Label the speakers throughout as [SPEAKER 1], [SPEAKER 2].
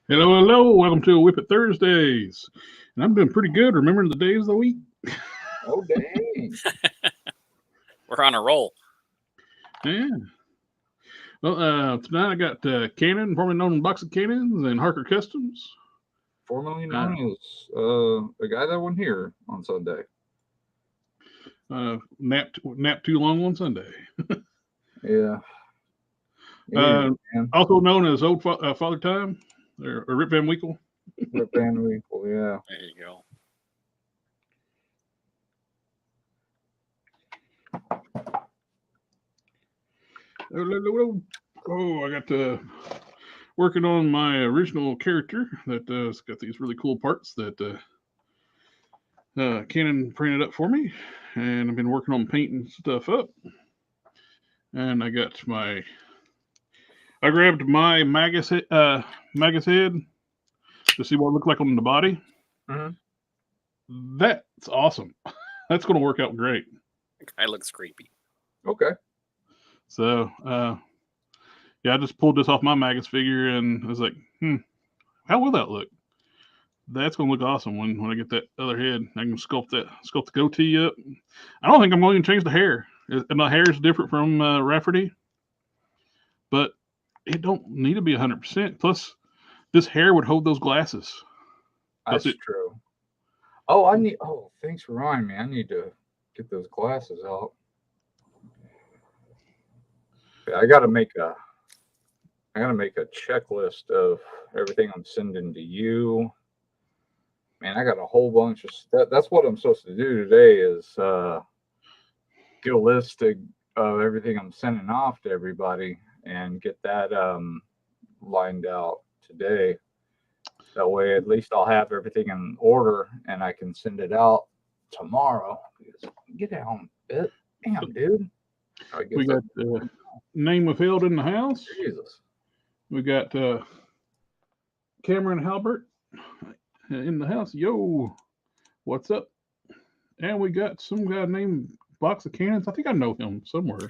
[SPEAKER 1] Hello, hello. Welcome to WIP IT Thursdays. And I'm doing pretty good remembering the days of the week.
[SPEAKER 2] Oh, dang.
[SPEAKER 3] We're on a roll.
[SPEAKER 1] Yeah. Well, tonight I got Cannon, formerly known as Box of Cannons, and Harker Customs.
[SPEAKER 2] Formerly known as the guy that went here on Sunday.
[SPEAKER 1] Napped too long on Sunday.
[SPEAKER 2] Yeah.
[SPEAKER 1] Also known as Old Father Time, or Rip Van Winkle.
[SPEAKER 2] Rip Van Winkle, yeah.
[SPEAKER 3] There you go.
[SPEAKER 1] Oh, I got working on my original character that's got these really cool parts that Canon printed up for me, and I've been working on painting stuff up. And I grabbed my Magus head to see what it looked like on the body.
[SPEAKER 2] Mm-hmm.
[SPEAKER 1] That's awesome. That's going to work out great.
[SPEAKER 3] The guy looks creepy.
[SPEAKER 2] Okay.
[SPEAKER 1] So, yeah, I just pulled this off my Magus figure, and I was like, how will that look? That's going to look awesome when I get that other head. I can sculpt the goatee up. I don't think I'm going to change the hair. And the hair is different from Rafferty, but it don't need to be 100%. Plus, this hair would hold those glasses.
[SPEAKER 2] That's true. Oh, thanks for reminding me. I need to get those glasses out. I gotta make a checklist of everything I'm sending to you. Man, I got a whole bunch of stuff. That's what I'm supposed to do today is get a list of everything I'm sending off to everybody and get that lined out today. That way, at least I'll have everything in order and I can send it out tomorrow. Get down a bit. Damn, dude.
[SPEAKER 1] We got Name withheld in the house.
[SPEAKER 2] Jesus.
[SPEAKER 1] We got Cameron Halbert in the house. Yo, what's up? And we got some guy named Box of Cannons. I think I know him somewhere.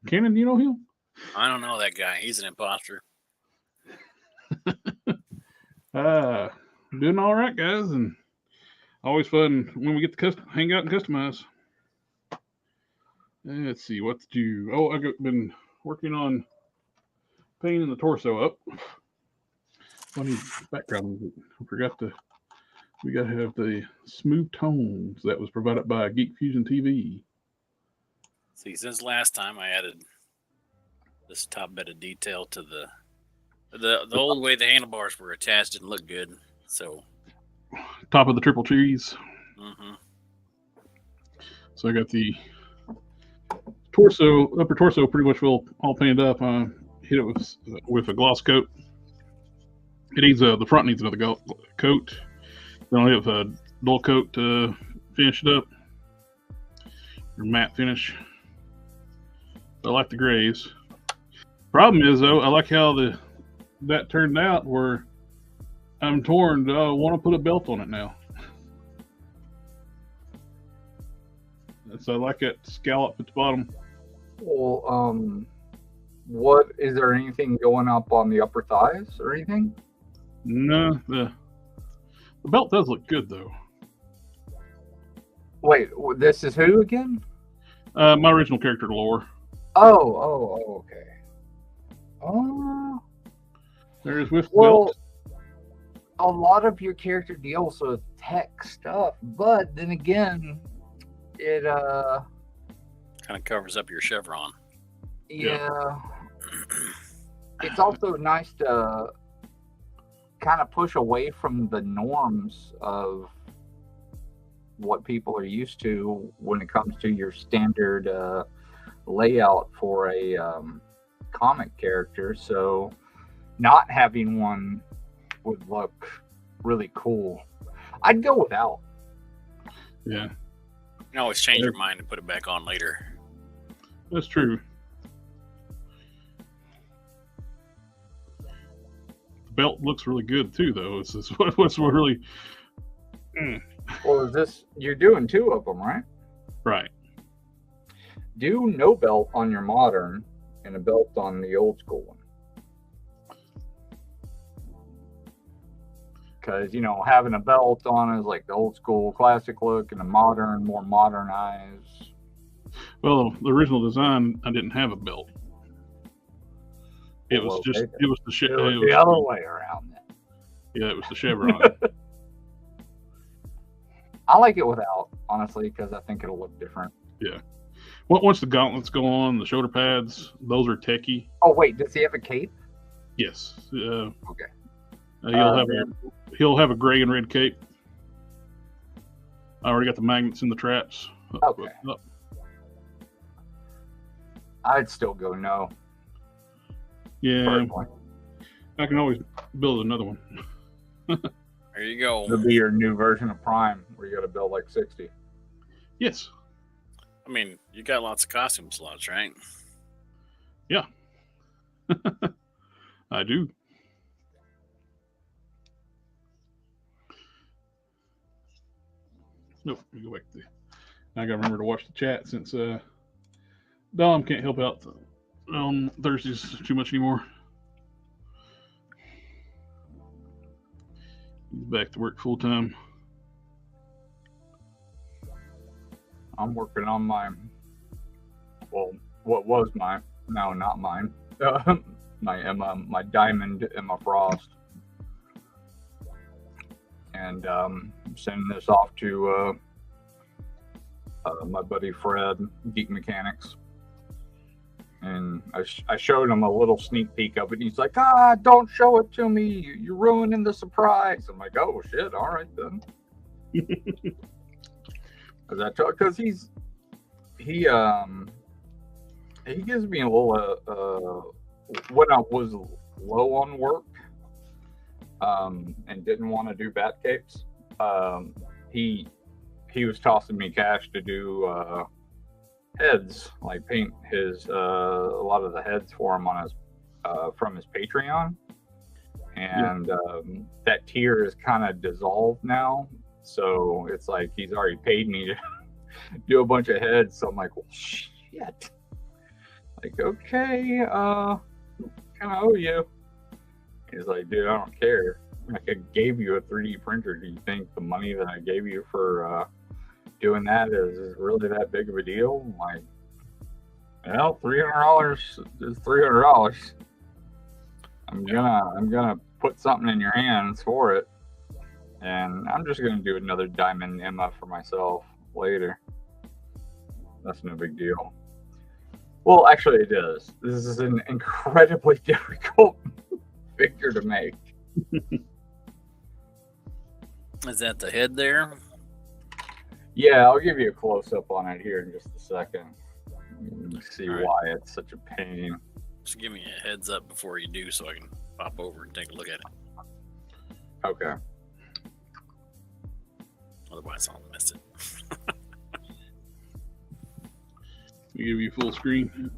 [SPEAKER 1] Cannon, do you know him?
[SPEAKER 3] I don't know that guy. He's an imposter.
[SPEAKER 1] Doing all right, guys, and always fun when we get to hang out and customize. Let's see, what to do. Oh, I've been working on painting the torso up. Funny background music. We got to have the smooth tones that was provided by Geek Fusion TV.
[SPEAKER 3] See, since last time I added this top bit of detail to the old way the handlebars were attached didn't look good. So
[SPEAKER 1] top of the triple trees.
[SPEAKER 3] Mm-hmm.
[SPEAKER 1] So I got the upper torso pretty much all painted up. Hit it with a gloss coat. It needs the front needs another coat. Then I'll have a dull coat to finish it up, or matte finish. I like the grays. Problem is though, I like how that turned out. Where I'm torn. I want to put a belt on it now. So I like that scallop at the bottom.
[SPEAKER 2] Well, what is there anything going up on the upper thighs or anything?
[SPEAKER 1] No, the belt does look good though.
[SPEAKER 2] Wait, this is who again?
[SPEAKER 1] My original character, Lore.
[SPEAKER 2] Oh, okay.
[SPEAKER 1] There's with
[SPEAKER 2] belt. A lot of your character deals with tech stuff, but then again, it
[SPEAKER 3] kind of covers up your chevron.
[SPEAKER 2] Yeah. It's also nice to kind of push away from the norms of what people are used to when it comes to your standard layout for a comic character. So not having one would look really cool. I'd go without.
[SPEAKER 1] Yeah.
[SPEAKER 3] You can always change your mind and put it back on later.
[SPEAKER 1] That's true. The belt looks really good too, though. It's what's really.
[SPEAKER 2] Well, is this you're doing two of them, right?
[SPEAKER 1] Right.
[SPEAKER 2] Do no belt on your modern and a belt on the old school one. because, you know, having a belt on is like the old school classic look and a modern, more modernized.
[SPEAKER 1] Well, the original design, I didn't have a belt. It was just, it was the
[SPEAKER 2] the other way around then.
[SPEAKER 1] Yeah, it was the chevron.
[SPEAKER 2] I like it without, honestly, because I think it'll look different.
[SPEAKER 1] Yeah. Once the gauntlets go on, the shoulder pads, those are techie.
[SPEAKER 2] Oh wait, does he have a cape?
[SPEAKER 1] Yes.
[SPEAKER 2] Okay.
[SPEAKER 1] He'll have a gray and red cape. I already got the magnets in the traps.
[SPEAKER 2] Okay. I'd still go no.
[SPEAKER 1] Yeah.
[SPEAKER 2] Personally.
[SPEAKER 1] I can always build another one.
[SPEAKER 3] There you go.
[SPEAKER 2] It'll be your new version of Prime, where you got to build like 60.
[SPEAKER 1] Yes.
[SPEAKER 3] I mean, you got lots of costume slots, right?
[SPEAKER 1] Yeah. I do. Nope. Let me go back to. I gotta remember to watch the chat since Dom can't help out on Thursdays too much anymore. He's back to work full time.
[SPEAKER 2] I'm working on what was mine, no, not mine. My diamond Emma Frost. And I'm sending this off to my buddy Fred, Geek Mechanics. And I showed him a little sneak peek of it. And he's like, don't show it to me. You're ruining the surprise. I'm like, oh, shit. All right, then. Because he gives me a little, when I was low on work and didn't want to do bat capes, he was tossing me cash to do heads, like paint his a lot of the heads for him on his from his Patreon, and that tier is kind of dissolved now, so it's like he's already paid me to do a bunch of heads. So I'm like, well, shit, like, okay, kind of owe you. He's like, dude, I don't care. Like, I gave you a 3D printer. Do you think the money that I gave you for doing that is really that big of a deal? I'm like, well, $300 is $300. I'm gonna put something in your hands for it, and I'm just gonna do another diamond Emma for myself later. That's no big deal. Well, actually, it is. This is an incredibly difficult figure to make.
[SPEAKER 3] Is that the head there?
[SPEAKER 2] Yeah, I'll give you a close-up on it here in just a second. You see
[SPEAKER 3] All right.
[SPEAKER 2] why it's such a pain.
[SPEAKER 3] Just give me a heads up before you do so I can pop over and take a look at it.
[SPEAKER 2] Okay.
[SPEAKER 3] Otherwise, I'll miss it.
[SPEAKER 1] We give you full screen.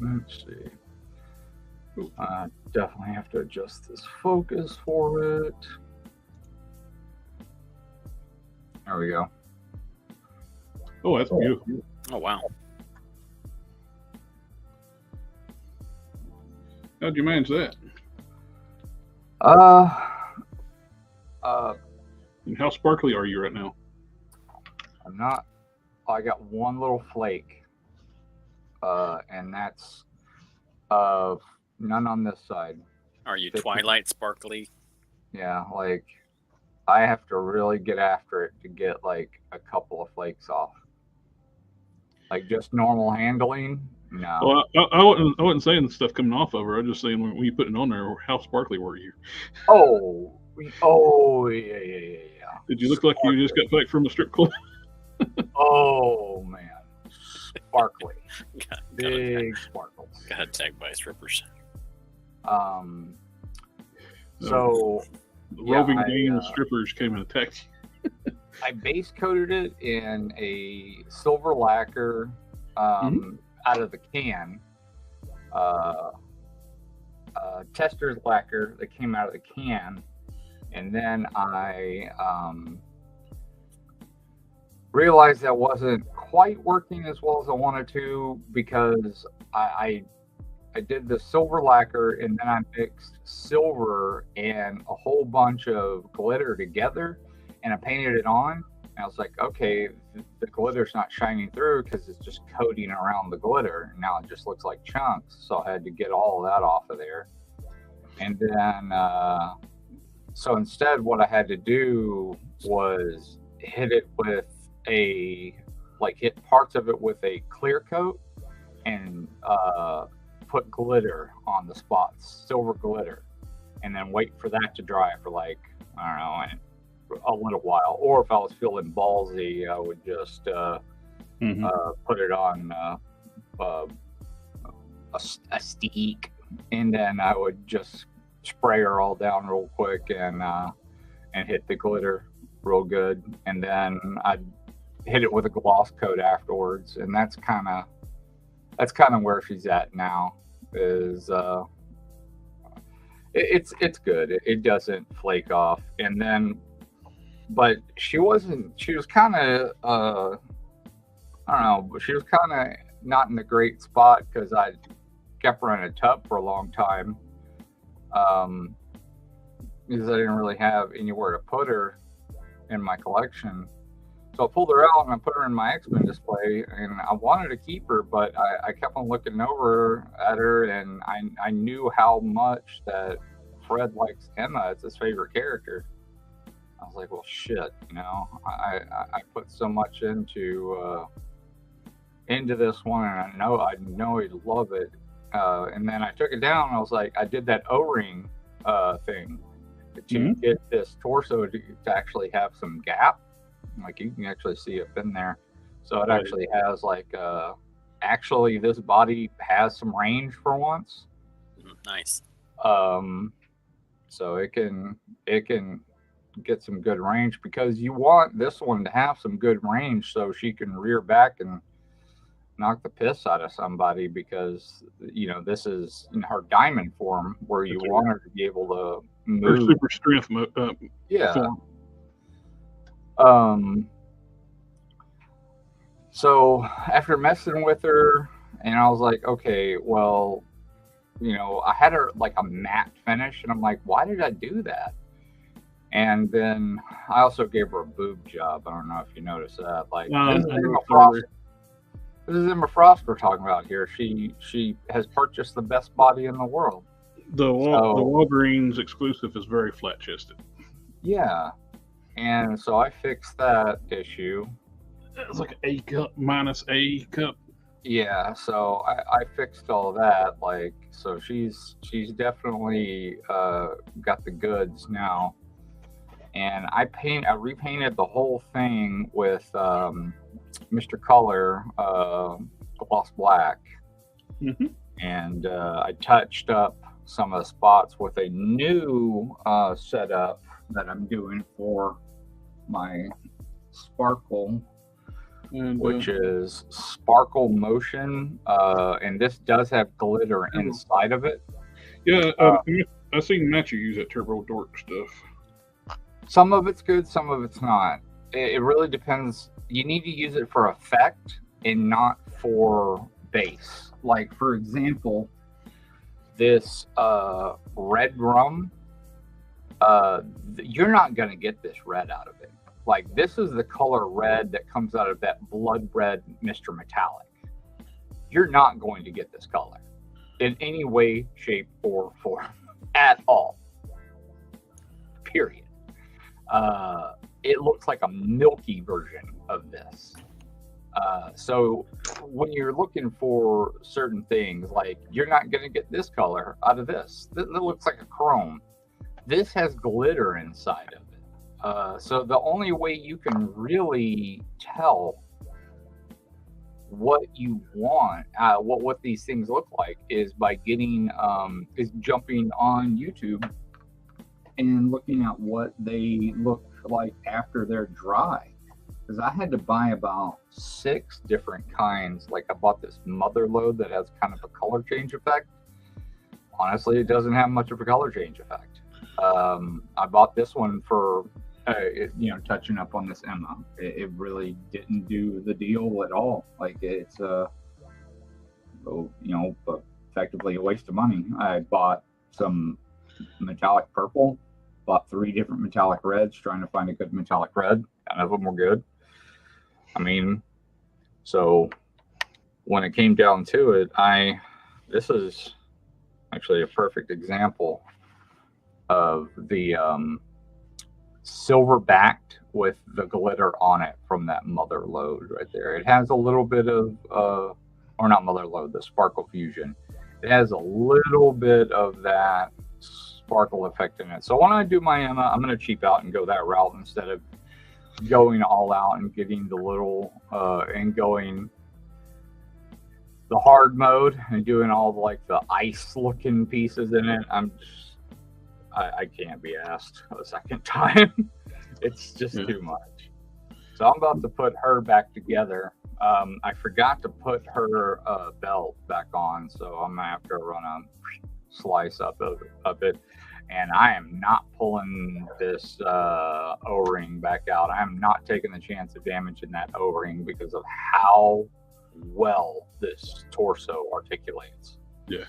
[SPEAKER 2] Let's see. I definitely have to adjust this focus for it. There we go.
[SPEAKER 1] Oh, that's beautiful.
[SPEAKER 3] Oh, wow.
[SPEAKER 1] How'd you manage that? And how sparkly are you right now?
[SPEAKER 2] I'm not. I got one little flake, and that's none on this side.
[SPEAKER 3] Are you Twilight sparkly?
[SPEAKER 2] Yeah, like I have to really get after it to get like a couple of flakes off. Like just normal handling, no.
[SPEAKER 1] Well, I wasn't saying the stuff coming off of her. I was just saying when you put it on there, how sparkly were you?
[SPEAKER 2] Oh, yeah.
[SPEAKER 1] Did you look like you just got back from a strip club?
[SPEAKER 2] Oh man, sparkly,
[SPEAKER 3] Big
[SPEAKER 2] sparkles.
[SPEAKER 3] Got attacked by strippers.
[SPEAKER 2] So
[SPEAKER 1] The roving gang of strippers came and attacked you.
[SPEAKER 2] I base coated it in a silver lacquer out of the can, tester's lacquer that came out of the can, and then I realized that wasn't quite working as well as I wanted to, because I I did the silver lacquer, and then I mixed silver and a whole bunch of glitter together, and I painted it on. And I was like, okay, the glitter's not shining through because it's just coating around the glitter. And now it just looks like chunks. So I had to get all of that off of there. And then, so instead, what I had to do was hit it with hit parts of it with a clear coat and put glitter on the spots, silver glitter, and then wait for that to dry for like, I don't know, a little while. Or if I was feeling ballsy, I would just put it on a stick, and then I would just spray her all down real quick and hit the glitter real good, and then I'd hit it with a gloss coat afterwards. And that's kind of where she's at now. Is it's good. It doesn't flake off. And then, but she was kind of I don't know, but she was kind of not in a great spot because I kept her in a tub for a long time, because I didn't really have anywhere to put her in my collection. So I pulled her out and I put her in my X-Men display, and I wanted to keep her, but I kept on looking over at her, and I knew how much that Fred likes Emma. It's his favorite character. I was like, well, shit, you know, I put so much into this one, and I know he'd love it. And then I took it down, and I was like, I did that O-ring thing to get this torso to actually have some gap. Like, you can actually see up in there. So it actually has like, actually this body has some range for once.
[SPEAKER 3] Nice.
[SPEAKER 2] So it can get some good range, because you want this one to have some good range so she can rear back and knock the piss out of somebody, because, you know, this is in her diamond form where you want her to be able to move.
[SPEAKER 1] Her super strength form.
[SPEAKER 2] So after messing with her, and I was like, okay, well, you know, I had her like a matte finish, and I'm like, why did I do that? And then I also gave her a boob job. I don't know if you noticed that. Like, this is Emma Frost we're talking about here. She has purchased the best body in the world.
[SPEAKER 1] The Walgreens exclusive is very flat chested.
[SPEAKER 2] Yeah. And so I fixed that issue.
[SPEAKER 1] It's like an A cup minus A cup.
[SPEAKER 2] Yeah, so I fixed all that. Like, so she's definitely got the goods now. And I repainted the whole thing with Mr. Color gloss black.
[SPEAKER 1] Mm-hmm.
[SPEAKER 2] And I touched up some of the spots with a new setup that I'm doing for my sparkle, which is Sparkle Motion, and this does have glitter inside of it.
[SPEAKER 1] Yeah, I've seen Matthew use that Turbo Dork stuff.
[SPEAKER 2] Some of it's good, some of it's not. It really depends. You need to use it for effect and not for base. Like, for example, this red rum, you're not going to get this red out of it. Like, this is the color red that comes out of that blood red Mr. Metallic. You're not going to get this color in any way, shape, or form at all. Period. It looks like a milky version of this. So when you're looking for certain things, like, you're not going to get this color out of this. This looks like a chrome. This has glitter inside of it. So the only way you can really tell what you want, what these things look like, is by jumping on YouTube and looking at what they look like after they're dry. Because I had to buy about 6 different kinds. Like, I bought this mother load that has kind of a color change effect. Honestly, it doesn't have much of a color change effect. I bought this one for, touching up on this Emma. It really didn't do the deal at all. Like, it's, effectively a waste of money. I bought some metallic purple, bought 3 different metallic reds, trying to find a good metallic red. None of them were good. I mean, so when it came down to it, this is actually a perfect example of the silver backed with the glitter on it from that mother load right there. It has a little bit of or not mother load, the sparkle fusion. It has a little bit of that sparkle effect in it. So when I do my Emma, I'm going to cheap out and go that route instead of going all out and getting the little and going the hard mode and doing all the ice looking pieces in it. I can't be asked a second time. It's just too much. So I'm about to put her back together. I forgot to put her belt back on, so I'm gonna have to run a slice up of it. And I am not pulling this O-ring back out. I am not taking the chance of damaging that O-ring because of how well this torso articulates.
[SPEAKER 1] Yeah.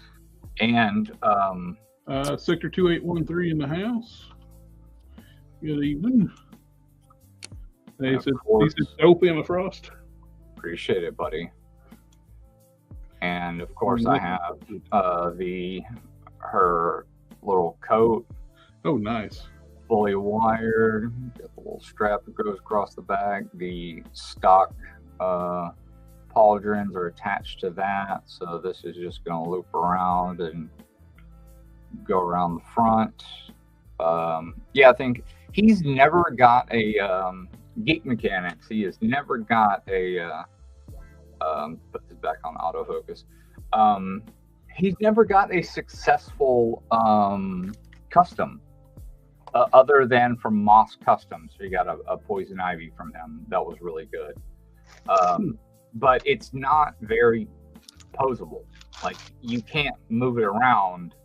[SPEAKER 2] And
[SPEAKER 1] Sector 2813 in the house. Good evening. He said dope Emma Frost.
[SPEAKER 2] Appreciate it, buddy. And of course I have her little coat.
[SPEAKER 1] Oh, nice.
[SPEAKER 2] Fully wired. Got the little strap that goes across the back. The stock pauldrons are attached to that. So this is just going to loop around and go around the front. Yeah, I think he's never got a Geek Mechanics. He has never got a put this back on autofocus. He's never got a successful custom other than from Moss Customs. So he got a Poison Ivy from him that was really good. But it's not very posable. Like, you can't move it around.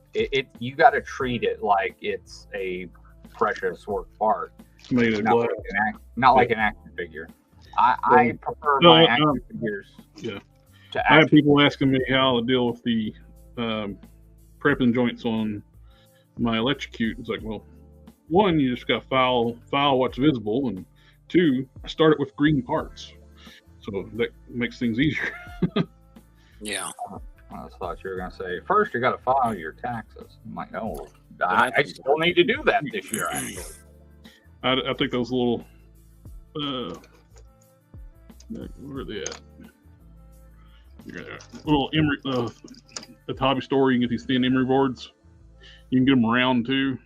[SPEAKER 2] You got to treat it like it's a precious work of art. Not like an action figure. I prefer my action figures.
[SPEAKER 1] Yeah. I have people asking me how to deal with the prepping joints on my electrocute. It's like, well, one, you just got to file what's visible, and 2, I start it with green parts, so that makes things easier.
[SPEAKER 3] Yeah.
[SPEAKER 2] I thought you were going to say, first you got to file your taxes. I'm like, oh, I still need to do that this year, actually.
[SPEAKER 1] I think those little, where are they at? Little emery, at the hobby store, you can get these thin emery boards. You can get them round too.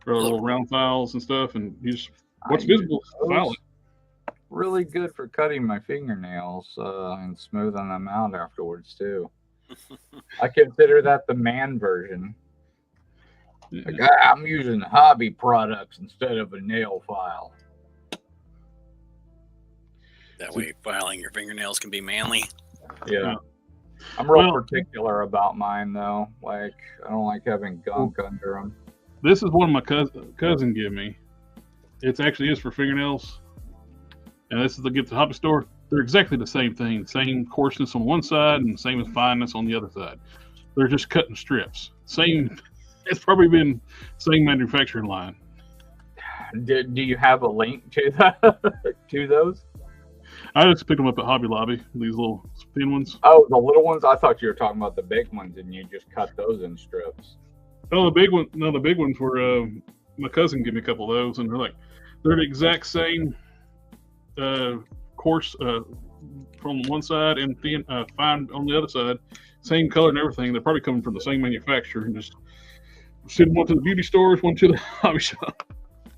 [SPEAKER 1] Or little round files and stuff, and you just what's visible is file it.
[SPEAKER 2] Really good for cutting my fingernails and smoothing them out afterwards too. I consider that the man version. Yeah. Like, I'm using hobby products instead of a nail file.
[SPEAKER 3] That way, filing your fingernails can be manly.
[SPEAKER 2] Yeah. I'm real particular about mine though. Like, I don't like having gunk under them.
[SPEAKER 1] This is one my cousin gave me. It actually is for fingernails. And this is the get the hobby store. They're exactly the same thing. Same coarseness on one side and same as fineness on the other side. They're just cutting strips. Same. It's probably been same manufacturing line.
[SPEAKER 2] Do you have a link to that to those?
[SPEAKER 1] I just picked them up at Hobby Lobby. These little thin ones.
[SPEAKER 2] Oh, the little ones. I thought you were talking about the big ones, and you just cut those in strips.
[SPEAKER 1] Oh, the big one. No, the big ones were. My cousin gave me a couple of those, and they're the exact same. Coarse from one side and thin fine on the other side, same color and everything. They're probably coming from the same manufacturer, and just send one to the beauty stores, one to the hobby shop.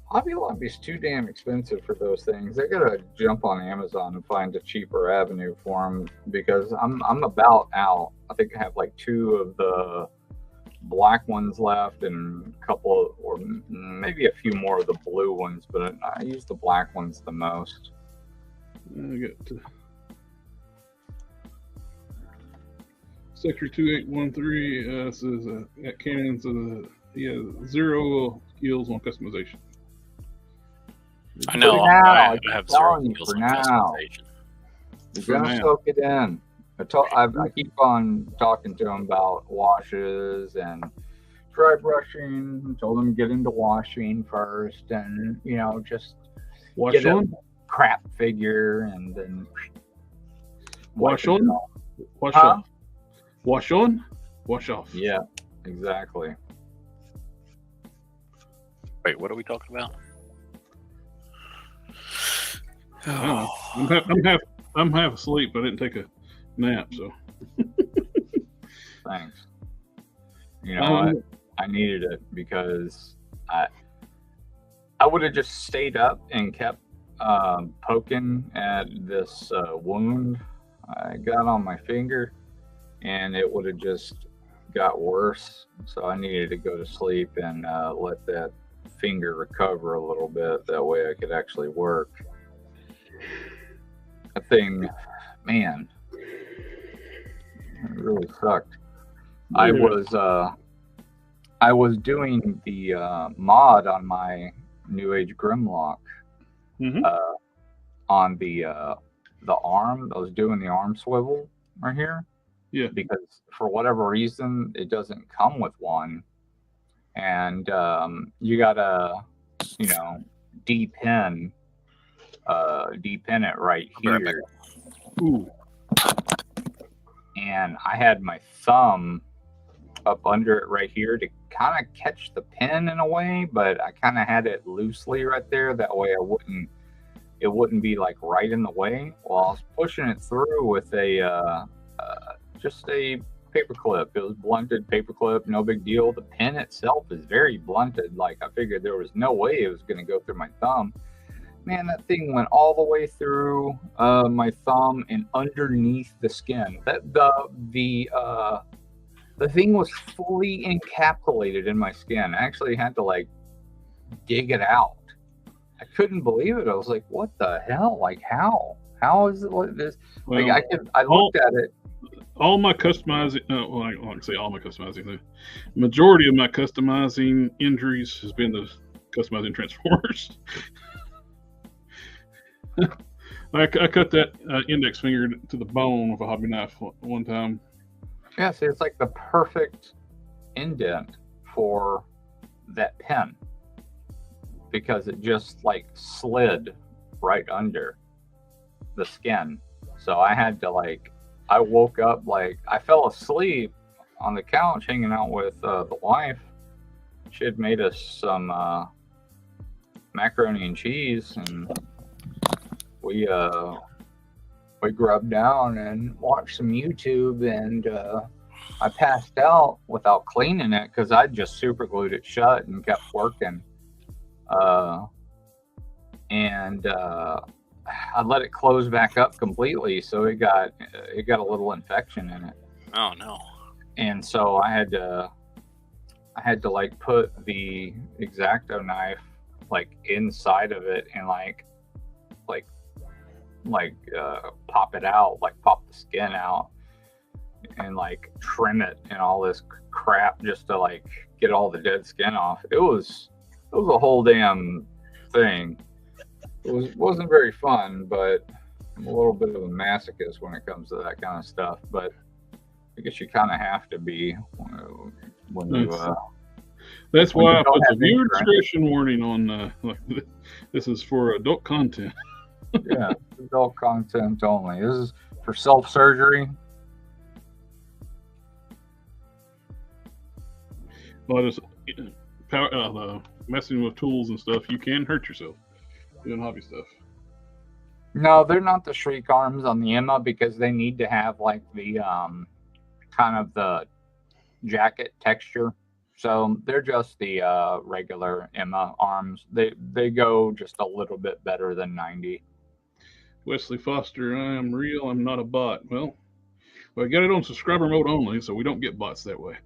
[SPEAKER 2] Hobby Lobby's too damn expensive for those things. They gotta jump on Amazon and find a cheaper avenue for them, because I'm about out. I think I have like 2 of the black ones left and a couple of, or maybe a few more of the blue ones, but I use the black ones the most.
[SPEAKER 1] I got Sector 2813 says at Canon says he has 0 skills on customization.
[SPEAKER 3] I know. I have 0 skills on customization.
[SPEAKER 2] You're gonna soak it in. I keep on talking to him about washes and dry brushing. Told him to get into washing first, and just
[SPEAKER 1] Wash
[SPEAKER 2] get a
[SPEAKER 1] on,
[SPEAKER 2] crap figure, and then
[SPEAKER 1] wash
[SPEAKER 2] wipe it
[SPEAKER 1] on,
[SPEAKER 2] off.
[SPEAKER 1] wash
[SPEAKER 2] Huh?
[SPEAKER 1] off. Wash on, wash off.
[SPEAKER 2] Yeah, exactly.
[SPEAKER 3] Wait, what are we talking about?
[SPEAKER 1] Oh, I'm half asleep. I didn't take a nap, so.
[SPEAKER 2] Thanks. You know what? I needed it because I would have just stayed up and kept poking at this wound I got on my finger, and it would have just got worse. So I needed to go to sleep and let that finger recover a little bit. That way I could actually work. That thing, man, it really sucked. I was doing the mod on my New Age Grimlock on the arm. I was doing the arm swivel right here.
[SPEAKER 1] Yeah.
[SPEAKER 2] Because for whatever reason, it doesn't come with one, and you gotta, depin it right here.
[SPEAKER 1] Ooh.
[SPEAKER 2] And I had my thumb up under it right here to kind of catch the pin in a way, but I kind of had it loosely right there. That way it wouldn't be like right in the way. Well, I was pushing it through with just a paper clip. It was blunted paper clip, no big deal. The pin itself is very blunted. Like, I figured there was no way it was going to go through my thumb. Man, that thing went all the way through my thumb and underneath the skin. The thing was fully encapsulated in my skin. I actually had to like dig it out. I couldn't believe it. I was like, "What the hell? Like, how? How is it like this?"
[SPEAKER 1] Well,
[SPEAKER 2] like, I looked at it.
[SPEAKER 1] All my customizing, I can say all my customizing. The majority of my customizing injuries has been the customizing Transformers. I cut that index finger to the bone with a hobby knife one time.
[SPEAKER 2] Yeah, see, it's like the perfect indent for that pen because it just like slid right under the skin. So I had to I woke up, I fell asleep on the couch hanging out with the wife. She had made us some macaroni and cheese, and we grubbed down and watched some YouTube, and I passed out without cleaning it because I just super glued it shut and kept working. I let it close back up completely, so it got a little infection in it.
[SPEAKER 3] Oh no!
[SPEAKER 2] And so I had to put the X-Acto knife inside of it and pop it out, pop the skin out, and trim it and all this crap just to get all the dead skin off. It was a whole damn thing. It wasn't very fun, but I'm a little bit of a masochist when it comes to that kind of stuff. But I guess you kind of have to be when you.
[SPEAKER 1] That's why I put the viewer discretion warning on. This is for adult content.
[SPEAKER 2] Yeah, adult content only. This is for self-surgery.
[SPEAKER 1] Well, just messing with tools and stuff, you can hurt yourself doing hobby stuff.
[SPEAKER 2] No, they're not the shriek arms on the Emma because they need to have the kind of the jacket texture. So they're just the regular Emma arms. They go just a little bit better than 90.
[SPEAKER 1] Wesley Foster, I am real. I'm not a bot. Well, I got it on subscriber mode only, so we don't get bots that way.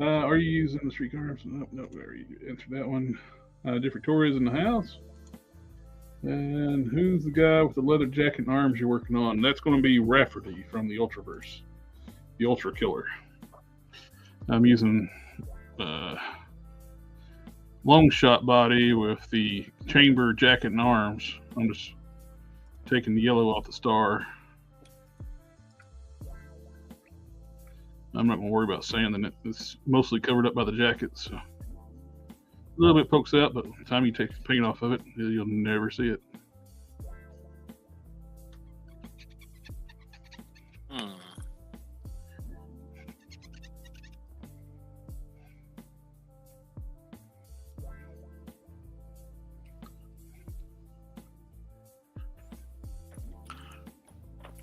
[SPEAKER 1] Are you using the streak arms? No, we already answered that one. Different Victoria's in the house. And who's the guy with the leather jacket and arms you're working on? That's going to be Rafferty from the Ultraverse, the Ultra Killer. I'm using long shot body with the chamber jacket and arms. taking the yellow off the star. I'm not going to worry about sanding it. It's mostly covered up by the jacket, so a little bit pokes out, but by the time you take the paint off of it, you'll never see it.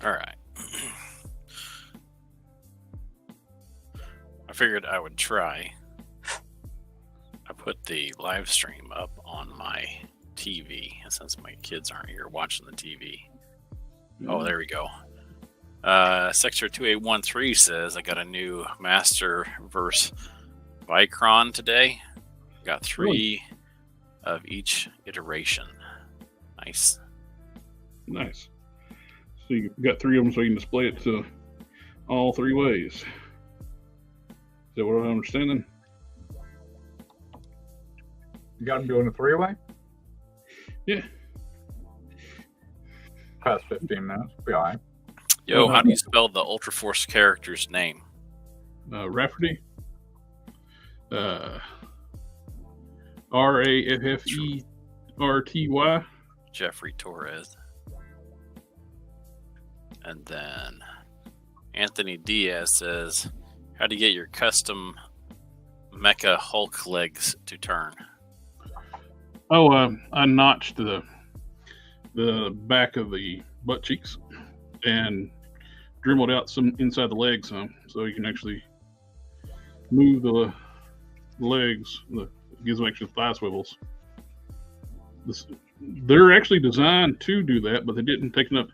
[SPEAKER 3] All right. I figured I would try. I put the live stream up on my TV, since my kids aren't here watching the TV. Oh, there we go. Sector 2813 says I got a new Master Verse Vicron today. Got 3 of each iteration. Nice.
[SPEAKER 1] Nice. So you got 3 of them so you can display it to all 3 ways. Is that what I'm understanding?
[SPEAKER 2] You got them doing a 3-way?
[SPEAKER 1] Yeah.
[SPEAKER 2] Past 15 minutes. Be all right.
[SPEAKER 3] Yo, how do you spell the Ultra Force character's name?
[SPEAKER 1] Rafferty. Raffeferty.
[SPEAKER 3] Jeffrey Torres. And then Anthony Diaz says, how do you get your custom Mecha Hulk legs to turn?
[SPEAKER 1] Oh, I notched the back of the butt cheeks and dremelled out some inside the legs so you can actually move the legs. It gives them extra thigh swivels. They're actually designed to do that, but they didn't take the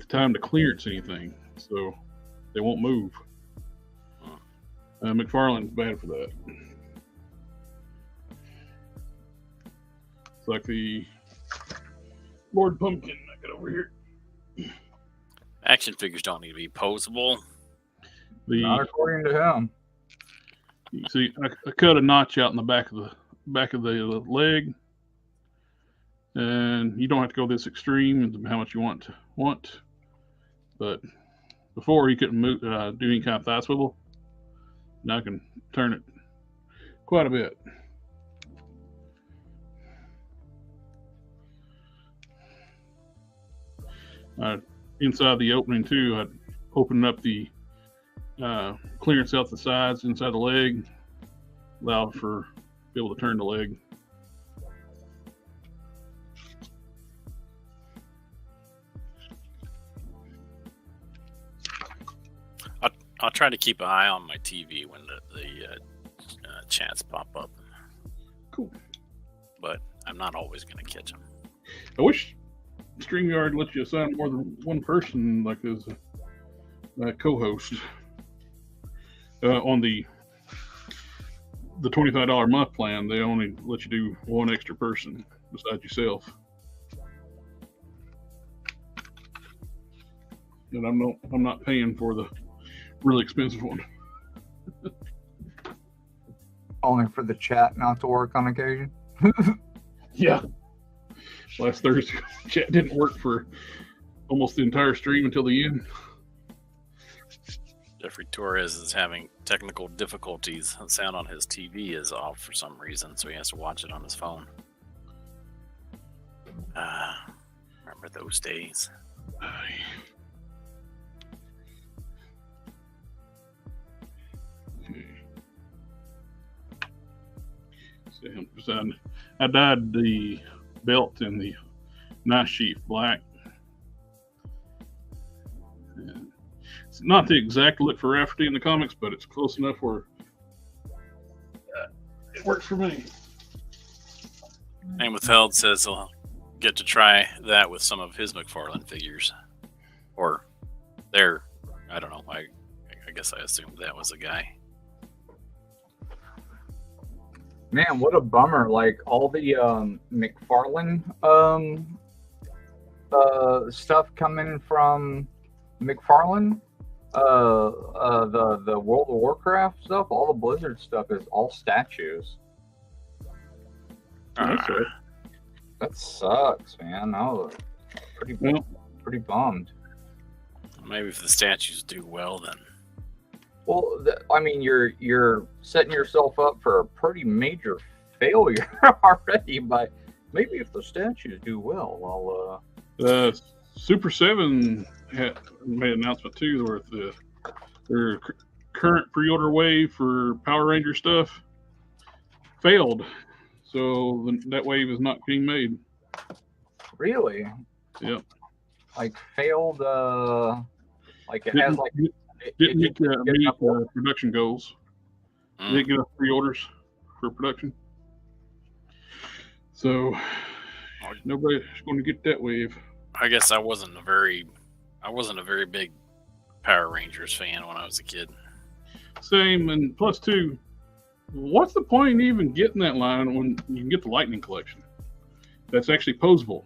[SPEAKER 1] time to clearance anything, so they won't move. McFarlane's bad for that. It's like the Lord Pumpkin. I got over here.
[SPEAKER 3] Action figures don't need to be posable.
[SPEAKER 2] Not according to him.
[SPEAKER 1] You see, I cut a notch out in the back of the leg, and you don't have to go this extreme into how much you want. But before, you couldn't move, do any kind of thigh swivel. Now I can turn it quite a bit. Inside the opening too, I'd open up the clearance out the sides inside the leg, allow for be able to turn the leg.
[SPEAKER 3] I'll try to keep an eye on my TV when the chats pop up.
[SPEAKER 1] Cool.
[SPEAKER 3] But I'm not always going to catch them.
[SPEAKER 1] I wish StreamYard lets you assign more than one person, like as a co-host. On the $25 a month plan, they only let you do one extra person besides yourself. And I'm not paying for the really expensive one.
[SPEAKER 2] Only for the chat not to work on occasion.
[SPEAKER 1] Yeah. Last Thursday, chat didn't work for almost the entire stream until the end.
[SPEAKER 3] Jeffrey Torres is having technical difficulties. The sound on his TV is off for some reason, so he has to watch it on his phone. Remember those days? I dyed the belt in the knife sheath black. And it's not the exact look for Rafferty in the comics, but it's close enough where it works for me. And Withheld says he'll get to try that with some of his McFarlane figures. Or their, I don't know, I guess I assumed that was a guy.
[SPEAKER 2] Man, what a bummer. Like, all the McFarlane stuff coming from McFarlane, the World of Warcraft stuff, all the Blizzard stuff is all statues.
[SPEAKER 1] That
[SPEAKER 2] sucks, man. That was pretty
[SPEAKER 1] well,
[SPEAKER 2] pretty bummed.
[SPEAKER 3] Maybe if the statues do well, then.
[SPEAKER 2] Well, I mean, you're setting yourself up for a pretty major failure already. By maybe if the statues do well, I'll.
[SPEAKER 1] Super 7 made an announcement too, where their current pre-order wave for Power Ranger stuff failed, so that wave is not being made.
[SPEAKER 2] Really?
[SPEAKER 1] Yep.
[SPEAKER 2] Like failed. Like it has like.
[SPEAKER 1] Didn't meet production goals. Didn't get enough pre-orders for production. So nobody's going to get that wave.
[SPEAKER 3] I guess I wasn't a very big Power Rangers fan when I was a kid.
[SPEAKER 1] Same, and plus two, what's the point in even getting that line when you can get the Lightning collection? That's actually posable.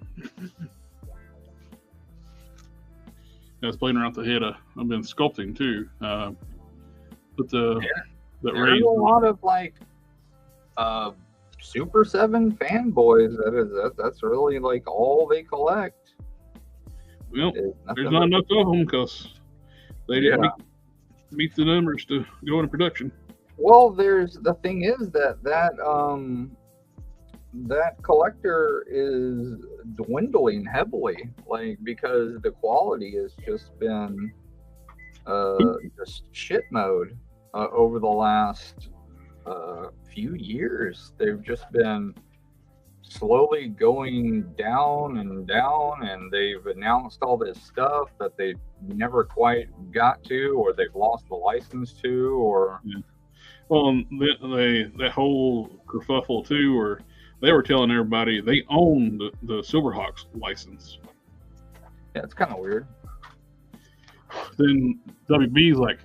[SPEAKER 1] I was playing around with the head. I've been sculpting too. But there's a
[SPEAKER 2] lot of like Super 7 fanboys. That's really like all they collect.
[SPEAKER 1] Well, there's not enough of them because they didn't meet the numbers to go into production.
[SPEAKER 2] Well, the thing is that collector is dwindling heavily, like because the quality has just been just shit mode over the last few years. They've just been slowly going down, and they've announced all this stuff that they never quite got to, or they've lost the license to, or
[SPEAKER 1] well, that whole kerfuffle too, where they were telling everybody they own the Silverhawks license.
[SPEAKER 2] Yeah, it's kind of weird.
[SPEAKER 1] Then WB's like,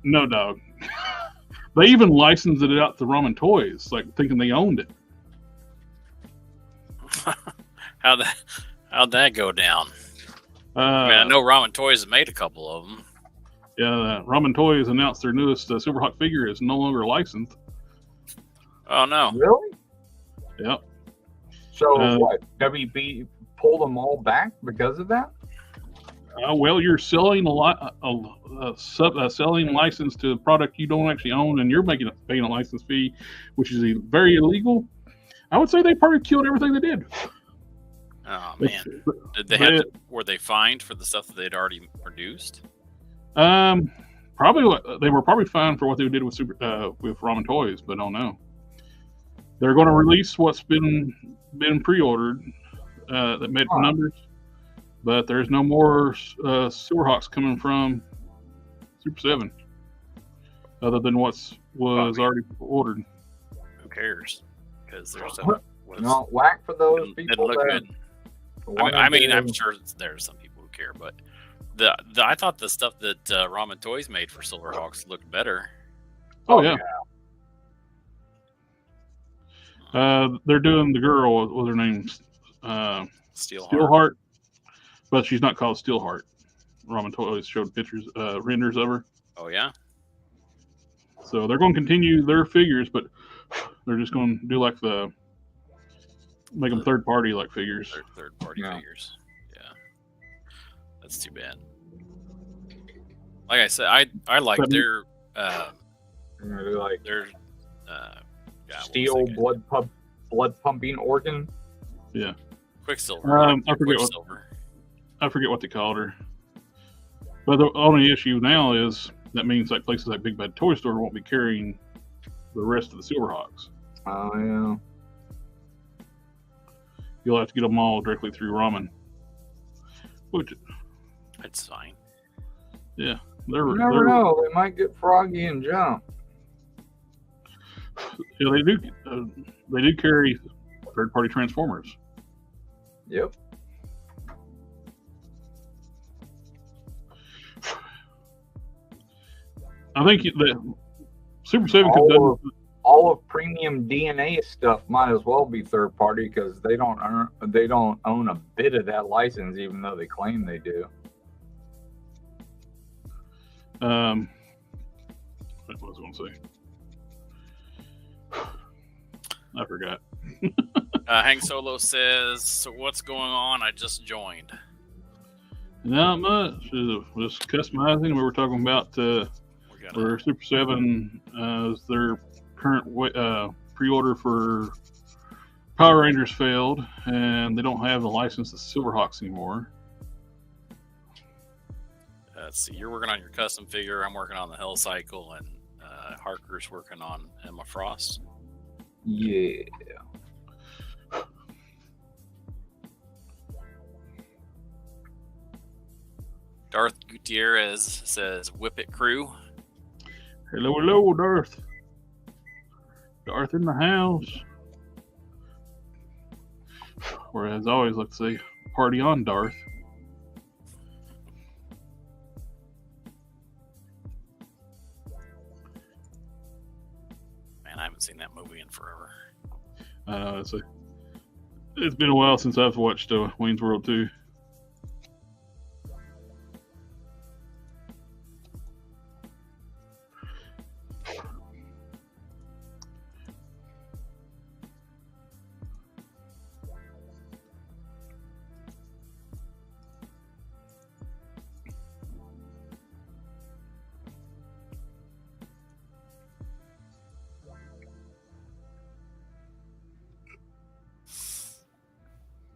[SPEAKER 1] no, dog. They even licensed it out to Ramen Toys, like thinking they owned it.
[SPEAKER 3] How'd that go down? I know Ramen Toys made a couple of them.
[SPEAKER 1] Yeah, Ramen Toys announced their newest Silverhawk figure is no longer licensed.
[SPEAKER 3] Oh no!
[SPEAKER 2] Really?
[SPEAKER 1] Yep.
[SPEAKER 2] So what? WB pulled them all back because of that?
[SPEAKER 1] Well, you're selling selling license to a product you don't actually own, and you're paying a license fee, which is very illegal. I would say they probably killed everything they did.
[SPEAKER 3] Oh man! Were they fined for the stuff that they'd already produced?
[SPEAKER 1] Probably. They were probably fined for what they did with Ramen Toys, but I don't know. They're going to release what's been pre-ordered that made the numbers, but there's no more Silverhawks coming from Super 7 other than was already ordered.
[SPEAKER 3] Who cares? Because there's
[SPEAKER 2] whack for those people.
[SPEAKER 3] Look good. I mean, I'm sure there's some people who care, but I thought the stuff that Ramen Toys made for Silverhawks looked better.
[SPEAKER 1] Oh yeah. They're doing the girl. What was her name? Steelheart, but she's not called Steelheart. Ramen Toys showed pictures, renders of her.
[SPEAKER 3] Oh yeah.
[SPEAKER 1] So they're going to continue their figures, but they're just going to do like make them third party like figures.
[SPEAKER 3] Third party figures. Yeah. That's too bad. Like I said, I like their
[SPEAKER 2] steel blood pumping organ.
[SPEAKER 1] Yeah.
[SPEAKER 3] Quicksilver.
[SPEAKER 1] I forget what they called her. But the only issue now is that means like places like Big Bad Toy Store won't be carrying the rest of the Silverhawks.
[SPEAKER 2] Oh yeah.
[SPEAKER 1] You'll have to get them all directly through Ramen. Which
[SPEAKER 3] it's fine.
[SPEAKER 1] Yeah.
[SPEAKER 2] You never know. They might get froggy and jump.
[SPEAKER 1] Yeah, they do. They do carry third-party Transformers.
[SPEAKER 2] Yep.
[SPEAKER 1] I think that Super 7 could do
[SPEAKER 2] all of Premium DNA stuff might as well be third party because they don't own a bit of that license, even though they claim they do.
[SPEAKER 1] What was I going to say? I forgot.
[SPEAKER 3] Hank Solo says, "So what's going on? I just joined."
[SPEAKER 1] Not much. Just customizing. We were talking about for Super 7 their current pre-order for Power Rangers failed, and they don't have the license to Silverhawks anymore.
[SPEAKER 3] Let's see. You're working on your custom figure. I'm working on the Hell Cycle, and Harker's working on Emma Frost.
[SPEAKER 2] Yeah.
[SPEAKER 3] Darth Gutierrez says, "Whip it, crew."
[SPEAKER 1] Hello, Darth. Darth in the house. Or as always, let's say, party on, Darth.
[SPEAKER 3] Man, I haven't seen that movie in forever.
[SPEAKER 1] It's been a while since I've watched Wayne's World 2.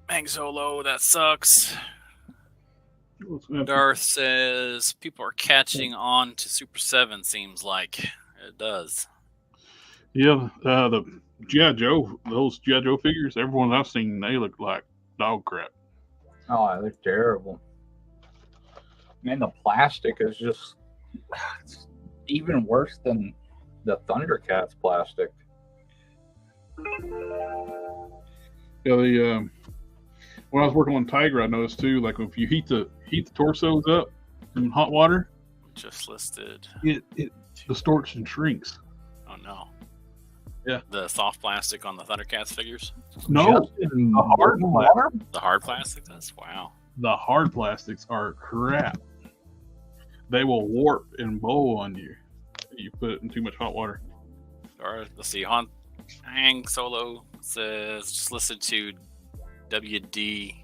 [SPEAKER 3] Bang Solo, that sucks. Darth says people are catching on to Super 7, seems like. It does.
[SPEAKER 1] Yeah, the G.I. Joe, those G.I. Joe figures, everyone I've seen, they look like dog crap.
[SPEAKER 2] Oh, they're terrible. Man, the plastic is just it's even worse than the Thundercats plastic.
[SPEAKER 1] Yeah, when I was working on Tiger, I noticed too, like if you heat the torsos up in hot water,
[SPEAKER 3] just listed,
[SPEAKER 1] it distorts and shrinks.
[SPEAKER 3] Oh no!
[SPEAKER 1] Yeah,
[SPEAKER 3] the soft plastic on the Thundercats figures.
[SPEAKER 1] No, the hard water.
[SPEAKER 3] The hard plastic does. Wow.
[SPEAKER 1] The hard plastics are crap. They will warp and bow on you. You put it in too much hot water.
[SPEAKER 3] All right, let's see. Hang Solo says just listen to WDPRO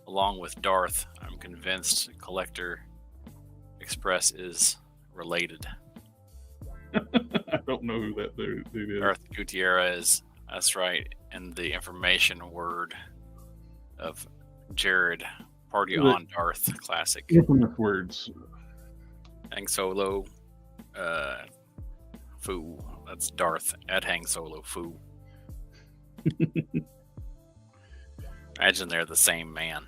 [SPEAKER 3] along with Darth. I'm convinced Collector Express is related.
[SPEAKER 1] I don't know who that dude is.
[SPEAKER 3] Darth Gutierrez. That's right. And the information word of Jared. Party on, Darth. Classic.
[SPEAKER 1] Infamous words.
[SPEAKER 3] Hang Solo. Foo. That's Darth at Hang Solo. Foo. Imagine they're the same man.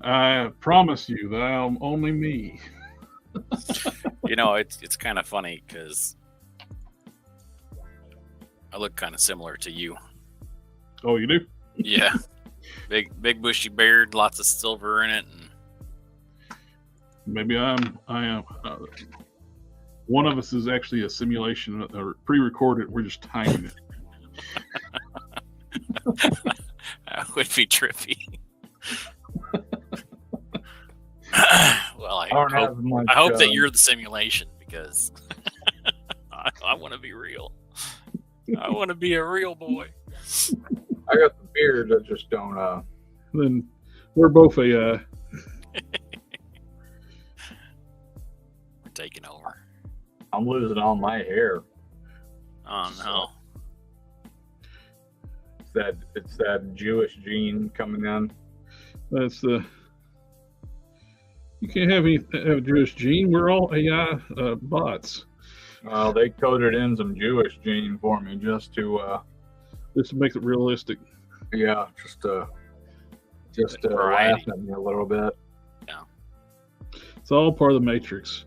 [SPEAKER 1] I promise you that I'm only me.
[SPEAKER 3] You know, it's kind of funny because I look kind of similar to you.
[SPEAKER 1] Oh, you do?
[SPEAKER 3] Yeah. Big bushy beard, lots of silver in it. And
[SPEAKER 1] maybe I am. One of us is actually a simulation or pre-recorded. We're just timing it.
[SPEAKER 3] That would be trippy. Well, I hope that you're the simulation because I want to be real. I want to be a real boy.
[SPEAKER 2] I got the beard. I just don't.
[SPEAKER 1] Then we're both a.
[SPEAKER 3] We're taking over.
[SPEAKER 2] I'm losing all my hair.
[SPEAKER 3] Oh no!
[SPEAKER 2] It's that Jewish gene coming in.
[SPEAKER 1] That's the. You can't have a Jewish gene. We're all AI bots.
[SPEAKER 2] Well, they coded in some Jewish gene for me just to
[SPEAKER 1] make it realistic.
[SPEAKER 2] Yeah, just to laugh at me a little bit.
[SPEAKER 3] Yeah,
[SPEAKER 1] it's all part of the Matrix.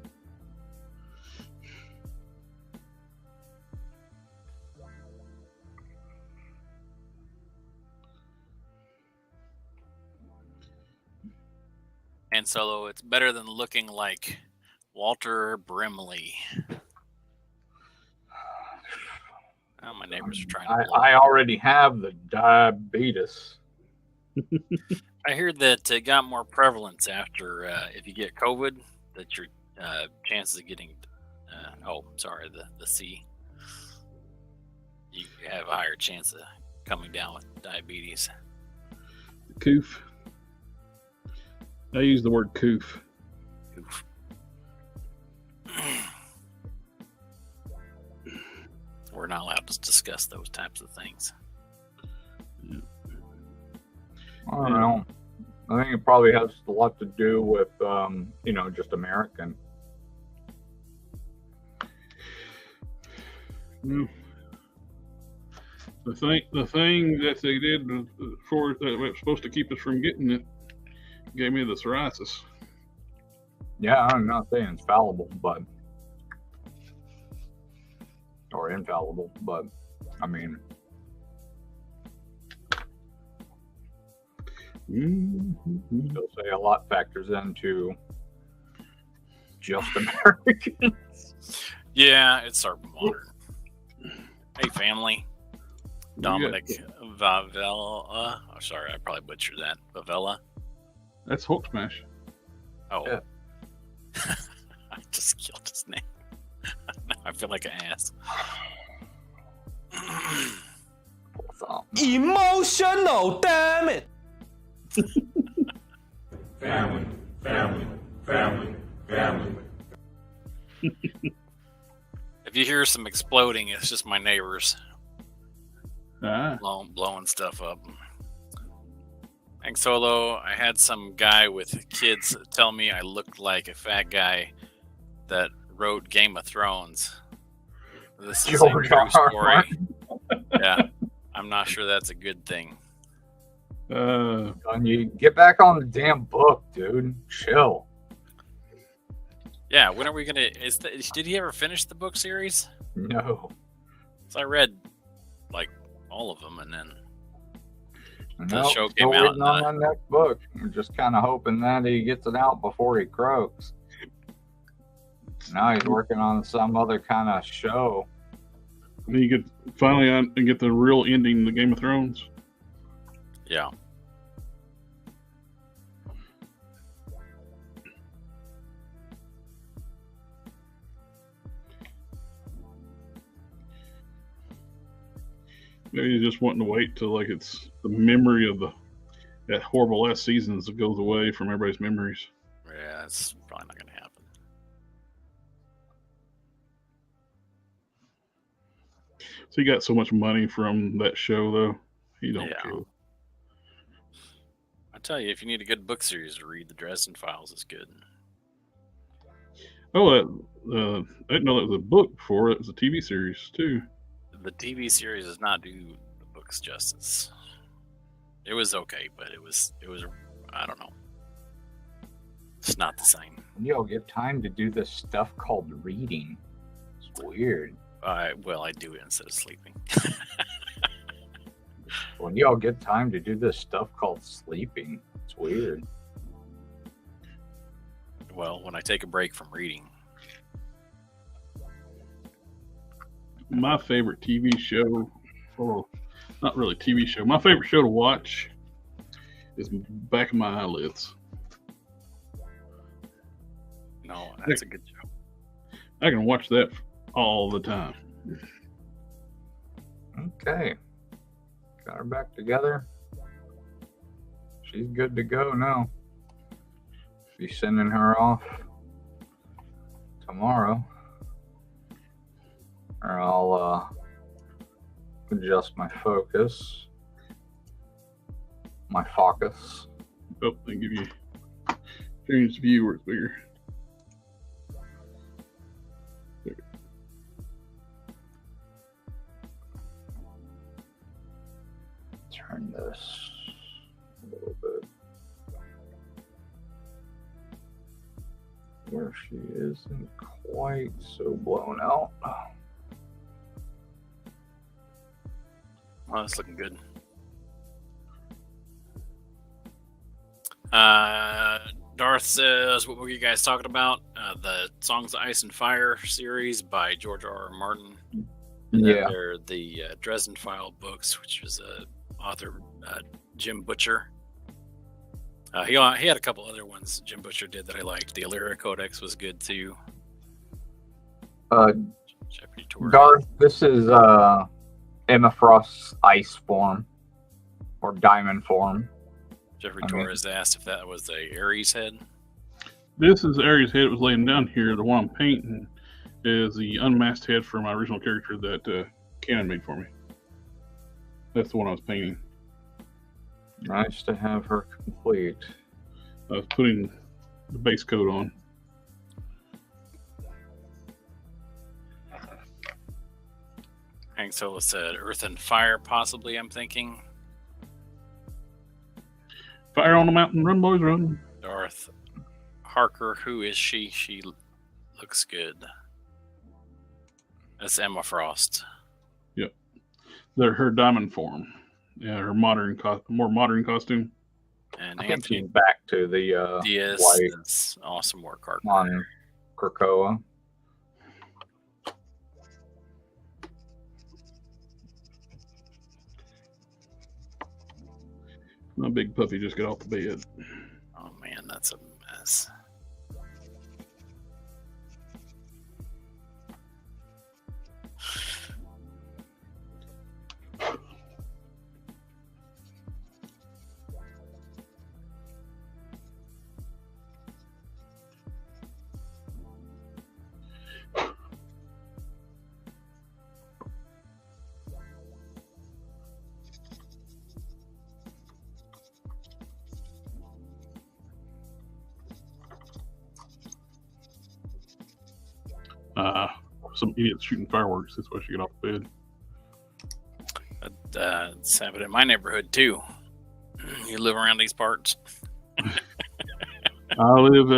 [SPEAKER 3] And Solo, it's better than looking like Walter Brimley. Oh, my neighbors are trying to.
[SPEAKER 2] I already have the diabetes.
[SPEAKER 3] I hear that it got more prevalence after if you get COVID, that your chances of getting the C, you have a higher chance of coming down with diabetes.
[SPEAKER 1] Coof. I use the word coof.
[SPEAKER 3] Oof. We're not allowed to discuss those types of things.
[SPEAKER 2] I don't know. I think it probably has a lot to do with, just American.
[SPEAKER 1] No. The thing that they did for that was supposed to keep us from getting it gave me the psoriasis.
[SPEAKER 2] Yeah, I'm not saying it's fallible, or infallible, but I mean, still say a lot factors into just Americans.
[SPEAKER 3] Yeah, it's our modern. Hey, family. Dominic Vavella. Oh, sorry, I probably butchered that. Vavella.
[SPEAKER 1] That's Hulk Smash.
[SPEAKER 3] Oh.
[SPEAKER 2] Yeah.
[SPEAKER 3] I just killed his name. I feel like an ass.
[SPEAKER 4] Emotional, damn it!
[SPEAKER 5] Family.
[SPEAKER 3] If you hear some exploding, it's just my neighbors
[SPEAKER 1] Ah.
[SPEAKER 3] blowing stuff up. Thanks, Solo. I had some guy with kids tell me I looked like a fat guy that wrote Game of Thrones. This is
[SPEAKER 2] George
[SPEAKER 3] a true
[SPEAKER 2] R. R.
[SPEAKER 3] story. Yeah, I'm not sure that's a good thing.
[SPEAKER 2] And you get back on the damn book, dude. Chill.
[SPEAKER 3] Yeah, when are we gonna? Did he ever finish the book series?
[SPEAKER 2] No.
[SPEAKER 3] So I read like all of them, and then
[SPEAKER 2] Nope,
[SPEAKER 3] show
[SPEAKER 2] still
[SPEAKER 3] came out
[SPEAKER 2] waiting on that next book. We're just kind of hoping that he gets it out before he croaks. Now he's working on some other kind of show.
[SPEAKER 1] You get finally on and get the real ending of the Game of Thrones.
[SPEAKER 3] yeah.
[SPEAKER 1] Maybe you're just wanting to wait till like it's the memory of that horrible last seasons that goes away from everybody's memories.
[SPEAKER 3] Yeah, it's probably not gonna happen.
[SPEAKER 1] So he got so much money from that show, though. He don't care.
[SPEAKER 3] I tell you, if you need a good book series to read, the Dresden Files is good.
[SPEAKER 1] Oh, I didn't know that was a book before. It was a TV series too.
[SPEAKER 3] The TV series does not do the books justice. It was okay, but it was I don't know. It's not the same.
[SPEAKER 2] Y'all get time to do this stuff called reading. It's weird.
[SPEAKER 3] Well, I do it instead of sleeping.
[SPEAKER 2] When y'all get time to do this stuff called sleeping, it's weird.
[SPEAKER 3] Well, when I take a break from reading.
[SPEAKER 1] My favorite TV show, or not really TV show, my favorite show to watch is Back of My Eyelids.
[SPEAKER 3] No, that's a good show.
[SPEAKER 1] I can watch that all the time.
[SPEAKER 2] Okay. Got her back together. She's good to go now. Be sending her off tomorrow. Or I'll adjust my focus. My focus.
[SPEAKER 1] Oh, they give you change the view where it's bigger.
[SPEAKER 2] Turn this a little bit. Where she isn't quite so blown out.
[SPEAKER 3] Well, that's looking good. Darth says, what were you guys talking about? The Songs of Ice and Fire series by George R. R. Martin. And
[SPEAKER 2] Yeah.
[SPEAKER 3] they're the Dresden File books, which was author Jim Butcher. He had a couple other ones Jim Butcher did that I liked. The Illyria Codex was good too. Jeopardy Tour.
[SPEAKER 2] Darth, this is Emma Frost's ice form or diamond form.
[SPEAKER 3] Jeffrey Torres asked if that was the Ares head.
[SPEAKER 1] This is Ares head. It was laying down here. The one I'm painting is the unmasked head for my original character that Canon made for me. That's the one I was painting.
[SPEAKER 2] Nice to have her complete.
[SPEAKER 1] I was putting the base coat on.
[SPEAKER 3] Hank Solo said Earth and Fire, possibly, I'm thinking.
[SPEAKER 1] Fire on the mountain, run boys, run.
[SPEAKER 3] Darth Harker, who is she? She looks good. That's Emma Frost.
[SPEAKER 1] Yep. They're her diamond form. Yeah, her more modern costume.
[SPEAKER 3] And
[SPEAKER 2] I
[SPEAKER 3] Anthony
[SPEAKER 2] think back to the
[SPEAKER 3] Diaz
[SPEAKER 2] white
[SPEAKER 3] is awesome work, Harker.
[SPEAKER 2] on Krakoa.
[SPEAKER 1] My big puppy just got off the bed.
[SPEAKER 3] Oh man, that's a mess.
[SPEAKER 1] Some idiot shooting fireworks. That's why she got off the bed.
[SPEAKER 3] It's happened in my neighborhood too. You live around these parts?
[SPEAKER 1] I live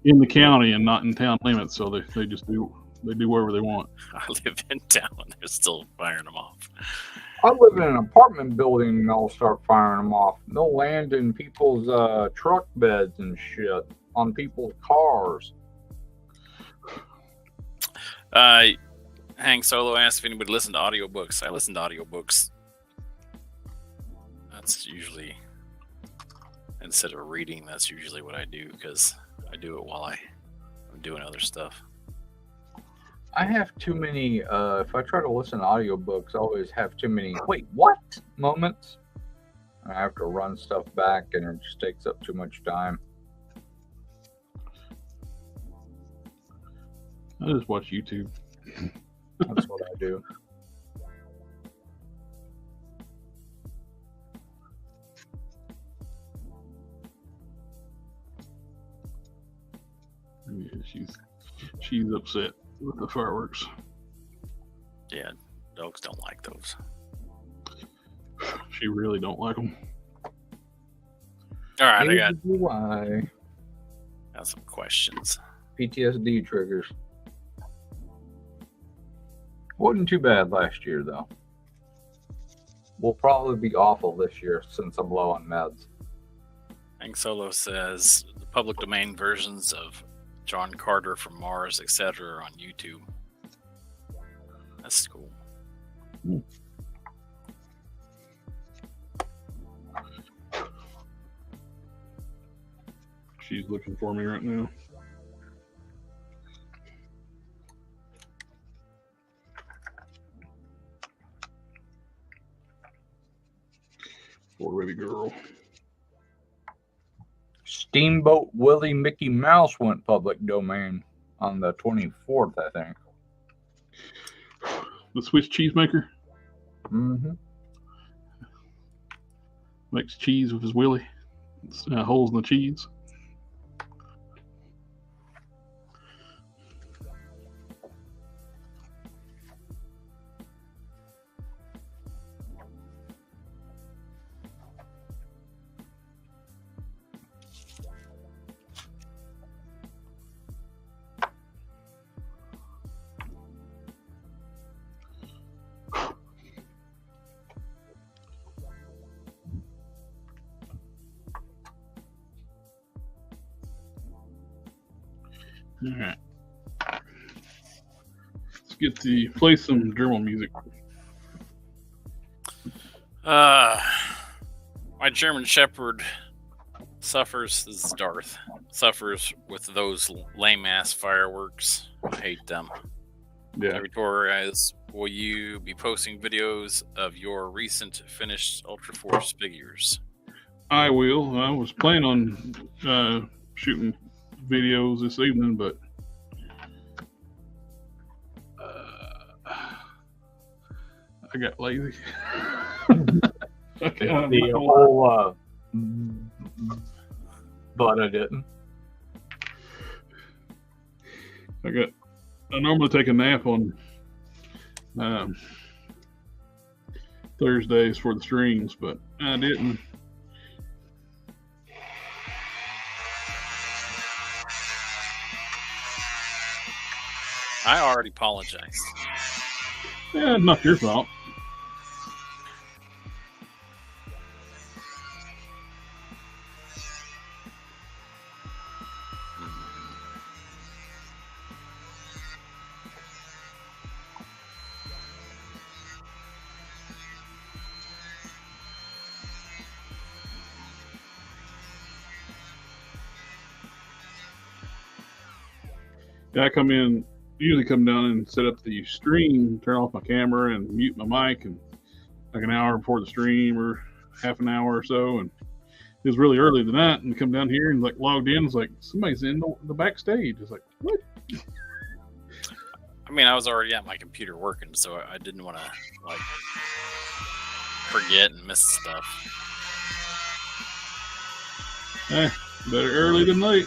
[SPEAKER 1] in the county and not in town limits, so they just do whatever they want.
[SPEAKER 3] I live in town and they're still firing them off.
[SPEAKER 2] I live in an apartment building and I'll start firing them off. They'll land in people's truck beds and shit, on people's cars.
[SPEAKER 3] Hank Solo asked if anybody listened to audiobooks. I listen to audiobooks. That's usually, instead of reading, that's usually what I do, because I do it while I'm doing other stuff.
[SPEAKER 2] I have too many, if I try to listen to audiobooks, I always have too many, wait, what moments? I have to run stuff back and it just takes up too much time.
[SPEAKER 1] I just watch YouTube.
[SPEAKER 2] That's what I do.
[SPEAKER 1] Yeah, she's upset with the fireworks.
[SPEAKER 3] Yeah, dogs don't like those.
[SPEAKER 1] She really don't like them.
[SPEAKER 3] All right, I got some questions.
[SPEAKER 2] PTSD triggers. Wasn't too bad last year, though. Will probably be awful this year since I'm low on meds.
[SPEAKER 3] Hank Solo says the public domain versions of John Carter from Mars, etc. are on YouTube. That's cool.
[SPEAKER 1] She's looking for me right now. Poor baby girl.
[SPEAKER 2] Steamboat Willie Mickey Mouse went public domain on the 24th, I think.
[SPEAKER 1] The Swiss cheese maker
[SPEAKER 2] Mm-hmm.
[SPEAKER 1] makes cheese with his willy. Holes in the cheese. All right. Let's play some German music.
[SPEAKER 3] My German Shepherd suffers, this is Darth, suffers with those lame ass fireworks. I hate them.
[SPEAKER 1] Yeah.
[SPEAKER 3] Torres, will you be posting videos of your recent finished Ultra Force figures?
[SPEAKER 1] I will. I was planning on shooting videos this evening, but I got lazy.
[SPEAKER 2] The whole but I didn't.
[SPEAKER 1] I normally take a nap on Thursdays for the streams, but I didn't.
[SPEAKER 3] I already apologized.
[SPEAKER 1] Yeah, not your fault. Yeah, I usually come down and set up the stream, turn off my camera and mute my mic, and like an hour before the stream or half an hour or so. And it was really early tonight, and come down here and like logged in. It's like somebody's in the backstage. It's like, what?
[SPEAKER 3] I mean, I was already at my computer working, so I didn't want to like forget and miss stuff.
[SPEAKER 1] Better early than late.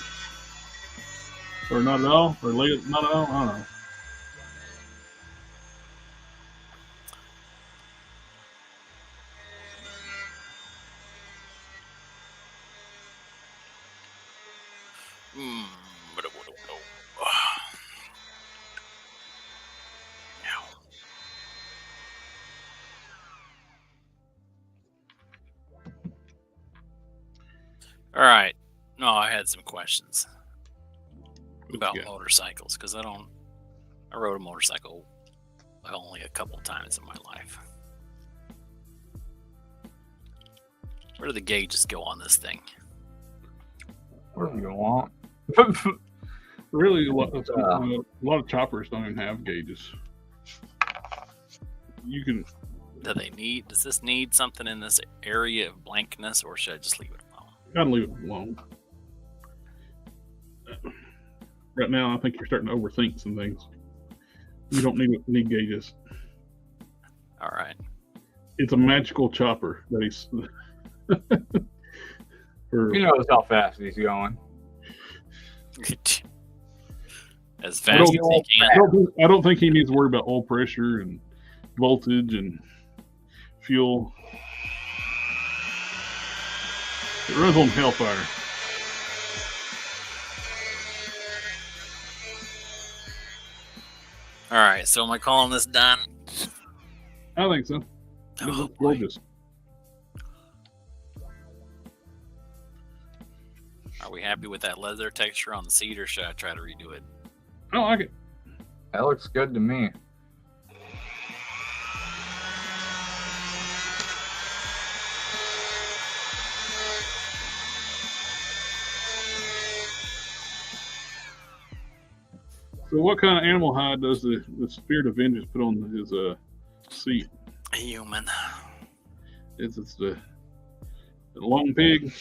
[SPEAKER 1] Or not at all, or late, not at all. I don't know.
[SPEAKER 3] All right. No, I had some questions about motorcycles because I rode a motorcycle only a couple times in my life. Where do the gauges go on this thing?
[SPEAKER 2] Whatever you want.
[SPEAKER 1] Really, a lot of choppers don't even have gauges. You can.
[SPEAKER 3] Does this need something in this area of blankness, or should I just leave it alone?
[SPEAKER 1] Gotta leave it alone. Right now, I think you're starting to overthink some things. You don't need gauges.
[SPEAKER 3] All right.
[SPEAKER 1] It's a magical chopper that he's.
[SPEAKER 2] He knows how fast he's going.
[SPEAKER 3] As fast as he can.
[SPEAKER 1] I don't think he needs to worry about oil pressure and voltage and fuel. It runs on hellfire.
[SPEAKER 3] All right, so am I calling this done?
[SPEAKER 1] I think so. It looks gorgeous.
[SPEAKER 3] Are we happy with that leather texture on the seat, or should I try to redo it?
[SPEAKER 1] I like it.
[SPEAKER 2] That looks good to me.
[SPEAKER 1] So what kind of animal hide does the Spirit of Vengeance put on his seat?
[SPEAKER 3] A human.
[SPEAKER 1] It's the long pig.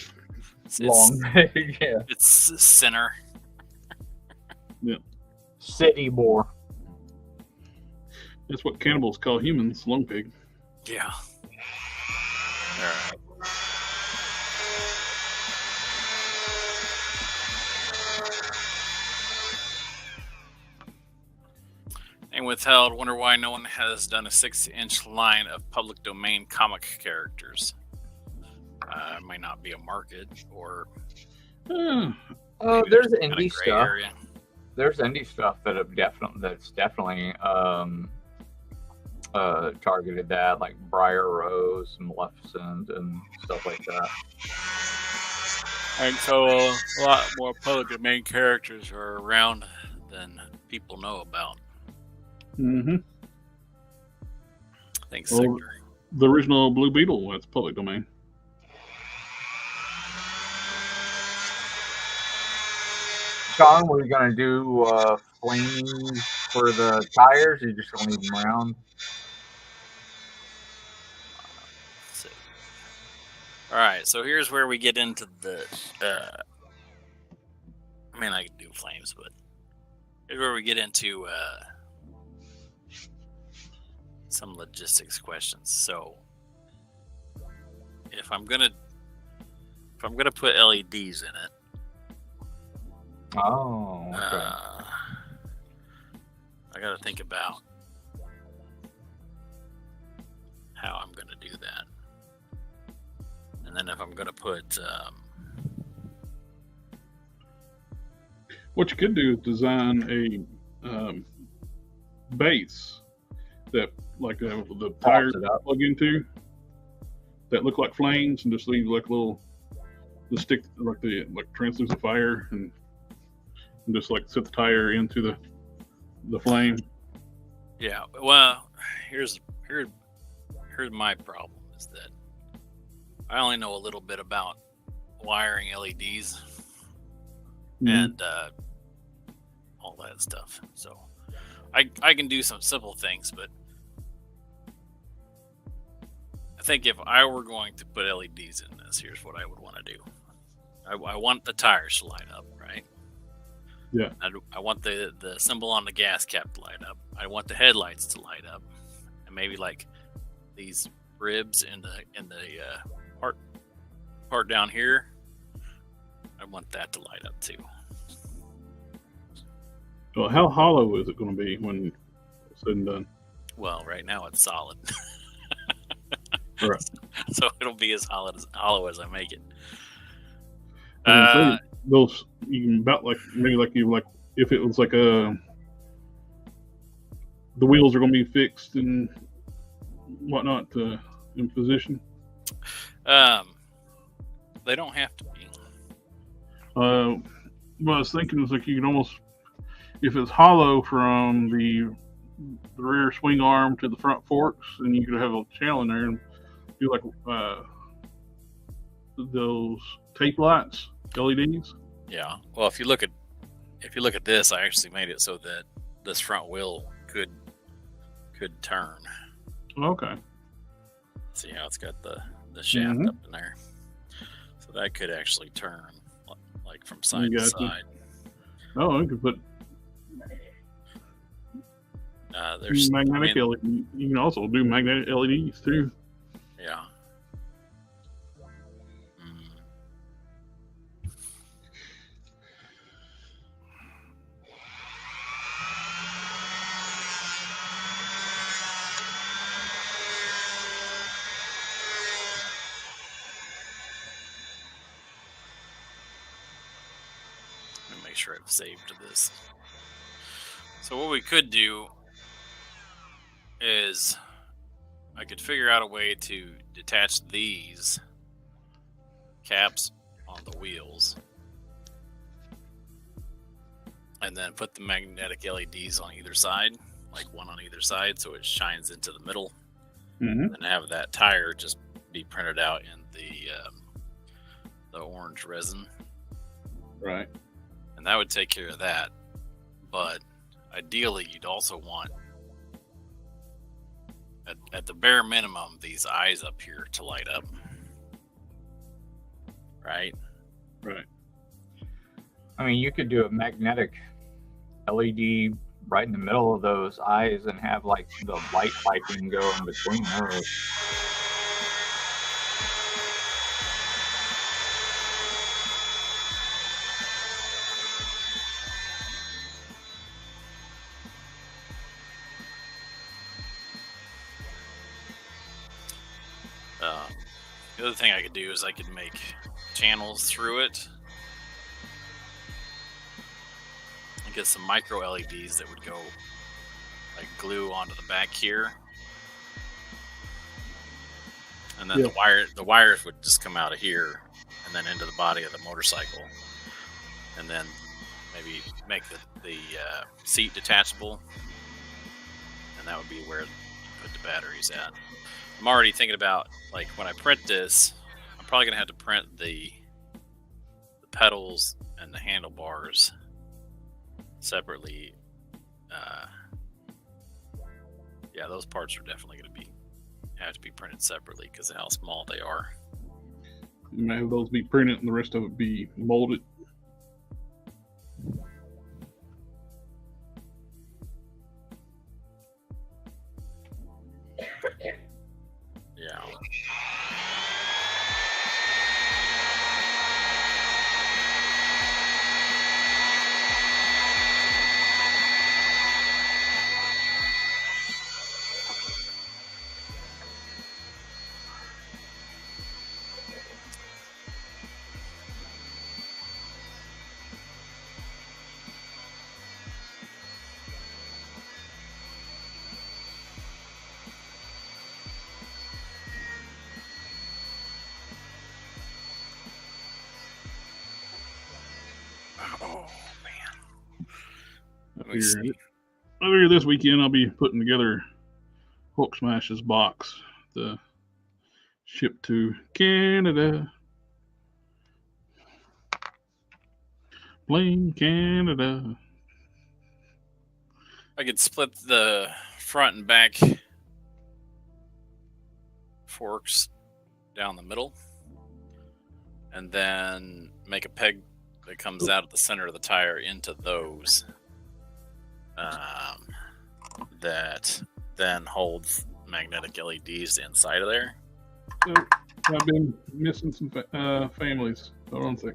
[SPEAKER 2] Long pig, yeah.
[SPEAKER 3] It's center.
[SPEAKER 1] Yeah.
[SPEAKER 2] City boar.
[SPEAKER 1] That's what cannibals call humans, long pig.
[SPEAKER 3] Yeah. All right. And withheld, wonder why no one has done a 6-inch line of public domain comic characters. It might not be a market, or
[SPEAKER 2] there's indie stuff.
[SPEAKER 3] Area.
[SPEAKER 2] There's indie stuff that's definitely targeted that, like Briar Rose and Maleficent and stuff like that.
[SPEAKER 3] And so a lot more public domain characters are around than people know about.
[SPEAKER 1] Mm-hmm.
[SPEAKER 3] Thanks,
[SPEAKER 1] Well,
[SPEAKER 3] Sector.
[SPEAKER 1] the original Blue Beetle, that's public domain.
[SPEAKER 2] Sean, were you gonna do flames for the tires, or you just gonna leave them around?
[SPEAKER 3] All right, so here's where we get into the. I mean, I could do flames, but here's where we get into some logistics questions. So, if I'm gonna put LEDs in it,
[SPEAKER 2] Oh, okay.
[SPEAKER 3] I got to think about how I'm gonna do that, and then if I'm gonna put.
[SPEAKER 1] What you could do is design a base that, like, the tires
[SPEAKER 2] it up.
[SPEAKER 1] plug into that look like flames, and just leave like little the stick, like translucent fire, and just like set the tire into the flame.
[SPEAKER 3] Yeah, well, here's my problem is that I only know a little bit about wiring LEDs and all that stuff. So I can do some simple things, but I think if I were going to put LEDs in this, here's what I would want to do. I want the tires to light up, right?
[SPEAKER 1] Yeah.
[SPEAKER 3] I want the symbol on the gas cap to light up. I want the headlights to light up, and maybe like these ribs in the part down here. I want that to light up too.
[SPEAKER 1] Well, how hollow is it going to be when it's said and done?
[SPEAKER 3] Well, right now it's solid,
[SPEAKER 1] Right.
[SPEAKER 3] so it'll be as hollow as I make it.
[SPEAKER 1] I mean, those you can about like maybe like you like if it was like the wheels are going to be fixed and whatnot in position.
[SPEAKER 3] They don't have to be.
[SPEAKER 1] What I was thinking was like you could almost, if it's hollow from the rear swing arm to the front forks, and you could have a channel in there and do like those tape lights, LEDs.
[SPEAKER 3] Yeah. Well, if you look at this, I actually made it so that this front wheel could turn.
[SPEAKER 1] Okay.
[SPEAKER 3] See how it's got the shaft up in there, so that could actually turn like from side to side.
[SPEAKER 1] Oh, you could put
[SPEAKER 3] there's
[SPEAKER 1] magnetic LED. You can also do magnetic LEDs too.
[SPEAKER 3] Yeah. Let me make sure I've saved this. So what we could do is I could figure out a way to detach these caps on the wheels and then put the magnetic LEDs on either side, like one on either side, so it shines into the middle, and have that tire just be printed out in the orange resin.
[SPEAKER 1] Right.
[SPEAKER 3] And that would take care of that. But ideally, you'd also want, at the bare minimum, these eyes up here to light up. Right?
[SPEAKER 1] Right.
[SPEAKER 2] I mean, you could do a magnetic LED right in the middle of those eyes and have like the light piping go in between those.
[SPEAKER 3] The other thing I could do is I could make channels through it and get some micro LEDs that would go like glue onto the back here, and then the wires would just come out of here and then into the body of the motorcycle, and then maybe make the seat detachable, and that would be where you put the batteries at. I'm already thinking about, like, when I print this, I'm probably going to have to print the pedals and the handlebars separately. Yeah, those parts are definitely going to have to be printed separately because of how small they are.
[SPEAKER 1] You might have those be printed and the rest of it be molded.
[SPEAKER 3] Yeah. Oh man. Let me see.
[SPEAKER 1] Later this weekend, I'll be putting together Hulk Smash's box to ship to Canada. Plain Canada.
[SPEAKER 3] I could split the front and back forks down the middle and then make a peg that comes out of the center of the tire into those that then holds magnetic LEDs inside of there.
[SPEAKER 1] So I've been missing some families. Hold on a sec.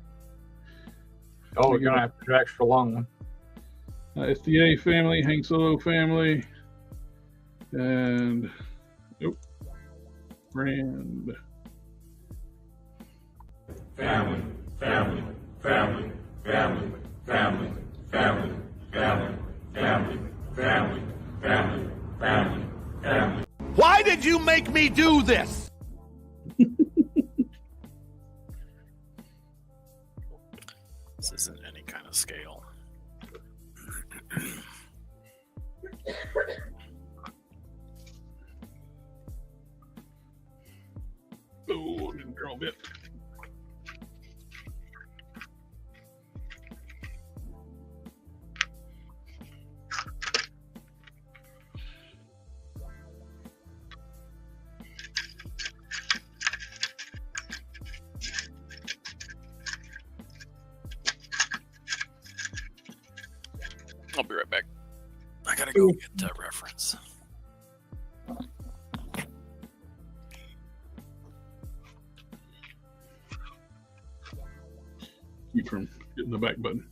[SPEAKER 2] Oh, we're gonna have to do an extra long one.
[SPEAKER 1] SDA family, Hank Solo family, and Brand.
[SPEAKER 5] Family, family, family, family, family, family, family, family, family, family, family, family.
[SPEAKER 4] Why did you make me do this?
[SPEAKER 3] This isn't any kind of scale.
[SPEAKER 1] Oh, didn't draw a bit.
[SPEAKER 3] I'll be right back. I gotta go get reference.
[SPEAKER 1] Keep from hitting the back button.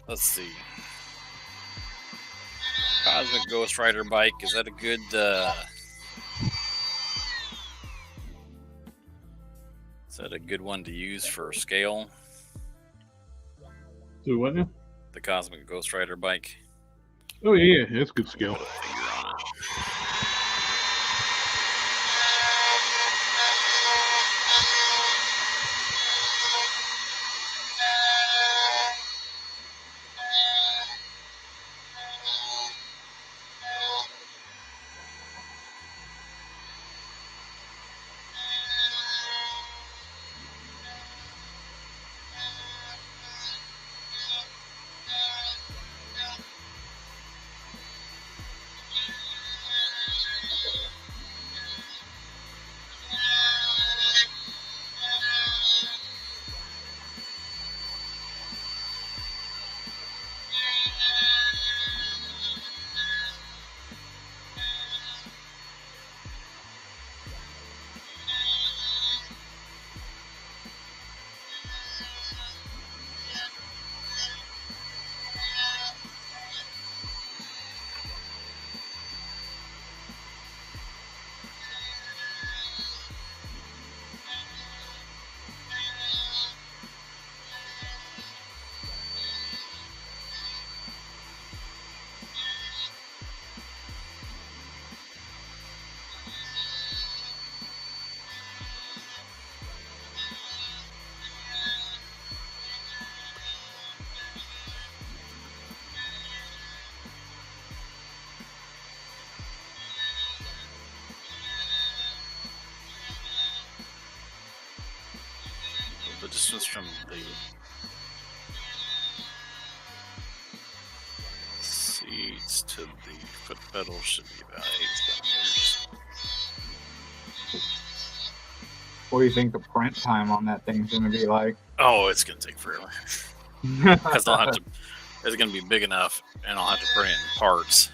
[SPEAKER 3] Let's see. Cosmic Ghost Rider bike. Is that a good? Is that a good one to use for scale?
[SPEAKER 1] Do what now?
[SPEAKER 3] The Cosmic Ghost Rider bike.
[SPEAKER 1] Oh yeah, that's good scale.
[SPEAKER 3] Put a figure on it. distance from the seats to the foot pedal should be about 8 centimeters.
[SPEAKER 2] What do you think the print time on that thing's going to be like?
[SPEAKER 3] Oh, it's going to take forever. Because I'll have to, it's going to be big enough, and I'll have to print in parts.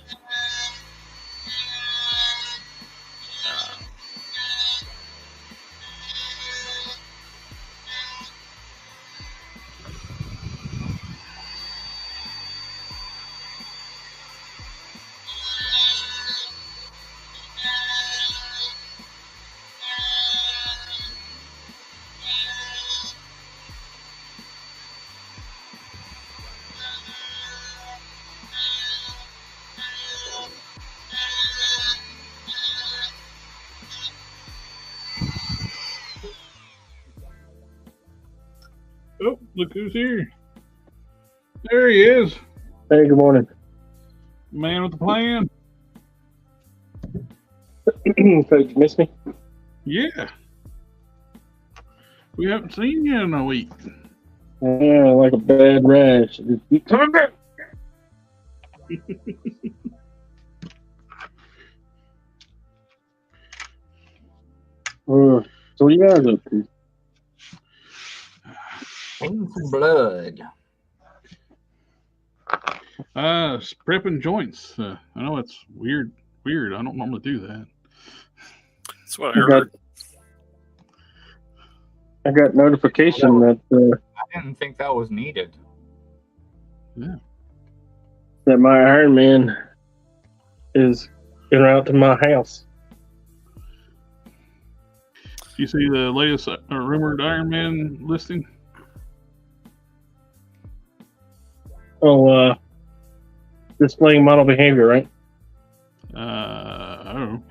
[SPEAKER 1] Oh, look who's here. There he is.
[SPEAKER 6] Hey, good morning.
[SPEAKER 1] Man with the plan.
[SPEAKER 6] So, did you miss me?
[SPEAKER 1] Yeah. We haven't seen you in a week.
[SPEAKER 6] Yeah, like a bad rash. Just keep coming back. So what do you guys up to?
[SPEAKER 2] Pain some blood.
[SPEAKER 1] Prepping joints. I know it's weird. I don't normally do that.
[SPEAKER 3] That's what I heard.
[SPEAKER 6] I got notification that
[SPEAKER 2] I didn't think that was needed.
[SPEAKER 1] Yeah.
[SPEAKER 6] that my Iron Man is en route to my house.
[SPEAKER 1] You see the latest rumored Iron Man listing?
[SPEAKER 6] Oh, displaying model behavior, right?
[SPEAKER 1] Oh.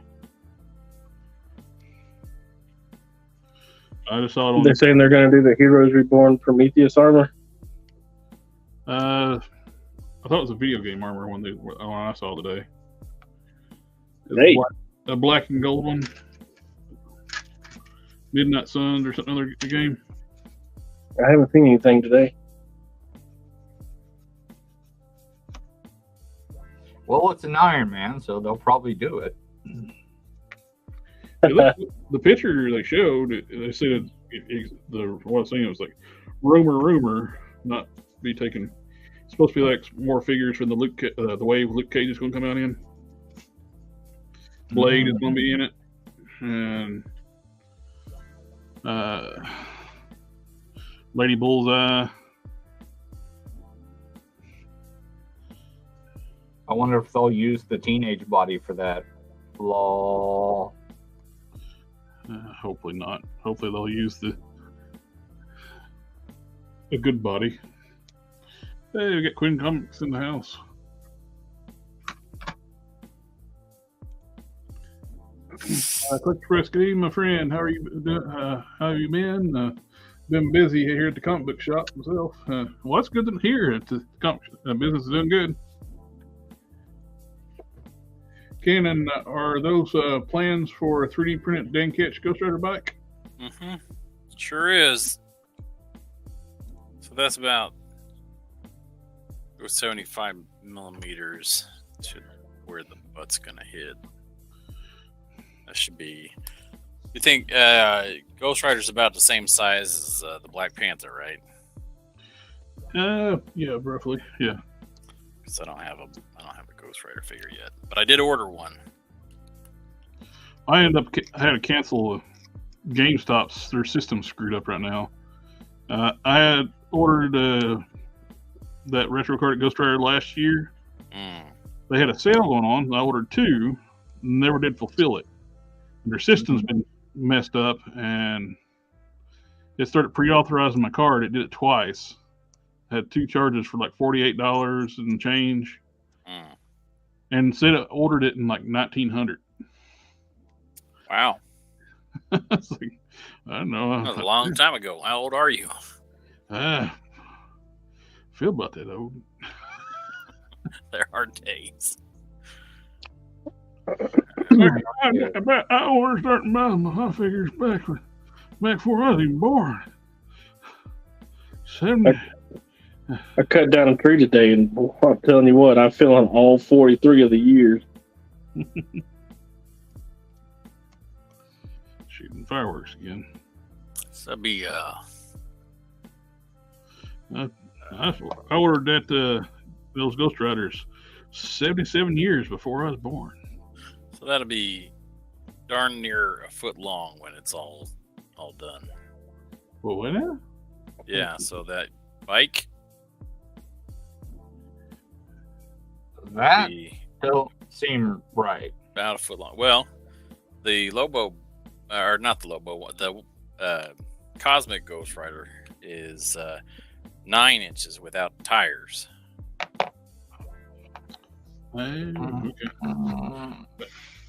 [SPEAKER 1] I just saw it on.
[SPEAKER 6] They're saying they're going to do the Heroes Reborn Prometheus armor.
[SPEAKER 1] I thought it was a video game armor when I saw today.
[SPEAKER 6] Hey.
[SPEAKER 1] A black and gold one. Midnight Suns or something other game.
[SPEAKER 6] I haven't seen anything today.
[SPEAKER 2] Well, it's an Iron Man, so they'll probably do it.
[SPEAKER 1] The picture they showed, they said what I was saying, it was like rumor, not be taken. It's supposed to be like more figures from the wave Luke Cage is going to come out in. Blade is going to be in it, and Lady Bullseye.
[SPEAKER 2] I wonder if they'll use the teenage body for that. Lol.
[SPEAKER 1] Hopefully not. Hopefully they'll use a good body. Hey, we got Quinn Comics in the house. Quick press, good evening, my friend. How are you doing? How have you been? Been busy here at the comic book shop myself. Well, it's good to hear that the comic business is doing good. Cannon, are those plans for a 3D printed Dan Ketch Ghost Rider bike?
[SPEAKER 3] Mm-hmm. Sure is. So that's about 75 millimeters to where the butt's going to hit. That should be... You think Ghost Rider's about the same size as the Black Panther, right?
[SPEAKER 1] Yeah, roughly, yeah.
[SPEAKER 3] Because I don't have a Ghost Rider figure yet, but I did order one.
[SPEAKER 1] I had to cancel GameStop's. Their system's screwed up right now. I had ordered that retro card at Ghost Rider last year. They had a sale going on. I ordered 2, never did fulfill it. And their system's been messed up, and it started pre-authorizing my card. It did it twice. I had 2 charges for like $48 and change. And said I ordered it in like 1900.
[SPEAKER 3] Wow.
[SPEAKER 1] It's like, I don't know.
[SPEAKER 3] That was a long time ago. How old are you?
[SPEAKER 1] Feel about that old.
[SPEAKER 3] There are days.
[SPEAKER 1] I ordered starting buying my figures back before I was even born.
[SPEAKER 6] I cut down a tree today, and I'm telling you what, I fell on all 43 of the years.
[SPEAKER 1] Shooting fireworks again.
[SPEAKER 3] So that'd be
[SPEAKER 1] I ordered that those Ghost Riders 77 years before I was born.
[SPEAKER 3] so that'll be darn near a foot long when it's all done.
[SPEAKER 1] Well, what now?
[SPEAKER 3] Yeah, so that bike
[SPEAKER 2] That
[SPEAKER 3] be
[SPEAKER 2] don't seem right.
[SPEAKER 3] about a foot long. Well, the Lobo, or not the Lobo, the Cosmic Ghost Rider is 9 inches without tires.
[SPEAKER 1] Okay.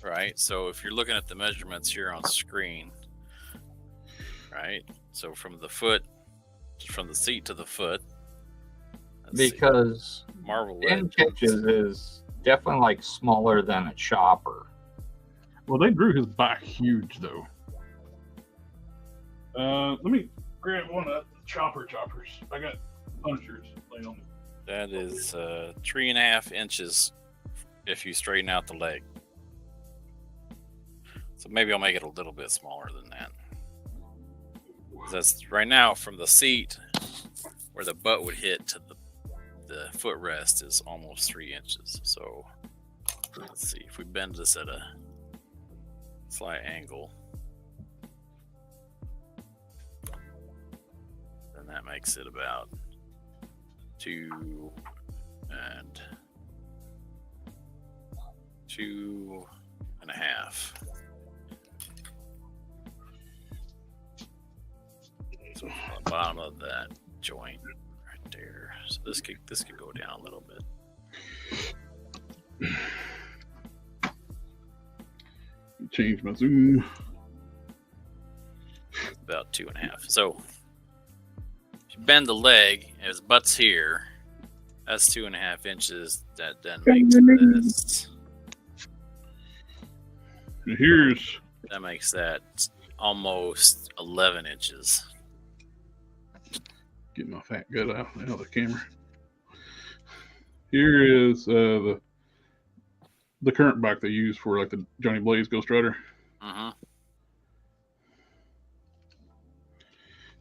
[SPEAKER 3] Right, so if you're looking at the measurements here on screen, right, so from the seat to the foot, let's see.
[SPEAKER 2] Because
[SPEAKER 3] Marvel
[SPEAKER 2] 10 inches is definitely like smaller than a chopper.
[SPEAKER 1] Well, they drew his back huge though. Let me grab one of the choppers. I got punishers laying on me.
[SPEAKER 3] that is 3.5 inches if you straighten out the leg. So maybe I'll make it a little bit smaller than that. That's right now from the seat where the butt would hit to the footrest is almost 3 inches. So let's see if we bend this at a slight angle, then that makes it about 2 and 2.5. So on the bottom of that joint right there. So this could go down a little bit.
[SPEAKER 1] Change my zoom.
[SPEAKER 3] About 2.5. So if you bend the leg, and his butt's here, that's 2.5 inches. That then makes this. That makes that almost 11 inches.
[SPEAKER 1] Get my fat gut out of the camera. Here is the current bike they use for like the Johnny Blaze Ghost Rider.
[SPEAKER 3] Uh-huh.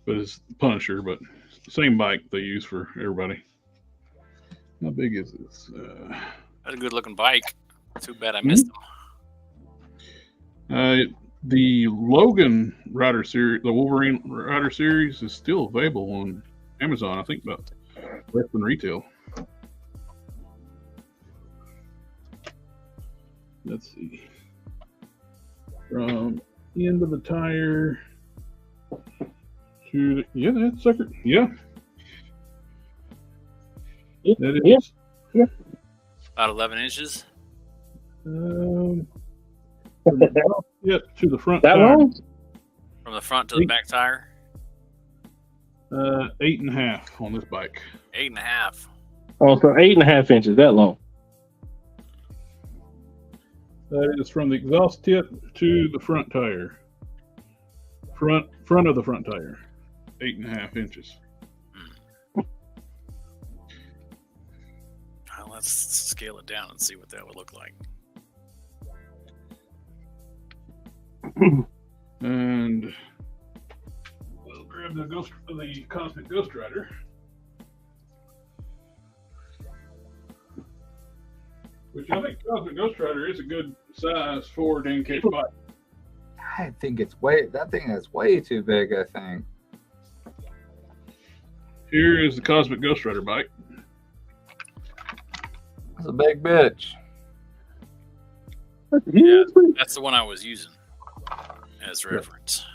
[SPEAKER 1] But it's Punisher, but it's the same bike they use for everybody. How big is this?
[SPEAKER 3] That's a good looking bike. Too bad I missed them.
[SPEAKER 1] The Logan Rider series, the Wolverine Rider series, is still available on Amazon. I think about less than retail. Let's see. From end of the tire to that sucker. Yeah. That is.
[SPEAKER 6] Yeah.
[SPEAKER 3] About 11 inches.
[SPEAKER 1] Yeah, to the front
[SPEAKER 6] That
[SPEAKER 1] tire.
[SPEAKER 6] long?
[SPEAKER 3] From the front to the back tire.
[SPEAKER 1] 8.5 on this bike.
[SPEAKER 3] 8.5.
[SPEAKER 6] Oh, so 8.5 inches. That long.
[SPEAKER 1] That is from the exhaust tip to the front tire. Front of the front tire. 8.5 inches.
[SPEAKER 3] Well, let's scale it down and see what that would look like.
[SPEAKER 1] And we'll grab the Cosmic Ghost Rider. Which I think Cosmic Ghost Rider is a good size for Dan Cage bike.
[SPEAKER 2] I think that thing is way too big, I think.
[SPEAKER 1] Here is the Cosmic Ghost Rider bike.
[SPEAKER 2] It's a big bitch.
[SPEAKER 3] Yeah, that's the one I was using as reference.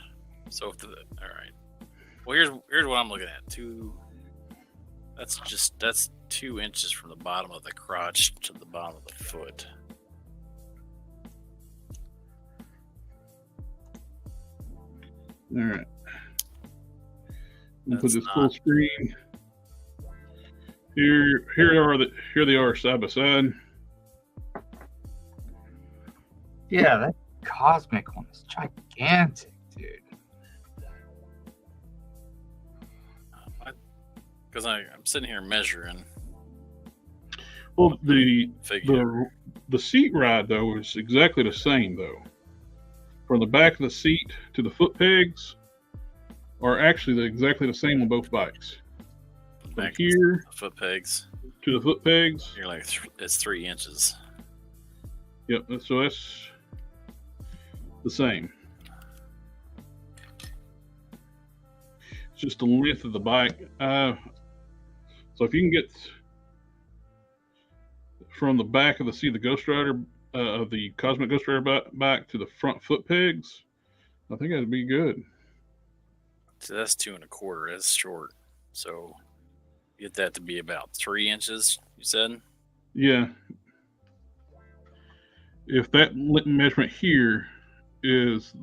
[SPEAKER 3] So all right. Well, here's what I'm looking at. That's 2 inches from the bottom of the crotch to the bottom of the foot.
[SPEAKER 1] All right. We'll put
[SPEAKER 3] That's
[SPEAKER 1] this full screen. Here they are side by side.
[SPEAKER 2] Yeah, that Cosmic one is gigantic, dude.
[SPEAKER 3] Because I'm sitting here measuring.
[SPEAKER 1] Well, the
[SPEAKER 3] Figure.
[SPEAKER 1] the seat ride though is exactly the same though. From the back of the seat to the foot pegs are actually exactly the same on both bikes. From
[SPEAKER 3] Back
[SPEAKER 1] here
[SPEAKER 3] the foot pegs.
[SPEAKER 1] to the foot pegs.
[SPEAKER 3] You're like it's 3 inches.
[SPEAKER 1] Yep. So that's the same. It's just the length of the bike. So if you can get from the back of the seat of the Ghost Rider, of the Cosmic Ghost Rider back to the front foot pegs, I think that'd be good.
[SPEAKER 3] So that's 2 1/4. That's short. So get that to be about 3 inches. You said.
[SPEAKER 1] Yeah. If that measurement here is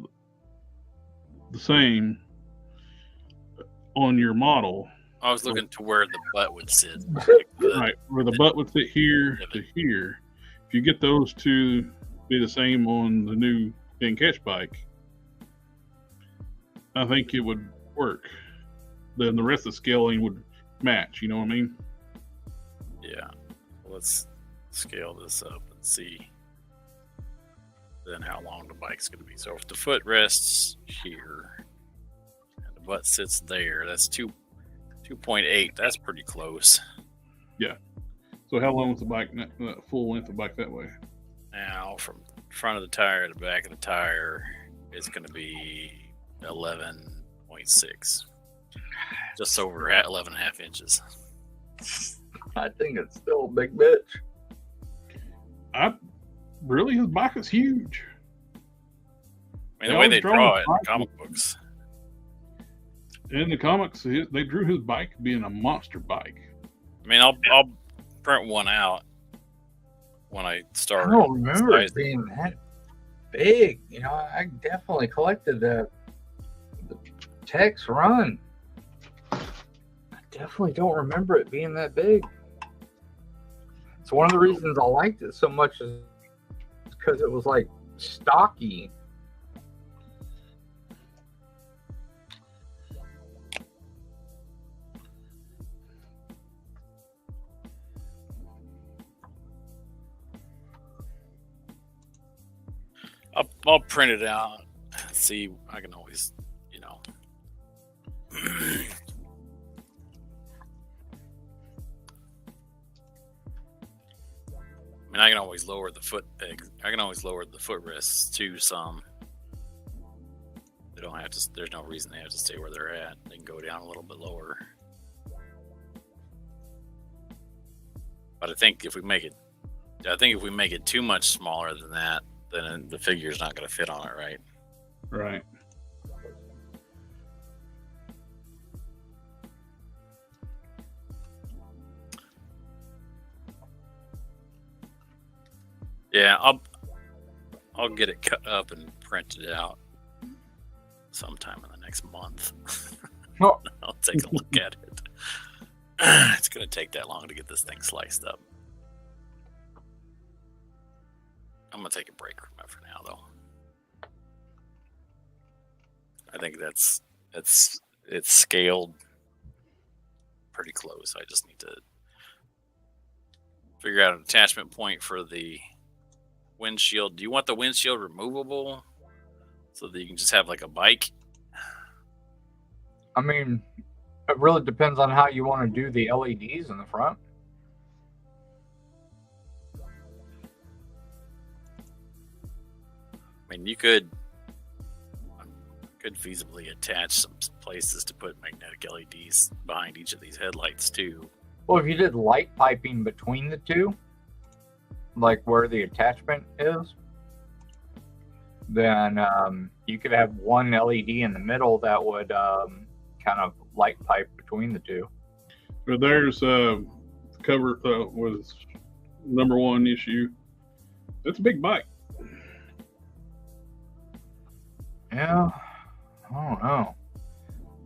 [SPEAKER 1] the same on your model.
[SPEAKER 3] I was looking to where the butt would sit.
[SPEAKER 1] Right, where the butt would sit here to here. If you get those to be the same on the new Dan Catch bike, I think it would work. Then the rest of the scaling would match, you know what I mean?
[SPEAKER 3] Yeah. Let's scale this up and see then how long the bike's going to be. So if the foot rests here and the butt sits there, that's 2.8. That's pretty close.
[SPEAKER 1] Yeah. So how long is the bike, full length of the bike that way?
[SPEAKER 3] Now from front of the tire to the back of the tire, it's going to be 11.6. Just over 11.5 inches.
[SPEAKER 2] I think it's still a big bitch.
[SPEAKER 1] Really, his bike is huge.
[SPEAKER 3] I mean, the way they draw it in comic books.
[SPEAKER 1] In the comics, they drew his bike being a monster bike.
[SPEAKER 3] I mean, I'll print one out when I start.
[SPEAKER 2] I don't remember it being that big. You know, I definitely collected the Tex run. I definitely don't remember it being that big. So one of the reasons I liked it so much is because it was like stocky.
[SPEAKER 3] I'll print it out. See, I can always, you know. I mean, I can always lower the foot peg. I can always lower the footrests to some. They don't have to. There's no reason they have to stay where they're at. They can go down a little bit lower. But I think if we make it too much smaller than that, then the figure's not going to fit on it, right?
[SPEAKER 1] Right.
[SPEAKER 3] Yeah, I'll get it cut up and printed out sometime in the next month.
[SPEAKER 2] Oh.
[SPEAKER 3] I'll take a look at it. It's going to take that long to get this thing sliced up. I'm going to take a break from it for now, though. I think it's scaled pretty close. I just need to figure out an attachment point for the windshield. Do you want the windshield removable so that you can just have like a bike?
[SPEAKER 2] I mean, it really depends on how you want to do the LEDs in the front.
[SPEAKER 3] I mean, you could feasibly attach some places to put magnetic LEDs behind each of these headlights too.
[SPEAKER 2] Well, if you did light piping between the two, like where the attachment is, then you could have one LED in the middle that would kind of light pipe between the two.
[SPEAKER 1] But there's cover was number one issue. That's a big bike.
[SPEAKER 2] Yeah, I don't know.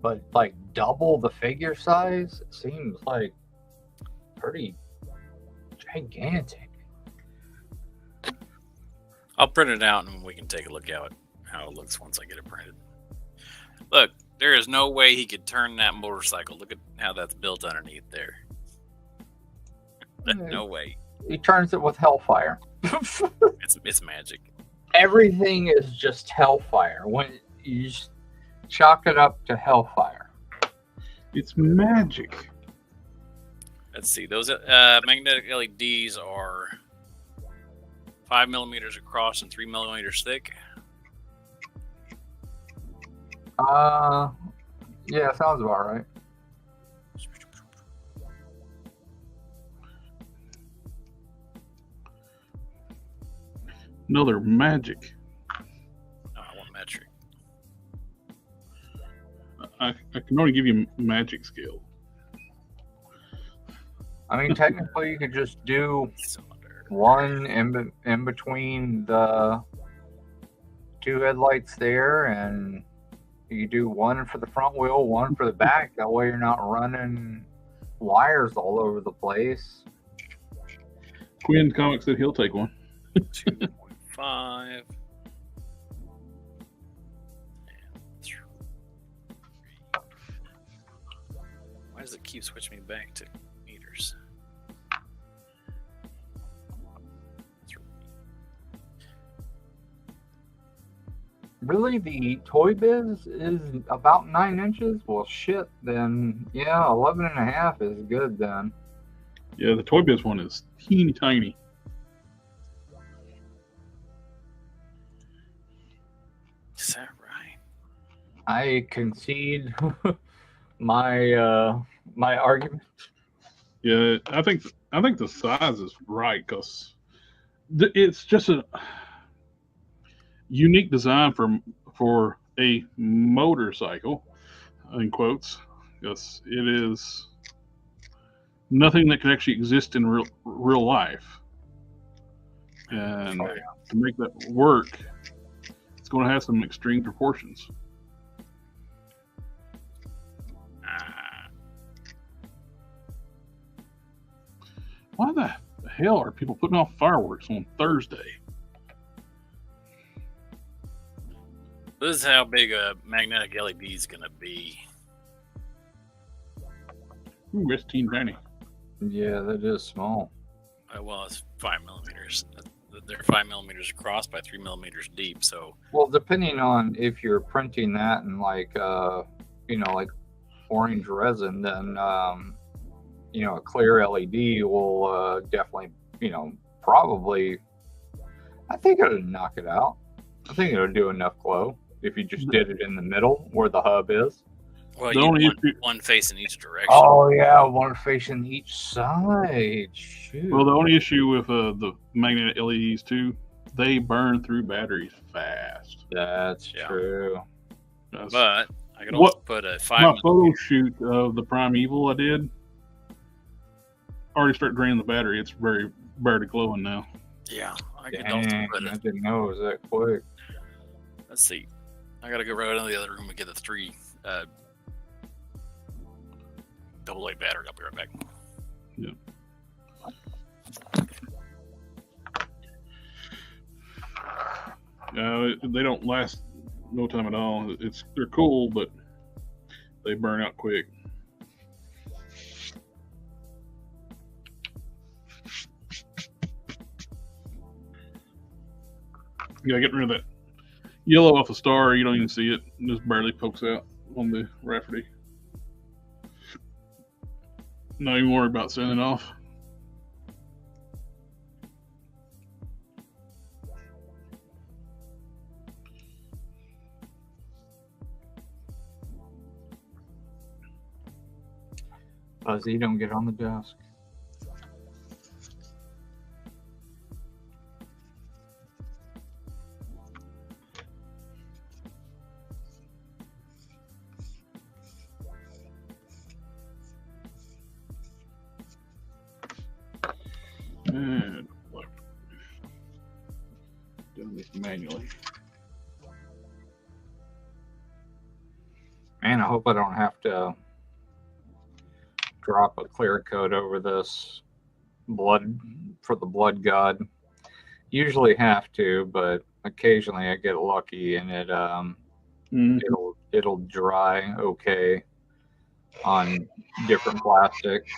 [SPEAKER 2] But like double the figure size seems like pretty gigantic.
[SPEAKER 3] I'll print it out and we can take a look at how it looks once I get it printed. Look, There is no way he could turn that motorcycle. Look at how that's built underneath there. No way.
[SPEAKER 2] He turns it with hellfire.
[SPEAKER 3] It's magic.
[SPEAKER 2] Everything is just hellfire. When you just chalk it up to hellfire.
[SPEAKER 1] It's magic.
[SPEAKER 3] Let's see. Those magnetic LEDs are 5 millimeters across and 3 millimeters thick.
[SPEAKER 2] Yeah, sounds about right.
[SPEAKER 1] No, they're magic.
[SPEAKER 3] No, I want metric.
[SPEAKER 1] I can only give you magic scale.
[SPEAKER 2] I mean, technically, you could just do
[SPEAKER 3] Cylinder.
[SPEAKER 2] one in between the two headlights there, and you do one for the front wheel, one for the back. That way, you're not running wires all over the place.
[SPEAKER 1] Quinn Comics said he'll take one.
[SPEAKER 3] 2.5. Why does it keep switching me back to meters?
[SPEAKER 2] Really, the Toy Biz is about 9 inches? Well, shit, then, yeah, 11.5 is good then.
[SPEAKER 1] Yeah, the Toy Biz one is teeny tiny.
[SPEAKER 3] Is that right?
[SPEAKER 2] I concede my my argument.
[SPEAKER 1] Yeah, I think the size is right because it's just a unique design for a motorcycle, in quotes. Yes, it is nothing that could actually exist in real life, and to make that work, it's going to have some extreme proportions. Why the hell are people putting off fireworks on Thursday?
[SPEAKER 3] This is how big a magnetic LED is going to be.
[SPEAKER 1] Ooh, it's teeny tiny.
[SPEAKER 2] Yeah, that is small.
[SPEAKER 3] Well, it's 5 millimeters. They're 5 millimeters across by 3 millimeters deep. So,
[SPEAKER 2] Well, depending on if you're printing that in like like orange resin, then a clear LED will definitely, probably. I think it would knock it out. I think it would do enough glow if you just did it in the middle where the hub is.
[SPEAKER 3] well,
[SPEAKER 1] The
[SPEAKER 3] you
[SPEAKER 1] only
[SPEAKER 3] want
[SPEAKER 1] issue-
[SPEAKER 3] one face in each direction.
[SPEAKER 2] Oh yeah, one facing each side. Shoot.
[SPEAKER 1] Well, the only issue with the magnetic LEDs too, they burn through batteries fast.
[SPEAKER 2] That's
[SPEAKER 3] Yeah.
[SPEAKER 2] true.
[SPEAKER 1] That's-
[SPEAKER 3] But I could
[SPEAKER 1] What-
[SPEAKER 3] also put a
[SPEAKER 1] my
[SPEAKER 3] 5
[SPEAKER 1] photo shoot of the Primeval I did already started draining the battery. It's very barely glowing now.
[SPEAKER 3] Yeah, I could also
[SPEAKER 2] Dang,
[SPEAKER 3] put
[SPEAKER 2] I
[SPEAKER 3] it.
[SPEAKER 2] didn't know it was that quick.
[SPEAKER 3] Let's see. I gotta go right into the other room and get the 3 double A battery. I'll be right back.
[SPEAKER 1] They don't last no time at all. They're cool, but they burn out quick. You gotta get rid of that yellow off the star. You don't even see it. It just barely pokes out on the Rafferty. Not even worry about sending it off.
[SPEAKER 2] Fuzzy, don't get on the desk.
[SPEAKER 1] And look, doing this manually.
[SPEAKER 2] Man, I hope I don't have to drop a clear coat over this blood for the blood god. Usually have to, but occasionally I get lucky and it It'll dry okay on different plastics.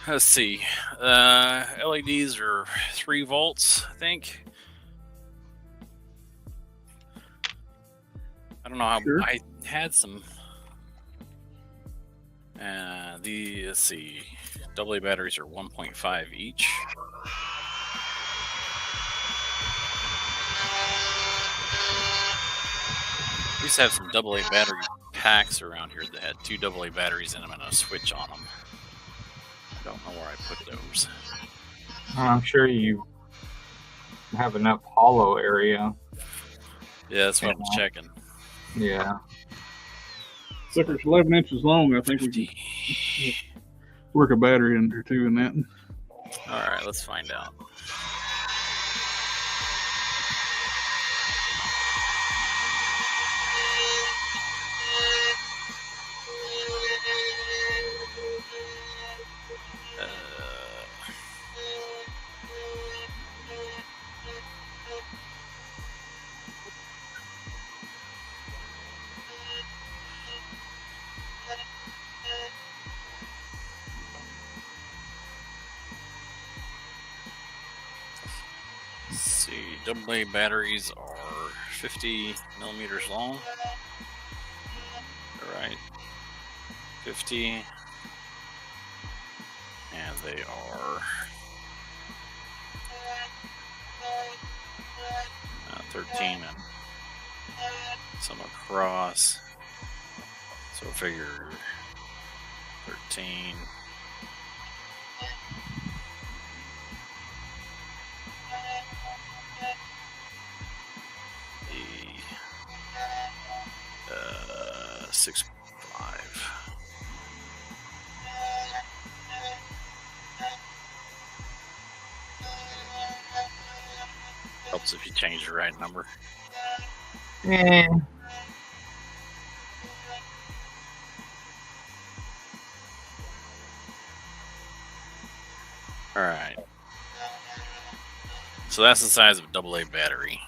[SPEAKER 3] Let's see. LEDs are 3 volts, I think. I don't know how.
[SPEAKER 1] Sure.
[SPEAKER 3] I had some. Let's see. AA batteries are 1.5 each. We used to have some AA battery packs around here that had 2 AA batteries in them and a switch on them. I don't know where I put those.
[SPEAKER 2] I'm sure you have enough hollow area.
[SPEAKER 3] Yeah, that's what I was checking.
[SPEAKER 2] Yeah.
[SPEAKER 1] Sucker's 11 inches long. I think we can work a battery in there too in that.
[SPEAKER 3] All right, let's find out. Let's see, AA batteries are 50 millimeters long. All right, 50, and they are 13 and some across. So figure 13. The 6.5. Helps if you change the right number.
[SPEAKER 2] Yeah.
[SPEAKER 3] All right. So that's the size of a AA battery.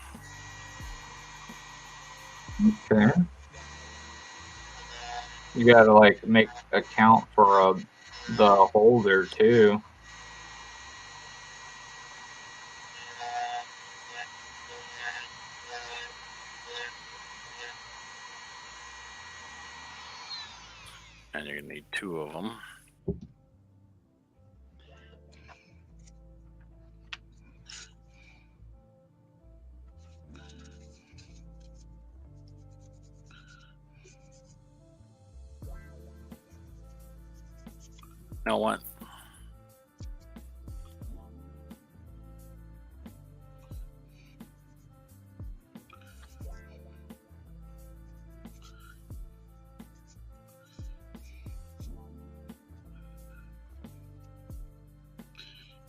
[SPEAKER 2] Okay. You gotta like make a count for the holder too.
[SPEAKER 3] And you're gonna need 2 of them. Now what?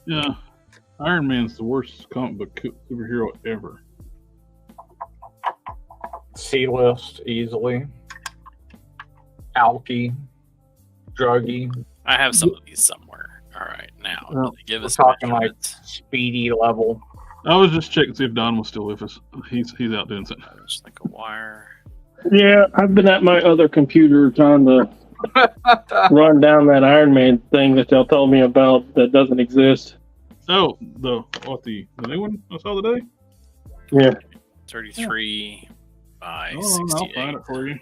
[SPEAKER 1] Yeah, Iron Man's the worst comic book superhero ever.
[SPEAKER 2] C-list easily. Alky. Druggy.
[SPEAKER 3] I have some of these somewhere. All right, now
[SPEAKER 2] Well,
[SPEAKER 3] give
[SPEAKER 2] we're
[SPEAKER 3] us
[SPEAKER 2] talking like
[SPEAKER 3] measurements.
[SPEAKER 2] speedy level.
[SPEAKER 1] I was just checking to see if Don was still with us. He's out doing something.
[SPEAKER 3] Just like a wire.
[SPEAKER 6] Yeah, I've been at my other computer trying to run down that Iron Man thing that y'all told me about that doesn't exist.
[SPEAKER 1] Oh, the new one I saw today?
[SPEAKER 6] Yeah.
[SPEAKER 3] 33 by
[SPEAKER 1] I'll
[SPEAKER 3] 68.
[SPEAKER 1] find it for you.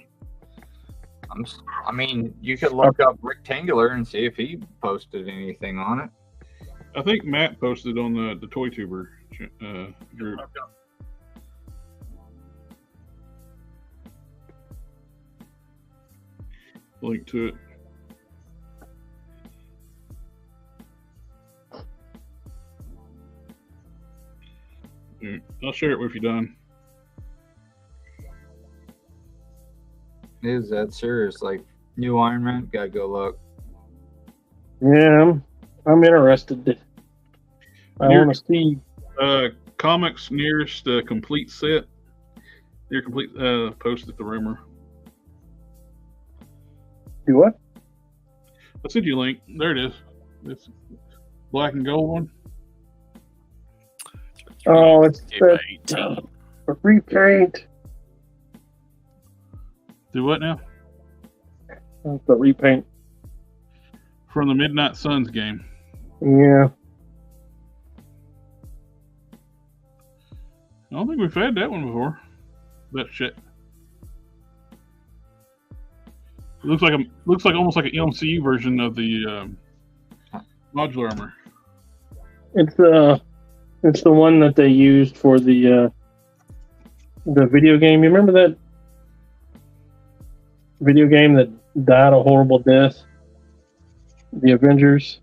[SPEAKER 2] I mean, you could look up Rectangular and see if he posted anything on it.
[SPEAKER 1] I think Matt posted on the Toy Tuber group. Link to it. Yeah, I'll share it with you, Don.
[SPEAKER 2] Is that serious? Like, new Iron Man? Gotta go look.
[SPEAKER 6] Yeah, I'm interested. I want to see.
[SPEAKER 1] Comics nearest complete set Your complete post at the rumor.
[SPEAKER 6] Do what?
[SPEAKER 1] I sent you a link. There it is. This black and gold one.
[SPEAKER 6] Oh, it's
[SPEAKER 3] Gave by
[SPEAKER 6] the
[SPEAKER 3] 18.
[SPEAKER 6] repaint.
[SPEAKER 1] Do what now?
[SPEAKER 6] That's the repaint.
[SPEAKER 1] From the Midnight Suns game.
[SPEAKER 6] Yeah.
[SPEAKER 1] I don't think we've had that one before. That shit. It looks like almost like an MCU version of the modular armor.
[SPEAKER 6] It's the one that they used for the video game. You remember that video game that died a horrible death? The Avengers.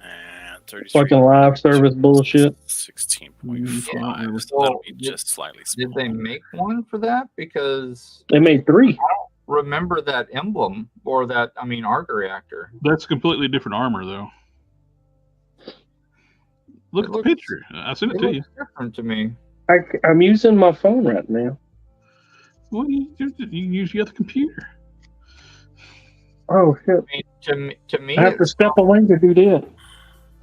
[SPEAKER 3] And 33.
[SPEAKER 6] Fucking live service bullshit.
[SPEAKER 3] 16.5. So
[SPEAKER 2] Well,
[SPEAKER 3] that'll be just slightly
[SPEAKER 2] Did
[SPEAKER 3] smaller.
[SPEAKER 2] they make one for that? Because
[SPEAKER 6] They made 3.
[SPEAKER 2] remember that emblem or that, I mean, arc reactor.
[SPEAKER 1] That's completely different armor, though. Look
[SPEAKER 2] It
[SPEAKER 1] at the
[SPEAKER 2] looks-
[SPEAKER 1] picture. I sent it
[SPEAKER 2] It
[SPEAKER 1] to you.
[SPEAKER 2] looks different to me.
[SPEAKER 6] I'm using my phone right now.
[SPEAKER 1] Well, you can use the other computer.
[SPEAKER 6] Oh shit!
[SPEAKER 2] I mean, to me,
[SPEAKER 6] I have to step away to do that.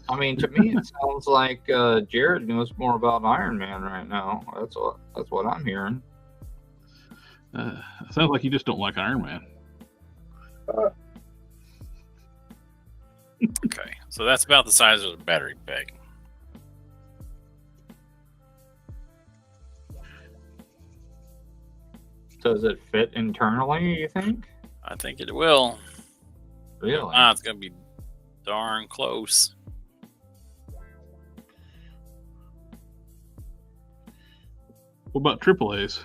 [SPEAKER 2] I mean, to me, it sounds like Jared knows more about Iron Man right now. That's what I'm hearing.
[SPEAKER 1] Sounds like you just don't like Iron Man.
[SPEAKER 3] Okay, so that's about the size of the battery pack.
[SPEAKER 2] Does it fit internally, you think?
[SPEAKER 3] I think it will.
[SPEAKER 2] Really?
[SPEAKER 3] It's going to be darn close.
[SPEAKER 1] What about AAA's?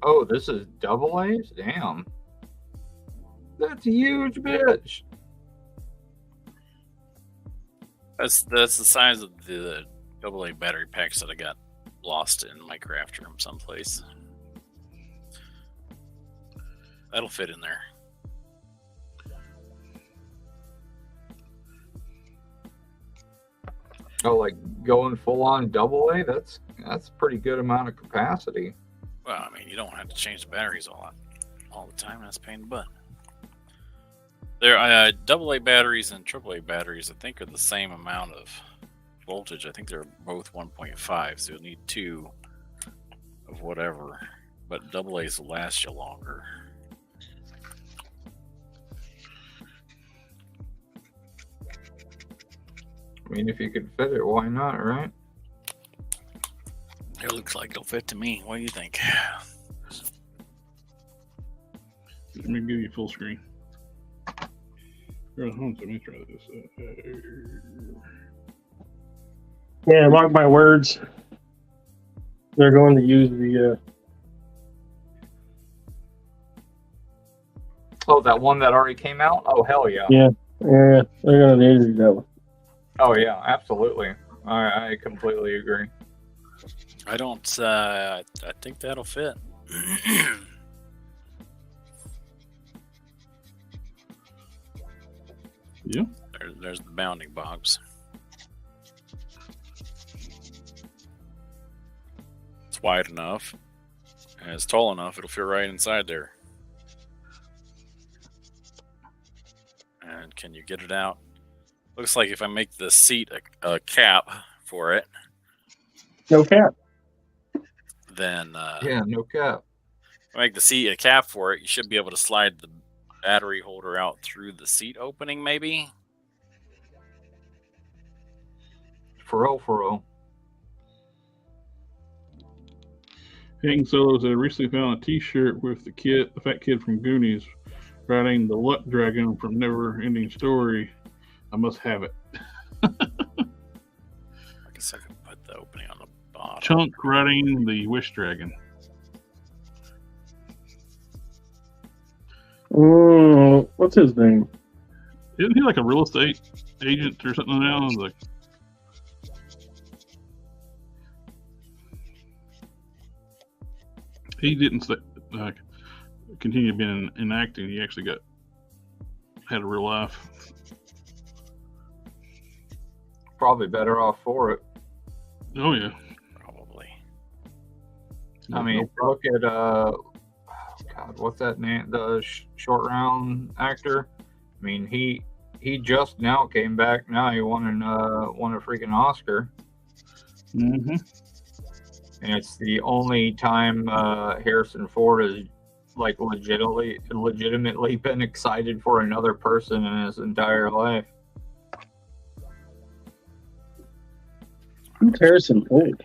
[SPEAKER 2] Oh, this is double A's? Damn. That's a huge bitch.
[SPEAKER 3] That's the size of the AA battery packs that I got lost in my craft room someplace. That'll fit in there.
[SPEAKER 2] Oh, like going full on double A? That's a pretty good amount of capacity.
[SPEAKER 3] Well, I mean, you don't have to change the batteries all the time. That's a pain in the butt. There, AA batteries and AAA batteries, I think, are the same amount of voltage. I think they're both 1.5, so you'll need 2 of whatever. But AA's will last you longer.
[SPEAKER 2] I mean, if you could fit it, why not, right?
[SPEAKER 3] It looks like it'll fit to me. What do you think?
[SPEAKER 1] Let me give you full screen. Here, hold on, let me try this.
[SPEAKER 6] Yeah, mark my words. They're going to use the.
[SPEAKER 2] Oh, that one that already came out? Oh, hell yeah.
[SPEAKER 6] Yeah, they're going to use that one.
[SPEAKER 2] Oh, yeah, absolutely. I completely agree.
[SPEAKER 3] I don't. I think that'll fit.
[SPEAKER 1] Yeah.
[SPEAKER 3] There's the bounding box. It's wide enough, and it's tall enough. It'll fit right inside there. And can you get it out? Looks like if I make the seat a cap for it,
[SPEAKER 6] No cap.
[SPEAKER 3] then
[SPEAKER 2] Yeah, no cap.
[SPEAKER 3] if I make the seat a cap for it, you should be able to slide the battery holder out through the seat opening, maybe.
[SPEAKER 2] For real.
[SPEAKER 1] Hang Solos, I recently found a T-shirt with the fat kid from Goonies, riding the Luck Dragon from Never Ending Story. I must have it.
[SPEAKER 3] I guess I can put the opening on the bottom.
[SPEAKER 1] Chunk riding the Wish Dragon.
[SPEAKER 6] What's his name?
[SPEAKER 1] Isn't he like a real estate agent or something now? Like, he didn't continue being in acting. He actually had a real life.
[SPEAKER 2] probably better off for it.
[SPEAKER 1] Oh yeah.
[SPEAKER 3] Probably.
[SPEAKER 2] I mean, look at God, what's that name? The short round actor. I mean, he just now came back. Now he won a freaking Oscar,
[SPEAKER 1] Mm-hmm.
[SPEAKER 2] and it's the only time Harrison Ford has like legitimately been excited for another person in his entire life.
[SPEAKER 6] Who's Harrison Ford?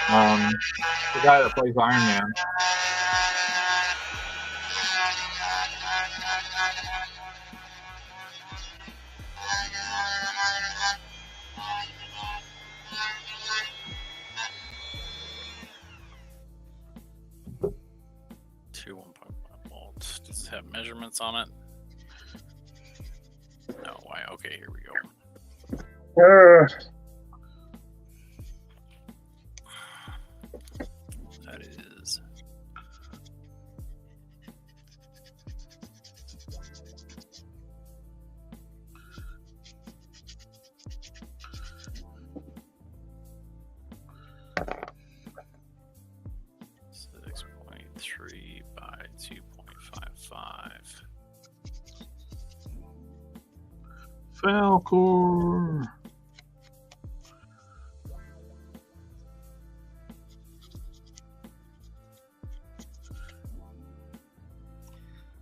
[SPEAKER 2] The guy that plays Iron Man.
[SPEAKER 3] Two 1.5 volts. Does it have measurements on it? No. Why? Okay, here we go. That is. .3 by 2.55.
[SPEAKER 1] Falcor.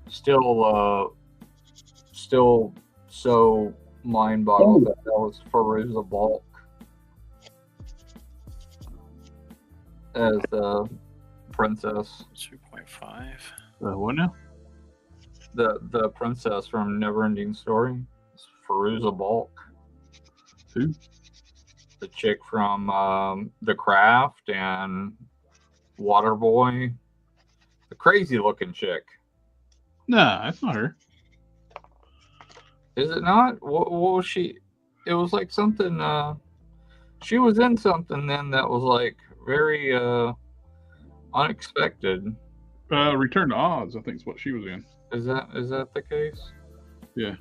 [SPEAKER 2] Still so mind-boggled that was Faruza Balk as the princess.
[SPEAKER 3] 2.5.
[SPEAKER 1] What now?
[SPEAKER 2] The princess from Neverending Story. It's Faruza Balk.
[SPEAKER 1] Who?
[SPEAKER 2] The chick from The Craft and Waterboy. The crazy looking chick.
[SPEAKER 1] Nah, that's not her.
[SPEAKER 2] Is it not? What was she? It was like something. She was in something then that was like very unexpected.
[SPEAKER 1] Return to Oz, I think is what she was in.
[SPEAKER 2] Is that the case?
[SPEAKER 1] Yeah.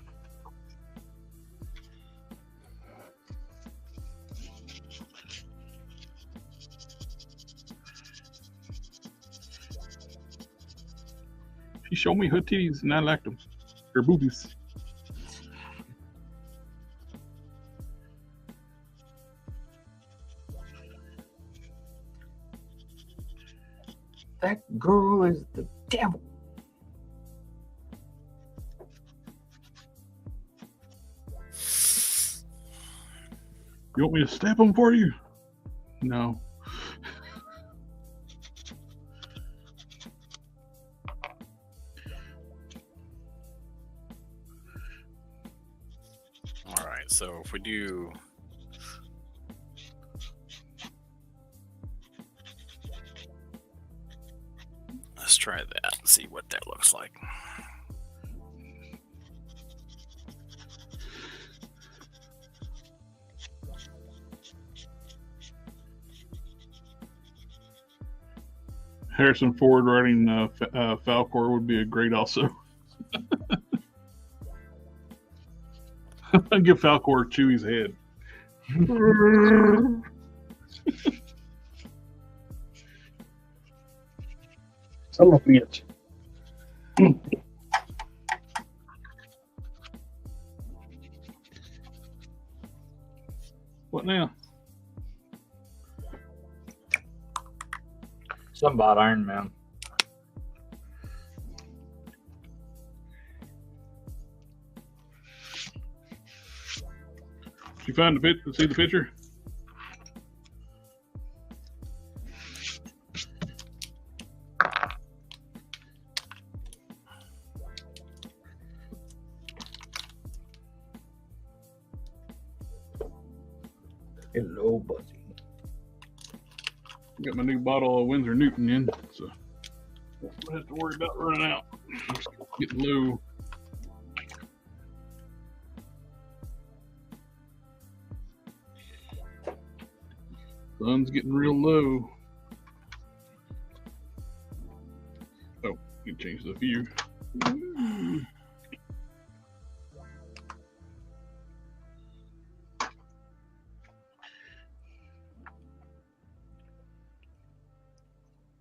[SPEAKER 1] She showed me her titties and I liked them. Her boobies.
[SPEAKER 2] That girl is the devil.
[SPEAKER 1] You want me to stab them for you? No.
[SPEAKER 3] All right, so if we do. Let's try that and see what that looks like.
[SPEAKER 1] Harrison Ford writing Falcor would be a great also. I'd give Falcor Chewie's head.
[SPEAKER 6] Some of it.
[SPEAKER 1] What now?
[SPEAKER 2] Something about Iron Man.
[SPEAKER 1] You find the picture? See the picture?
[SPEAKER 2] Hello, buddy.
[SPEAKER 1] Got my new bottle of Windsor Newton in, so I don't have to worry about running out. It's getting low. Sun's getting real low. Oh, you can change the view.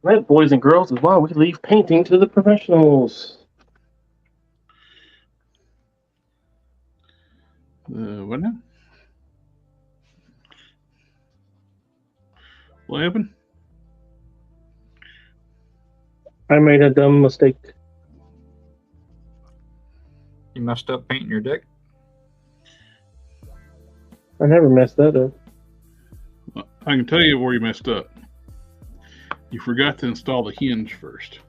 [SPEAKER 6] That, boys and girls, is why we leave painting to the professionals.
[SPEAKER 1] What now? What happened?
[SPEAKER 6] I made a dumb mistake.
[SPEAKER 2] You messed up painting your deck?
[SPEAKER 6] I never messed that up.
[SPEAKER 1] I can tell you where you messed up. You forgot to install the hinge first.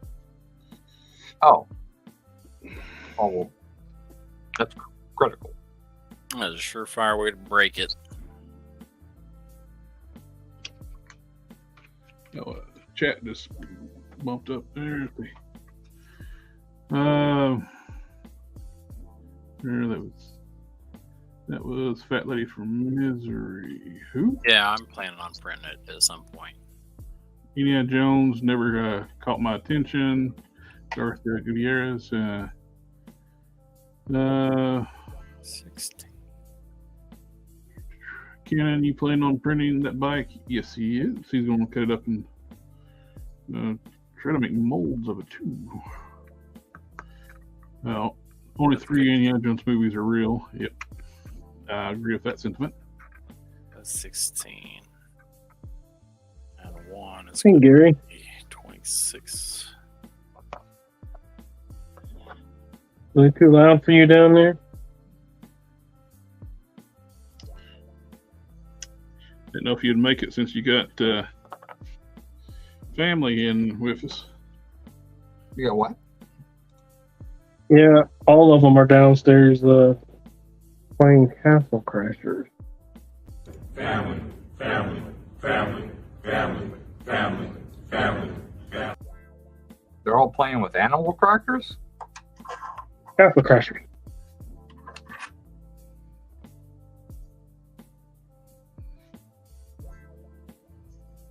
[SPEAKER 2] Oh. Oh, well, that's critical.
[SPEAKER 3] That's a surefire way to break it.
[SPEAKER 1] Oh, chat just bumped up there. That was Fat Lady from Misery. Who?
[SPEAKER 3] Yeah, I'm planning on printing it at some point.
[SPEAKER 1] Indiana Jones never caught my attention. Darth Gutierrez.
[SPEAKER 3] 16.
[SPEAKER 1] Kenan, you planning on printing that bike? Yes, he is. He's going to cut it up and try to make molds of it too. Well, only 3 Indiana Jones movies are real. Yep, I agree with that sentiment.
[SPEAKER 3] That's 16. And 1 is
[SPEAKER 6] Hey, Gary.
[SPEAKER 3] 26.
[SPEAKER 6] Is it too loud for you down there?
[SPEAKER 1] Didn't know if you'd make it since you got family in with us.
[SPEAKER 2] You got what?
[SPEAKER 6] Yeah, all of them are downstairs playing Castle Crashers.
[SPEAKER 5] Family, family, family, family, family, family, family.
[SPEAKER 2] They're all playing with animal crackers?
[SPEAKER 6] Castle Crashers.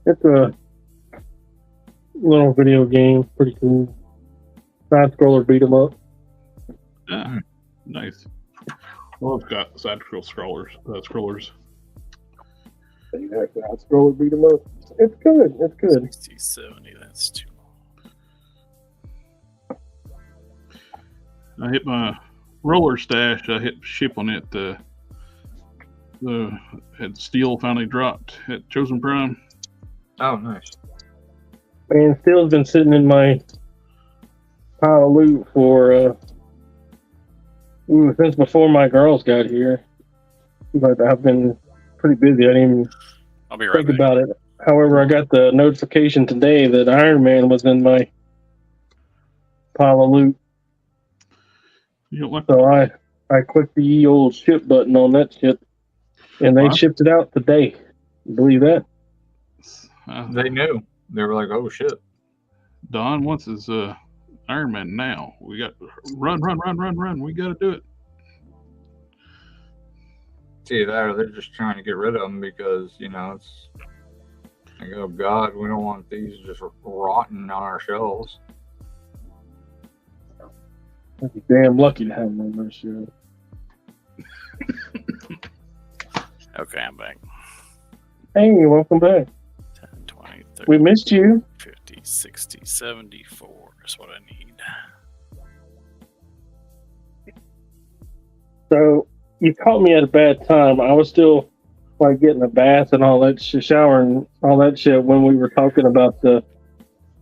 [SPEAKER 6] It's a little video game, pretty cool. Side scroller beat 'em up.
[SPEAKER 1] Ah, nice. Well, it's got side scrollers.
[SPEAKER 6] Exactly, side scroller beat 'em up. It's good. It's good.
[SPEAKER 3] 60, 70, that's too long.
[SPEAKER 1] I hit my roller stash. I hit ship on it. Had steel finally dropped at Chosen Prime.
[SPEAKER 2] Oh, nice.
[SPEAKER 6] Man, Steel's been sitting in my pile of loot for since before my girls got here. But I've been pretty busy. I didn't even
[SPEAKER 3] I'll be right
[SPEAKER 6] think
[SPEAKER 3] back.
[SPEAKER 6] about it. However, I got the notification today that Iron Man was in my pile of loot.
[SPEAKER 1] You don't like
[SPEAKER 6] So I clicked the old ship button on that ship, and they
[SPEAKER 1] Wow.
[SPEAKER 6] shipped it out today. You believe that?
[SPEAKER 2] They knew. They were like, oh, shit.
[SPEAKER 1] Don wants his Iron Man now. We got run. We got to do it.
[SPEAKER 2] See that, or they're just trying to get rid of them because, it's like, oh, God, we don't want these just rotting on our shelves.
[SPEAKER 6] I'd be damn lucky to have them on my ship.
[SPEAKER 3] Okay, I'm back.
[SPEAKER 6] Hey, welcome back.
[SPEAKER 3] 10, 20, 30,
[SPEAKER 6] We missed you.
[SPEAKER 3] 50, 60, 74 is what I need.
[SPEAKER 6] So you caught me at a bad time. I was still like getting a bath and all that shower and all that shit when we were talking about the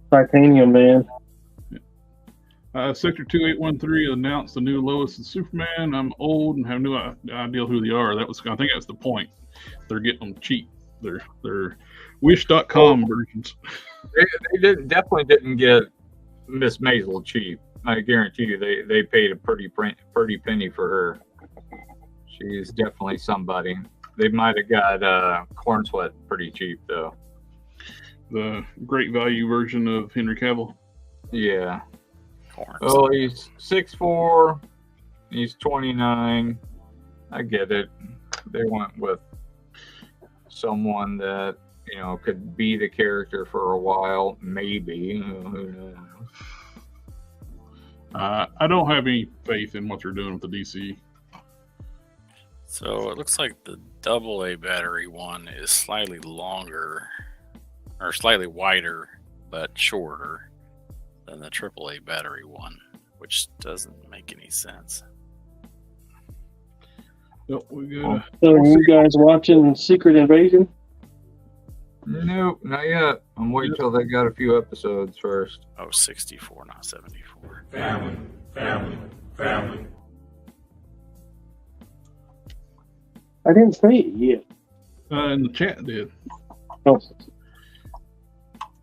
[SPEAKER 6] Titanium Man.
[SPEAKER 1] Sector 2813 announced the new Lois and Superman. I'm old and have no idea who they are. I think that's the point. They're getting them cheap. They're Wish.com versions.
[SPEAKER 2] They definitely didn't get Miss Maisel cheap. I guarantee you, they paid a pretty penny for her. She's definitely somebody. They might have got Corn Sweat pretty cheap though.
[SPEAKER 1] The great value version of Henry Cavill.
[SPEAKER 2] Yeah.
[SPEAKER 3] Corn.
[SPEAKER 2] Oh, he's 6'4". He's 29. I get it. They went with someone that could be the character for a while, maybe. Who knows?
[SPEAKER 1] I don't have any faith in what they're doing with the DC.
[SPEAKER 3] So it looks like the AA battery one is slightly longer or slightly wider but shorter than the AAA battery one, which doesn't make any sense.
[SPEAKER 1] Yep, we got
[SPEAKER 6] So are you guys watching Secret Invasion?
[SPEAKER 2] Nope, not yet. I'm waiting till they got a few episodes first.
[SPEAKER 3] Oh, 64, not 74.
[SPEAKER 5] Family, family, family.
[SPEAKER 6] I didn't say it yet.
[SPEAKER 1] in the chat did.
[SPEAKER 6] Oh.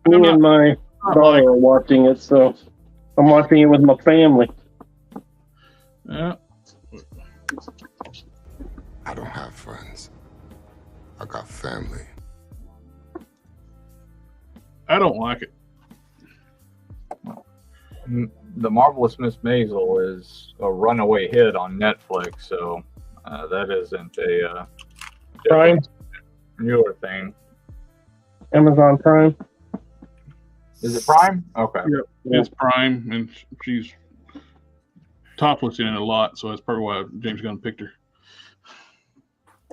[SPEAKER 6] Me and my daughter are watching it, so I'm watching it with my family.
[SPEAKER 1] Yeah.
[SPEAKER 7] I don't have friends. I got family.
[SPEAKER 1] I don't like it.
[SPEAKER 2] The Marvelous Miss Maisel is a runaway hit on Netflix, so that isn't a
[SPEAKER 6] Prime?
[SPEAKER 2] newer thing.
[SPEAKER 6] Amazon Prime?
[SPEAKER 2] Is it Prime? Okay.
[SPEAKER 1] Yep. It's Prime, and she's topless in it a lot, so that's probably why James Gunn picked her.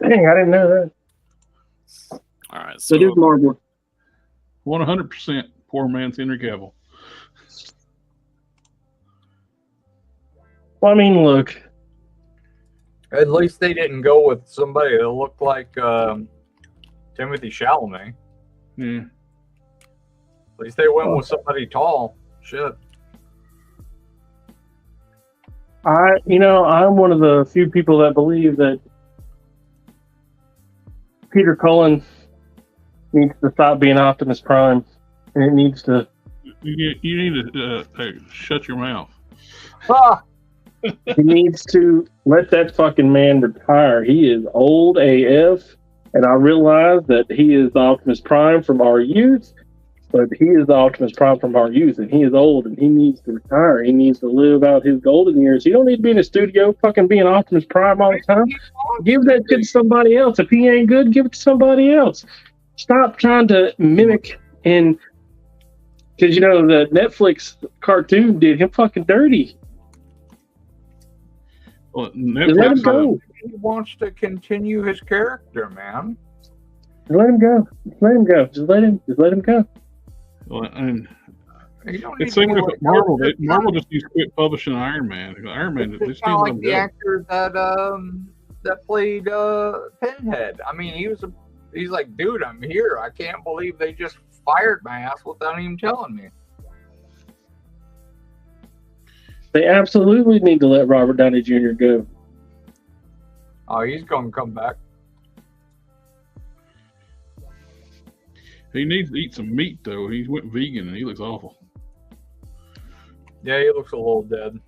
[SPEAKER 6] Dang, I didn't know that.
[SPEAKER 3] All right,
[SPEAKER 6] So it is Marvel.
[SPEAKER 1] 100% poor man's Henry Cavill.
[SPEAKER 6] Well, I mean, look.
[SPEAKER 2] At least they didn't go with somebody that looked like Timothy Chalamet.
[SPEAKER 1] Yeah.
[SPEAKER 2] At least they went with somebody tall. Shit.
[SPEAKER 6] I'm one of the few people that believe that Peter Cullen needs to stop being Optimus Prime, and it needs to.
[SPEAKER 1] You need to shut your mouth.
[SPEAKER 2] Ah!
[SPEAKER 6] He needs to let that fucking man retire. He is old AF, and I realize that he is Optimus Prime from our youth, but he is Optimus Prime from our youth, and he is old, and he needs to retire. He needs to live out his golden years. He don't need to be in a studio fucking being Optimus Prime all the time. Give that shit to somebody else. If he ain't good, give it to somebody else. Stop trying to mimic and because the Netflix cartoon did him fucking dirty.
[SPEAKER 1] Well,
[SPEAKER 6] Just let him go.
[SPEAKER 2] He wants to continue his character, man.
[SPEAKER 6] Just let him go. Just let him go. Just let him go.
[SPEAKER 1] Well, and
[SPEAKER 2] You don't need
[SPEAKER 1] it's same
[SPEAKER 2] to
[SPEAKER 1] with Marvel. Marvel just needs to quit publishing Iron Man. Iron Man just
[SPEAKER 2] It's
[SPEAKER 1] needs
[SPEAKER 2] kind of like
[SPEAKER 1] to
[SPEAKER 2] the
[SPEAKER 1] go.
[SPEAKER 2] actor that played Pinhead. I mean, he's like, dude, I'm here. I can't believe they just fired my ass without even telling me.
[SPEAKER 6] They absolutely need to let Robert Downey Jr. go.
[SPEAKER 2] Oh, he's gonna come back.
[SPEAKER 1] He needs to eat some meat though. He went vegan and he looks awful.
[SPEAKER 2] Yeah, he looks a little dead.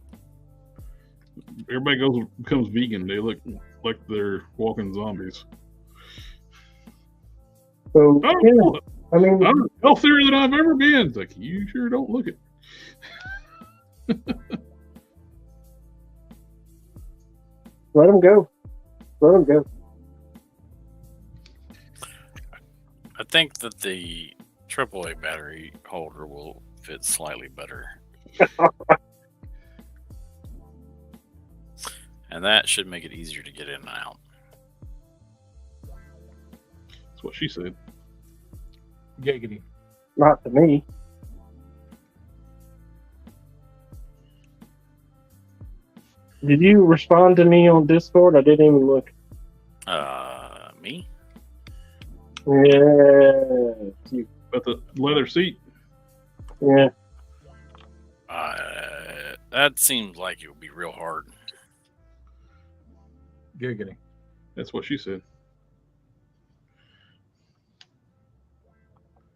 [SPEAKER 1] Everybody becomes vegan. They look like they're walking zombies.
[SPEAKER 6] So
[SPEAKER 1] Oh,
[SPEAKER 6] yeah, I mean,
[SPEAKER 1] I'm healthier than I've ever been. It's like, you sure don't look it.
[SPEAKER 6] let him go. Let him go.
[SPEAKER 3] I think that the AAA battery holder will fit slightly better. And that should make it easier to get in and out.
[SPEAKER 1] That's what she said.
[SPEAKER 2] Giggity.
[SPEAKER 6] Not to me. Did you respond to me on Discord? I didn't even look.
[SPEAKER 3] Me?
[SPEAKER 6] Yeah.
[SPEAKER 1] But the leather seat.
[SPEAKER 6] Yeah.
[SPEAKER 3] That seems like it would be real hard.
[SPEAKER 2] Giggity.
[SPEAKER 1] That's what she said.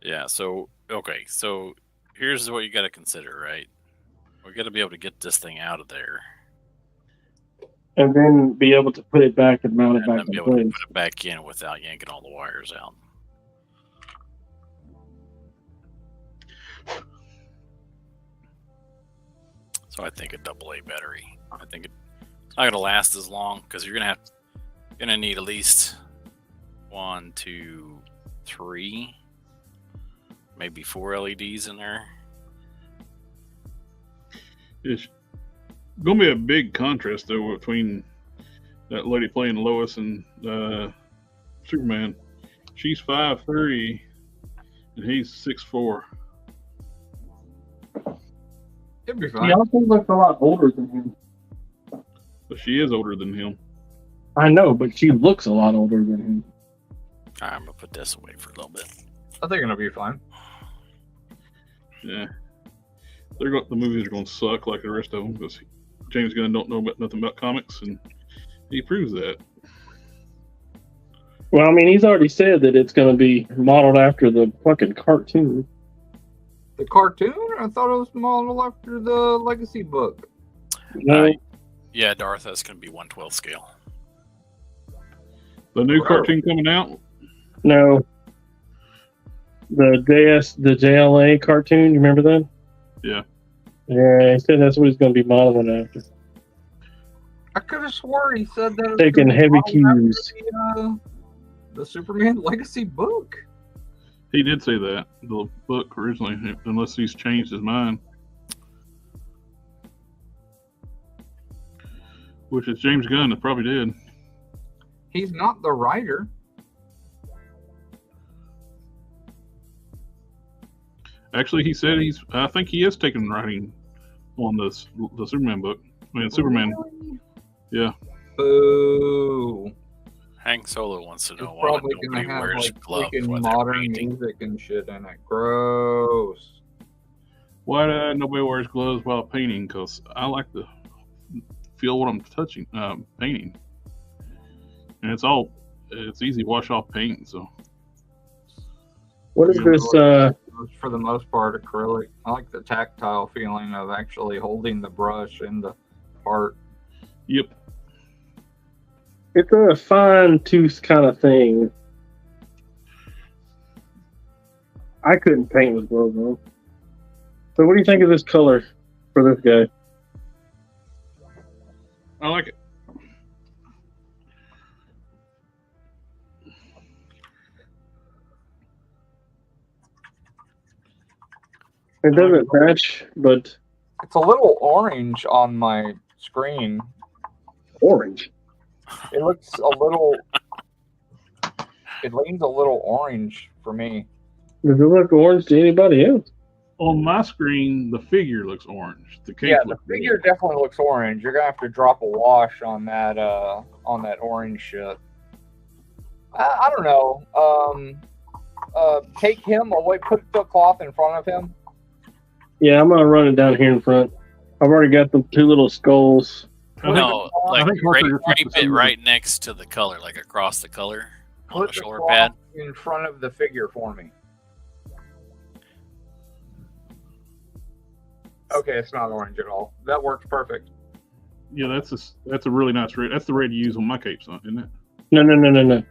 [SPEAKER 3] Yeah, so here's what you got to consider, right? We got to be able to get this thing out of there.
[SPEAKER 6] And then be able to put it back and mount it
[SPEAKER 3] And
[SPEAKER 6] back
[SPEAKER 3] then be
[SPEAKER 6] in
[SPEAKER 3] able to
[SPEAKER 6] place.
[SPEAKER 3] put it back in without yanking all the wires out. So I think a AA battery. I think it's not gonna last as long because you're gonna need at least 1, 2, 3, maybe 4 LEDs in there.
[SPEAKER 1] It's going to be a big contrast, though, between that lady playing Lois and Superman. She's 5'3", and he's 6'4".
[SPEAKER 2] It'd be fine.
[SPEAKER 6] He also looks a lot older than him.
[SPEAKER 1] But she is older than him.
[SPEAKER 6] I know, but she looks a lot older than him.
[SPEAKER 3] All right, I'm gonna put this away for a little bit.
[SPEAKER 2] I think it'll be fine.
[SPEAKER 1] Yeah. The movies are going to suck like the rest of them because James Gunn don't know nothing about comics, and he proves that.
[SPEAKER 6] Well, I mean, he's already said that it's going to be modeled after the fucking cartoon.
[SPEAKER 2] The cartoon? I thought it was modeled after the Legacy book.
[SPEAKER 6] No,
[SPEAKER 3] Yeah, Darth, that's gonna be 1/12 scale.
[SPEAKER 1] The new cartoon coming out?
[SPEAKER 6] no. The JLA cartoon, you remember that?
[SPEAKER 1] Yeah.
[SPEAKER 6] Yeah, he said that's what he's going to be modeling after.
[SPEAKER 2] I could have swore he said that.
[SPEAKER 6] Taking heavy cues.
[SPEAKER 2] The Superman Legacy book.
[SPEAKER 1] He did say that, the book originally, unless he's changed his mind. Which is James Gunn, that probably did.
[SPEAKER 2] He's not the writer.
[SPEAKER 1] Actually, he said I think he is taking writing on the Superman book. I mean, Superman.
[SPEAKER 2] Really?
[SPEAKER 1] Yeah.
[SPEAKER 2] Boo.
[SPEAKER 3] Hank Solo wants to
[SPEAKER 2] He's
[SPEAKER 3] know why
[SPEAKER 2] probably
[SPEAKER 3] nobody
[SPEAKER 2] gonna have
[SPEAKER 3] wears
[SPEAKER 2] like
[SPEAKER 3] gloves
[SPEAKER 2] freaking
[SPEAKER 3] when they're
[SPEAKER 2] modern
[SPEAKER 3] painting.
[SPEAKER 2] music and shit in it. Gross.
[SPEAKER 1] Why nobody wears gloves while painting? Because I like to feel what I'm touching, painting. And it's easy to wash off paint, so.
[SPEAKER 6] What is this?
[SPEAKER 2] For the most part, acrylic. I like the tactile feeling of actually holding the brush in the part.
[SPEAKER 1] Yep.
[SPEAKER 6] It's a fine tooth kind of thing. I couldn't paint with gloves on. So, what do you think of this color for this guy?
[SPEAKER 1] I like it.
[SPEAKER 6] It doesn't match, but
[SPEAKER 2] It's a little orange on my screen.
[SPEAKER 6] orange.
[SPEAKER 2] It looks a little. It leans a little orange for me.
[SPEAKER 6] Does it look orange to anybody else?
[SPEAKER 1] On my screen, the figure looks orange. The cape
[SPEAKER 2] Yeah, the
[SPEAKER 1] looks
[SPEAKER 2] figure
[SPEAKER 1] red.
[SPEAKER 2] definitely looks orange. You're gonna have to drop a wash on that orange shit. I don't know. Take him away. Put the cloth in front of him.
[SPEAKER 6] Yeah, I'm gonna run it down here in front. I've already got the two little skulls.
[SPEAKER 3] No, like
[SPEAKER 1] think Harker just
[SPEAKER 3] right,
[SPEAKER 1] has to
[SPEAKER 3] bit
[SPEAKER 1] see
[SPEAKER 3] right next to the color, like across the color on
[SPEAKER 2] Put
[SPEAKER 3] the
[SPEAKER 2] the
[SPEAKER 3] shoulder
[SPEAKER 2] cloth
[SPEAKER 3] pad.
[SPEAKER 2] in front of the figure for me. Okay, it's not orange at all. That works perfect.
[SPEAKER 1] Yeah, that's a really nice red. That's the red you use on my capes, isn't it?
[SPEAKER 6] No.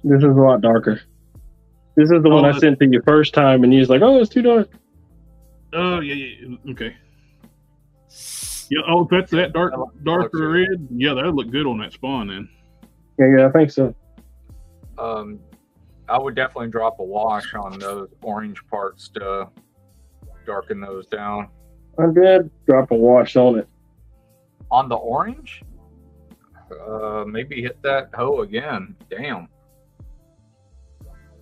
[SPEAKER 6] This is a lot darker. This is the one I sent to you first time, and you was like, "Oh, it's too dark."
[SPEAKER 1] Oh yeah, okay. Yeah, oh, if that's that darker red. Yeah, that'd look good on that spawn then.
[SPEAKER 6] Yeah, I think so.
[SPEAKER 2] I would definitely drop a wash on those orange parts to darken those down.
[SPEAKER 6] I did drop a wash on it.
[SPEAKER 2] On the orange? Maybe hit that hoe again. Damn.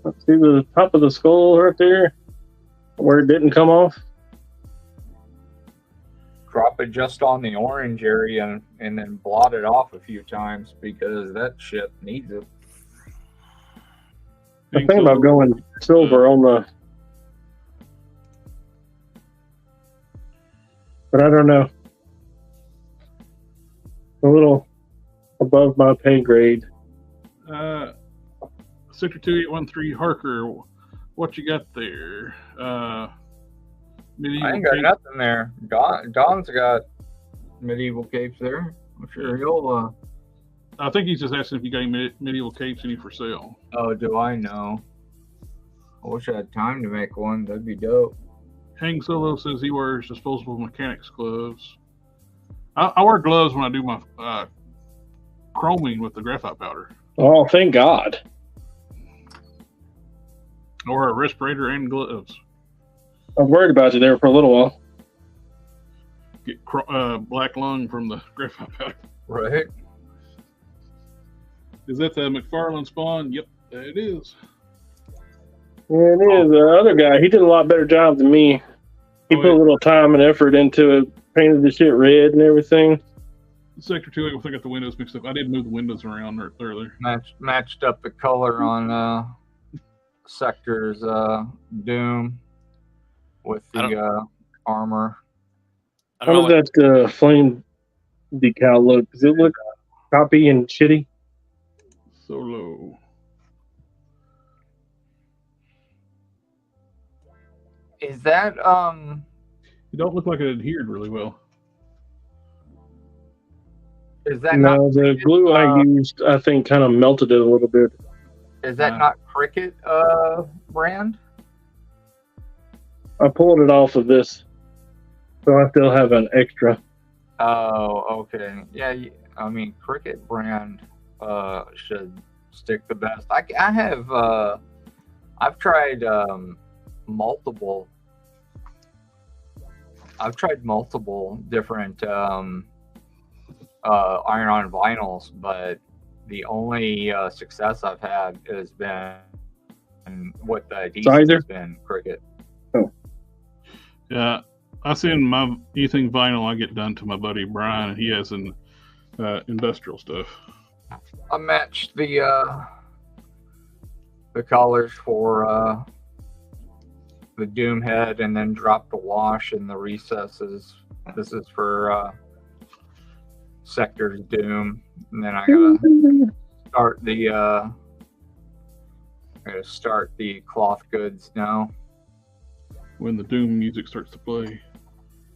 [SPEAKER 6] Let's see the top of the skull right there, where it didn't come off.
[SPEAKER 2] Drop it just on the orange area and then blot it off a few times because that shit needs it.
[SPEAKER 6] I'm thinking about going silver on the, but I don't know. A little above my pay grade.
[SPEAKER 1] Sector 2813 Harker, what you got there? Medieval
[SPEAKER 2] I ain't got
[SPEAKER 1] cape.
[SPEAKER 2] nothing there. Don's got medieval capes there. I'm sure he'll.
[SPEAKER 1] I think he's just asking if you got any medieval capes any for sale.
[SPEAKER 2] Oh, do I know? I wish I had time to make one. That'd be dope.
[SPEAKER 1] Hang Solo says he wears disposable mechanics gloves. I wear gloves when I do my chroming with the graphite powder.
[SPEAKER 6] Oh, thank God.
[SPEAKER 1] I wear a respirator and gloves.
[SPEAKER 6] I was worried about you there for a little while.
[SPEAKER 1] Get black lung from the graphite powder.
[SPEAKER 2] Right.
[SPEAKER 1] Is that the McFarlane spawn? Yep, it is.
[SPEAKER 6] Yeah, it is. The other guy, he did a lot better job than me. He put a little time and effort into it, painted the shit red and everything.
[SPEAKER 1] Sector 2, I think I got the windows mixed up. I did move the windows around earlier.
[SPEAKER 2] Matched up the color on Sector's Doom with the armor.
[SPEAKER 3] I don't
[SPEAKER 6] How
[SPEAKER 3] know
[SPEAKER 6] does that flame decal look? Does it look choppy and shitty?
[SPEAKER 1] So low.
[SPEAKER 2] Is that
[SPEAKER 1] It don't look like it adhered really well.
[SPEAKER 2] Is that
[SPEAKER 6] No,
[SPEAKER 2] not
[SPEAKER 6] the glue I used, I think, kind of melted it a little bit.
[SPEAKER 2] Is that not Cricut brand?
[SPEAKER 6] I pulled it off of this, so I still have an extra.
[SPEAKER 2] Oh, okay. Yeah, I mean, Cricut brand should stick the best. I have I've tried multiple different iron-on vinyls, but the only success I've had has been with the adhesive has been Cricut.
[SPEAKER 6] Oh.
[SPEAKER 1] Yeah, I send my anything vinyl I get done to my buddy Brian, and he has an industrial stuff.
[SPEAKER 2] I matched the colors for the Doom head, and then dropped the wash in the recesses. This is for Sector's Doom, and then I gotta start the cloth goods now.
[SPEAKER 1] When the Doom music starts to play.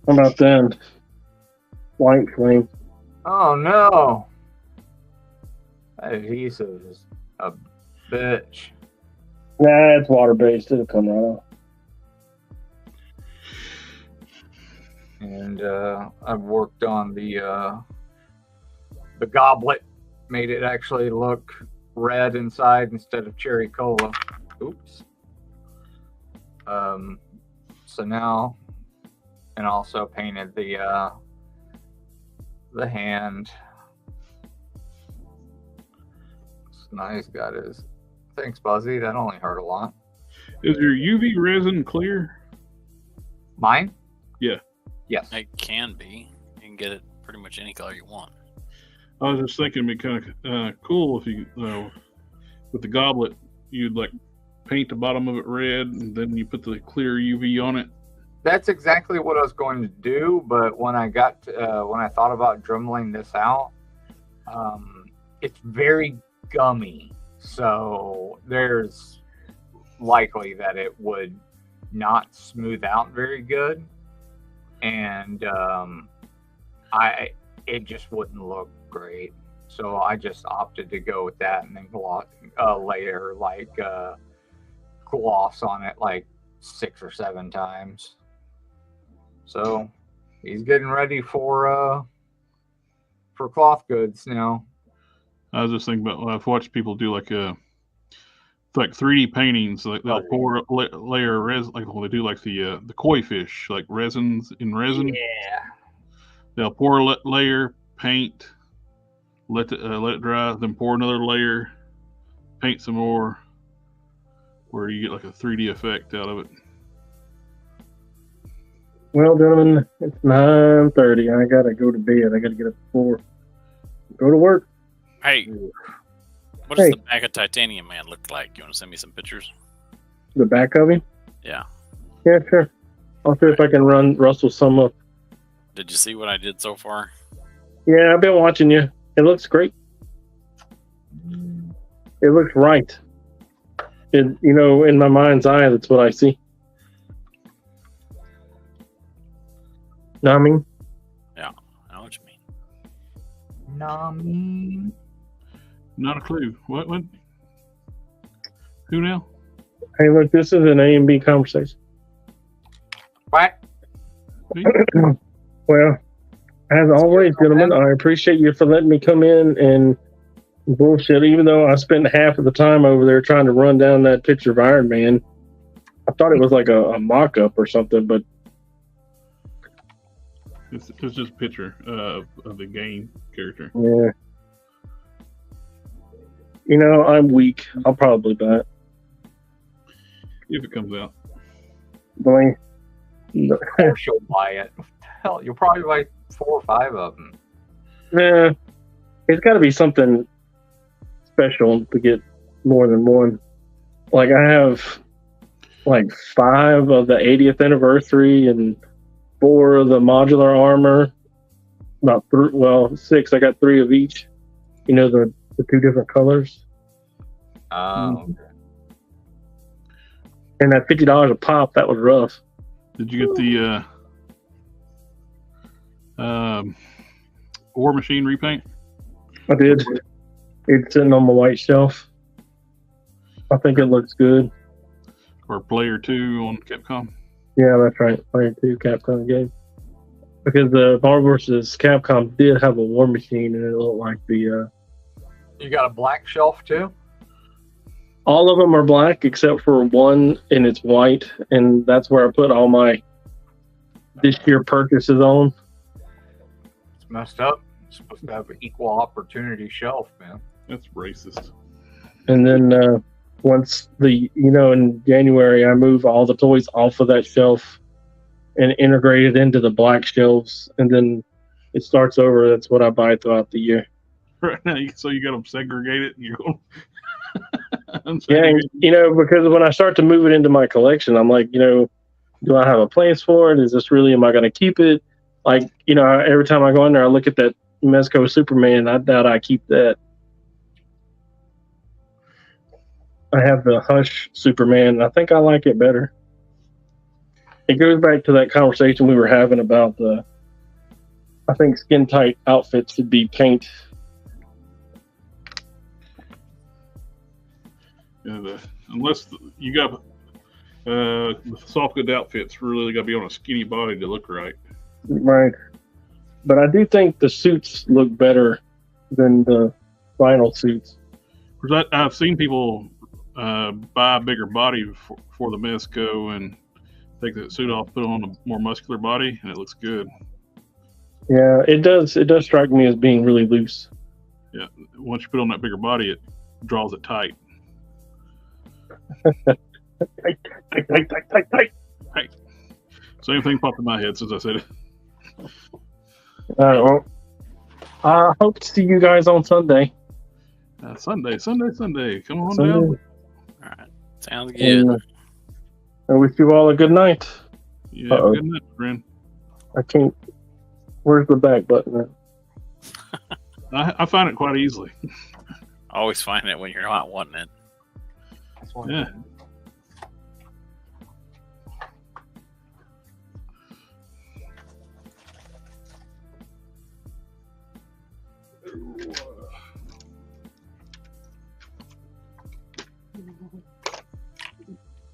[SPEAKER 6] How about that? White flame.
[SPEAKER 2] Oh no! That adhesive is a bitch.
[SPEAKER 6] Nah, it's water based. It'll come right off.
[SPEAKER 2] And I've worked on the goblet, made it actually look red inside instead of cherry cola. Oops. So now, and also painted the hand. This nice got his. Thanks, Buzzy. That only hurt a lot.
[SPEAKER 1] Is your UV resin clear?
[SPEAKER 2] Mine?
[SPEAKER 1] Yeah.
[SPEAKER 2] Yes.
[SPEAKER 3] It can be. You can get it pretty much any color you want.
[SPEAKER 1] I was just thinking it'd be kind of cool if you, with the goblet, you'd like paint the bottom of it red, and then you put the clear UV on it.
[SPEAKER 2] That's exactly what I was going to do, but when I got when I thought about dremeling this out, it's very gummy, so there's likely that it would not smooth out very good, and it just wouldn't look great. So I just opted to go with that, and then layer like gloss on it like 6 or 7 times. So he's getting ready for cloth goods now.
[SPEAKER 1] I was just thinking about, I've watched people do like 3D paintings, like they'll pour layer resin, like they do like the koi fish, like resins in resin.
[SPEAKER 2] Yeah.
[SPEAKER 1] They'll pour a layer, paint, let it dry, then pour another layer, paint some more, where you get like a 3D effect out of it.
[SPEAKER 6] Well, gentlemen, it's 9:30. I gotta go to bed. I gotta get up before go to work.
[SPEAKER 3] Hey, what does the back of Titanium Man look like? You want to send me some pictures?
[SPEAKER 6] The back of him?
[SPEAKER 3] Yeah.
[SPEAKER 6] Yeah, sure. I'll see if I can rustle some up.
[SPEAKER 3] Did you see what I did so far?
[SPEAKER 6] Yeah, I've been watching you. It looks great. It looks right. In my mind's eye, that's what I see. Know what I mean?
[SPEAKER 3] Yeah, I know what you mean.
[SPEAKER 2] Nami.
[SPEAKER 1] Not a clue. What? Who now?
[SPEAKER 6] Hey, look, this is an A and B conversation.
[SPEAKER 2] What?
[SPEAKER 6] Well, as always, gentlemen, I appreciate you for letting me come in and bullshit, even though I spent half of the time over there trying to run down that picture of Iron Man. I thought it was like a mock-up or something, but
[SPEAKER 1] It's just a picture of the game character.
[SPEAKER 6] yeah. I'm weak. I'll probably buy it.
[SPEAKER 1] If it comes out.
[SPEAKER 6] Boy,
[SPEAKER 2] Of course you'll buy it. Hell, you'll probably buy 4 or 5 of them.
[SPEAKER 6] Yeah, it's got to be something special to get more than one. Like I have like 5 of the 80th anniversary and 4 of the modular armor. About 6. I got 3 of each. You know, the 2 different colors.
[SPEAKER 2] Okay.
[SPEAKER 6] And at $50 a pop, that was rough.
[SPEAKER 1] Did you get the War Machine repaint?
[SPEAKER 6] I did. It's sitting on my white shelf. I think it looks good.
[SPEAKER 1] Or Player 2 on Capcom?
[SPEAKER 6] Yeah, that's right. Player 2 Capcom game. Because the Marvel vs. Capcom did have a War Machine, and it looked like the...
[SPEAKER 2] You got a black shelf too?
[SPEAKER 6] All of them are black except for one, and it's white, and that's where I put all my this year purchases on.
[SPEAKER 2] It's messed up. It's supposed to have an equal opportunity shelf, man.
[SPEAKER 1] That's racist.
[SPEAKER 6] And then once in January, I move all the toys off of that shelf and integrate it into the black shelves, and then it starts over. That's what I buy throughout the year.
[SPEAKER 1] Right now, so you got them segregated, and you're going.
[SPEAKER 6] Yeah, because when I start to move it into my collection, I'm like, do I have a place for it? Is this really? Am I going to keep it? Like, every time I go in there, I look at that Mezco Superman. I doubt I keep that. I have the Hush Superman. I think I like it better. It goes back to that conversation we were having about I think skin tight outfits should be paint.
[SPEAKER 1] Unless you got the soft good outfits, really got to be on a skinny body to look right.
[SPEAKER 6] Right. But I do think the suits look better than the vinyl suits.
[SPEAKER 1] Because I've seen people buy a bigger body for the Mezco and take the suit off, put on a more muscular body, and it looks good.
[SPEAKER 6] Yeah, it does. It does strike me as being really loose.
[SPEAKER 1] Yeah, once you put on that bigger body, it draws it tight.
[SPEAKER 6] tight.
[SPEAKER 1] Hey, same thing popped in my head since I said it.
[SPEAKER 6] Well, I hope to see you guys on Sunday.
[SPEAKER 1] Sunday. Come on
[SPEAKER 6] Sunday.
[SPEAKER 1] down.
[SPEAKER 3] All right. Sounds good.
[SPEAKER 6] And, I wish you all a good night.
[SPEAKER 1] Yeah, have a good night, friend.
[SPEAKER 6] I can't. Where's the back button?
[SPEAKER 1] I find it quite easily.
[SPEAKER 3] Always find it when you're not wanting it.
[SPEAKER 1] Yeah.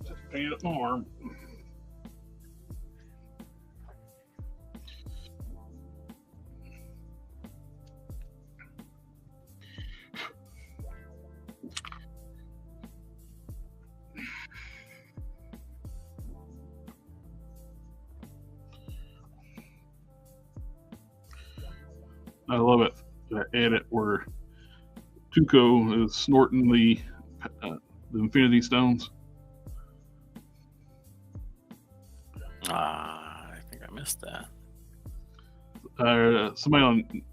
[SPEAKER 1] Just paint up my arm. I love it. That edit where Tuco is snorting the Infinity Stones.
[SPEAKER 3] I think I missed that.
[SPEAKER 1] Somebody on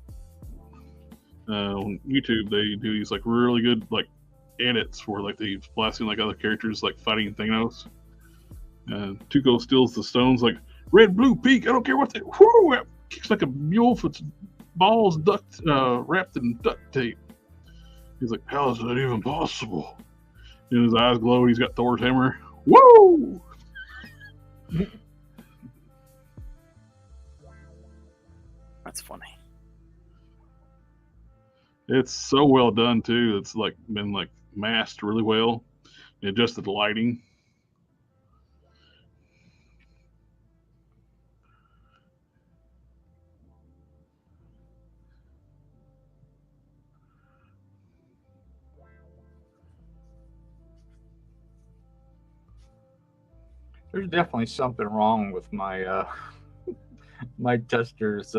[SPEAKER 1] YouTube, they do these like really good like edits for like they blasting like other characters like fighting Thanos. Tuco steals the stones like red, blue, pink. I don't care what they. Whoo! Kicks like a mule for its balls wrapped in duct tape. He's like, how is that even possible? And his eyes glow. He's got Thor's hammer. Woo!
[SPEAKER 3] That's funny.
[SPEAKER 1] It's so well done too. It's like been like masked really well. And adjusted the lighting.
[SPEAKER 2] There's definitely something wrong with my my tester's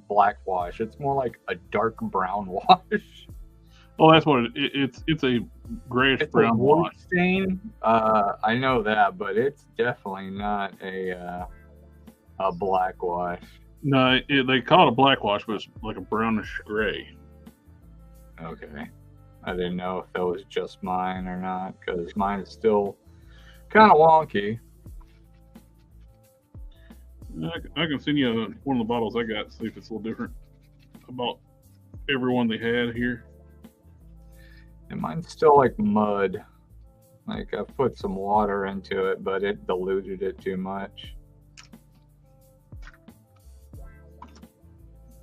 [SPEAKER 2] black wash. It's more like a dark brown wash.
[SPEAKER 1] Oh, that's what it's a grayish brown wash.
[SPEAKER 2] Stain. I know that, but it's definitely not a A black wash.
[SPEAKER 1] No, they call it a black wash, but it's like a brownish gray.
[SPEAKER 2] Okay. I didn't know if that was just mine or not, because mine is still kind of wonky.
[SPEAKER 1] I can send you one of the bottles I got, see if it's a little different about everyone they had here.
[SPEAKER 2] And mine's still like mud. Like I've put some water into it, but it diluted it too much.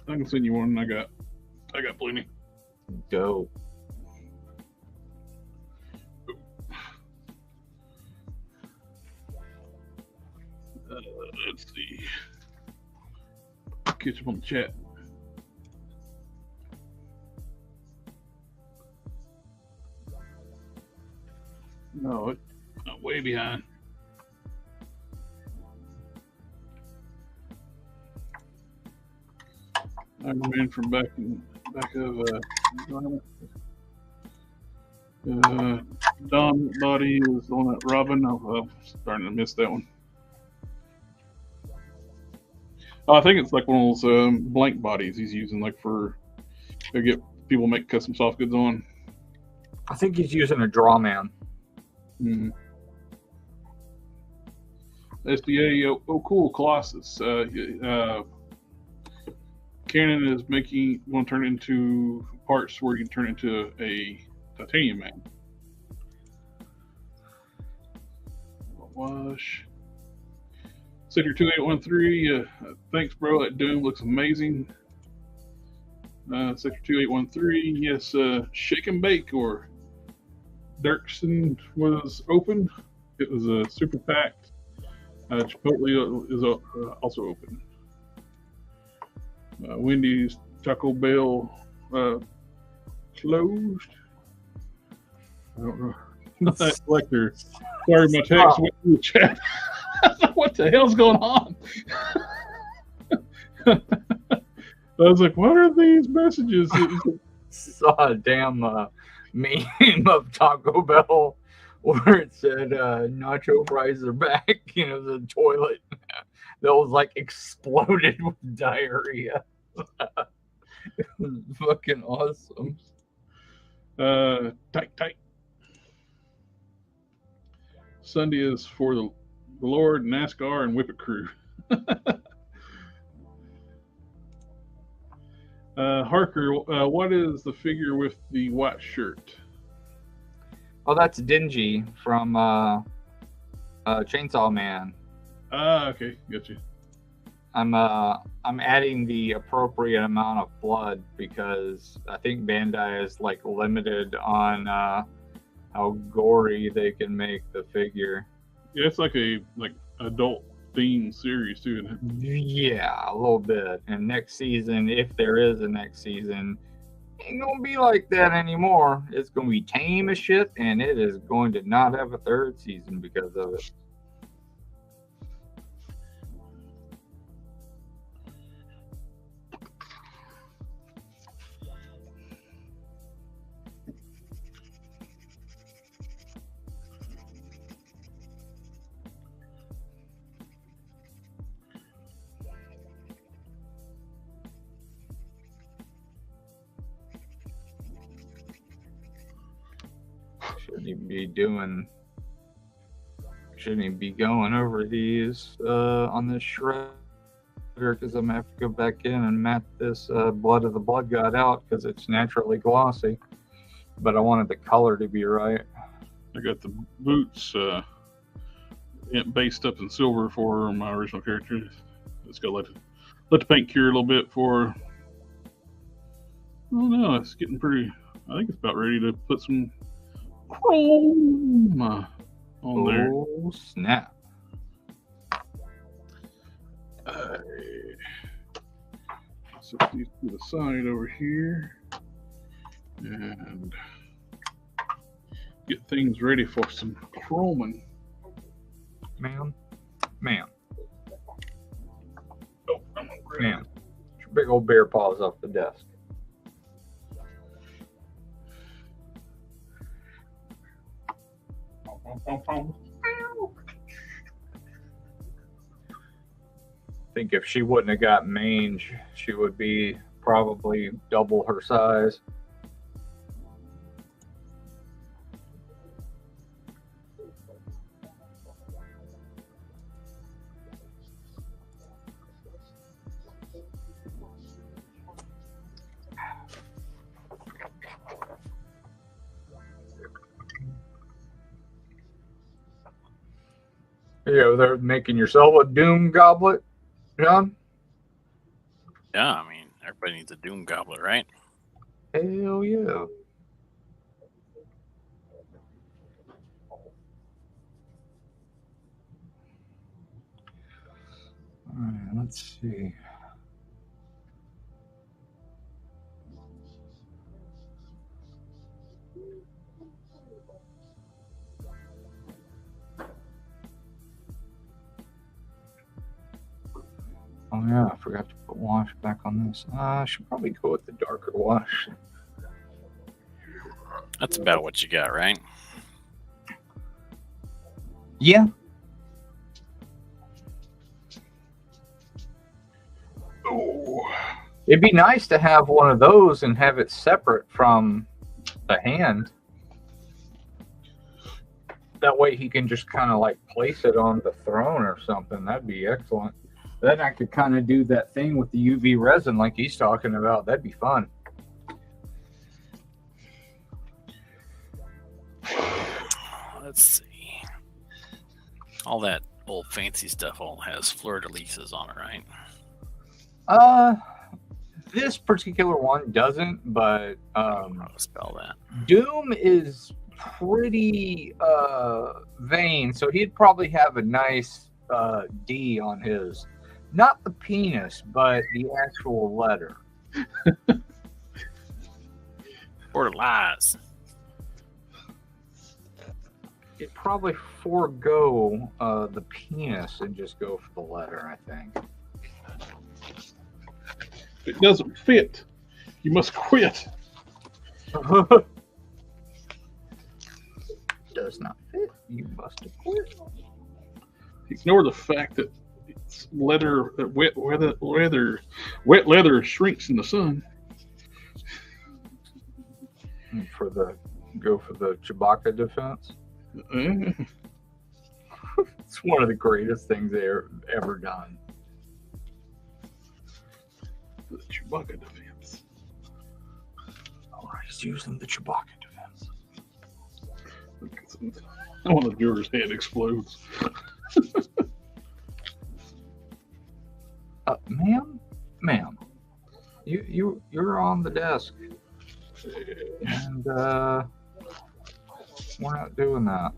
[SPEAKER 1] I can send you one. I got plenty.
[SPEAKER 2] Dope.
[SPEAKER 1] Let's see. Catch up on the chat. No, I'm way behind. I'm in from back of Don Body was on that Robin. I'm starting to miss that one. Oh, I think it's like one of those blank bodies he's using, like for to get people make custom soft goods on.
[SPEAKER 2] I think he's using a Drawman.
[SPEAKER 1] Mm-hmm. SDA, oh cool, Colossus. Canon is going to turn into parts where you can turn into a titanium man. Wash. Sector 2813, thanks bro, that Doom looks amazing. Sector 2813, yes, Shake and Bake or Dirksen was open. It was a super packed. Chipotle is also open. Wendy's, Taco Bell closed. I don't know. That collector. Sorry, my text went through the chat. What the hell's going on? I was like, what are these messages?
[SPEAKER 2] Saw a damn meme of Taco Bell where it said nacho fries are back. You know, the toilet that was like exploded with diarrhea. It was fucking awesome.
[SPEAKER 1] Tight. Sunday is for the Lord, NASCAR, and Whip It Crew. Harker, what is the figure with the white shirt?
[SPEAKER 2] Oh, that's Dingy from Chainsaw Man.
[SPEAKER 1] Okay, gotcha.
[SPEAKER 2] I'm adding the appropriate amount of blood because I think Bandai is like limited on how gory they can make the figure.
[SPEAKER 1] Yeah, it's like a adult themed series too, isn't it?
[SPEAKER 2] Yeah, a little bit. And next season, if there is a next season, ain't gonna be like that anymore. It's gonna be tame as shit, and it is going to not have a third season because of it. Shouldn't even be going over these on this shredder because I'm gonna have to go back in and mat this blood of the blood god out because it's naturally glossy. But I wanted the color to be right.
[SPEAKER 1] I got the boots based up in silver for my original characters. Just gotta let the paint cure a little bit for. Oh no, it's getting pretty. I think it's about ready to put some chrome on there.
[SPEAKER 2] Oh snap!
[SPEAKER 1] Set these to the side over here and get things ready for some chroming.
[SPEAKER 2] Ma'am.
[SPEAKER 1] Oh, I'm gonna grab
[SPEAKER 2] Ma'am. Your big old bear paws off the desk. think if she wouldn't have got mange, she would be probably double her size. Yeah, they're making yourself a doom goblet, John?
[SPEAKER 3] Yeah, I mean, everybody needs a doom goblet, right?
[SPEAKER 2] Hell yeah. All right, let's see. Oh yeah, I forgot to put wash back on this. I should probably go with the darker wash.
[SPEAKER 3] That's about what you got, right?
[SPEAKER 2] Yeah.
[SPEAKER 1] Oh,
[SPEAKER 2] It'd be nice to have one of those and have it separate from the hand. That way he can just kind of like place it on the throne or something. That'd be excellent. Then I could kind of do that thing with the UV resin like he's talking about. That'd be fun.
[SPEAKER 3] Let's see. All that old fancy stuff all has fleur-de-lises on it, right?
[SPEAKER 2] This particular one doesn't, but
[SPEAKER 3] How to spell that?
[SPEAKER 2] Doom is pretty vain, so he'd probably have a nice D on his. Not the penis, but the actual letter.
[SPEAKER 3] Fleur-de-lis.
[SPEAKER 2] It'd probably forego the penis and just go for the letter, I think.
[SPEAKER 1] if it doesn't fit, you must quit.
[SPEAKER 2] Does not fit. You must have quit.
[SPEAKER 1] Ignore the fact that it's leather, wet leather shrinks in the sun.
[SPEAKER 2] Go for the Chewbacca defense. It's one of the greatest things they ever done.
[SPEAKER 1] The Chewbacca defense.
[SPEAKER 2] Oh, he's using the Chewbacca defense.
[SPEAKER 1] I want the viewer's head explodes.
[SPEAKER 2] Ma'am, you're on the desk, and we're not doing that.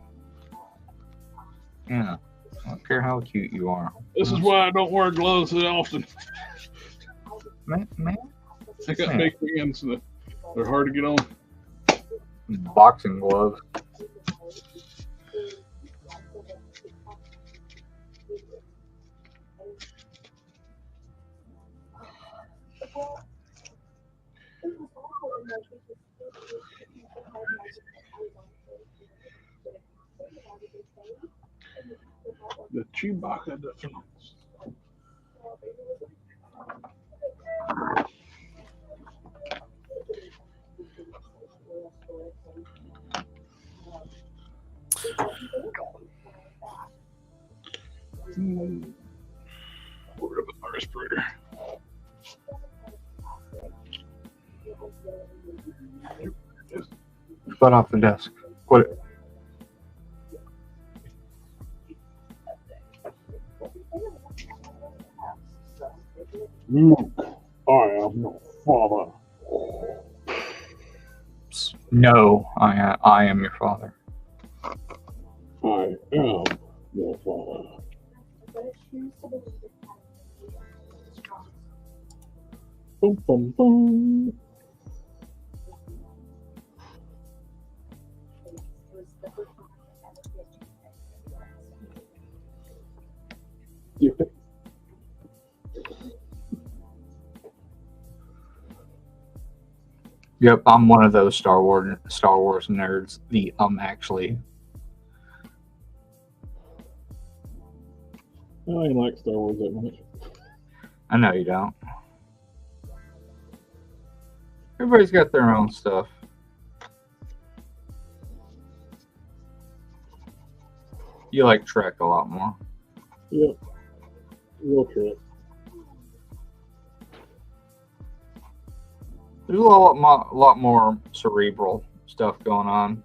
[SPEAKER 2] Yeah, I don't care how cute you are.
[SPEAKER 1] This is why I don't wear gloves that often.
[SPEAKER 2] Ma'am,
[SPEAKER 1] I got big hands, so they're hard to get on.
[SPEAKER 2] Boxing gloves.
[SPEAKER 1] The Chewbacca defense. Word of a respirator.
[SPEAKER 2] Butt off the desk. Quit it.
[SPEAKER 1] Look, I am your father.
[SPEAKER 2] No, I am your father.
[SPEAKER 1] I am your father. Boom, boom, boom.
[SPEAKER 2] Yep, I'm one of those Star Wars nerds. Actually.
[SPEAKER 1] I ain't like Star Wars that much.
[SPEAKER 2] I know you don't. Everybody's got their own stuff. You like Trek a lot more.
[SPEAKER 1] Yep. Real Trek.
[SPEAKER 2] There's a lot more cerebral stuff going on.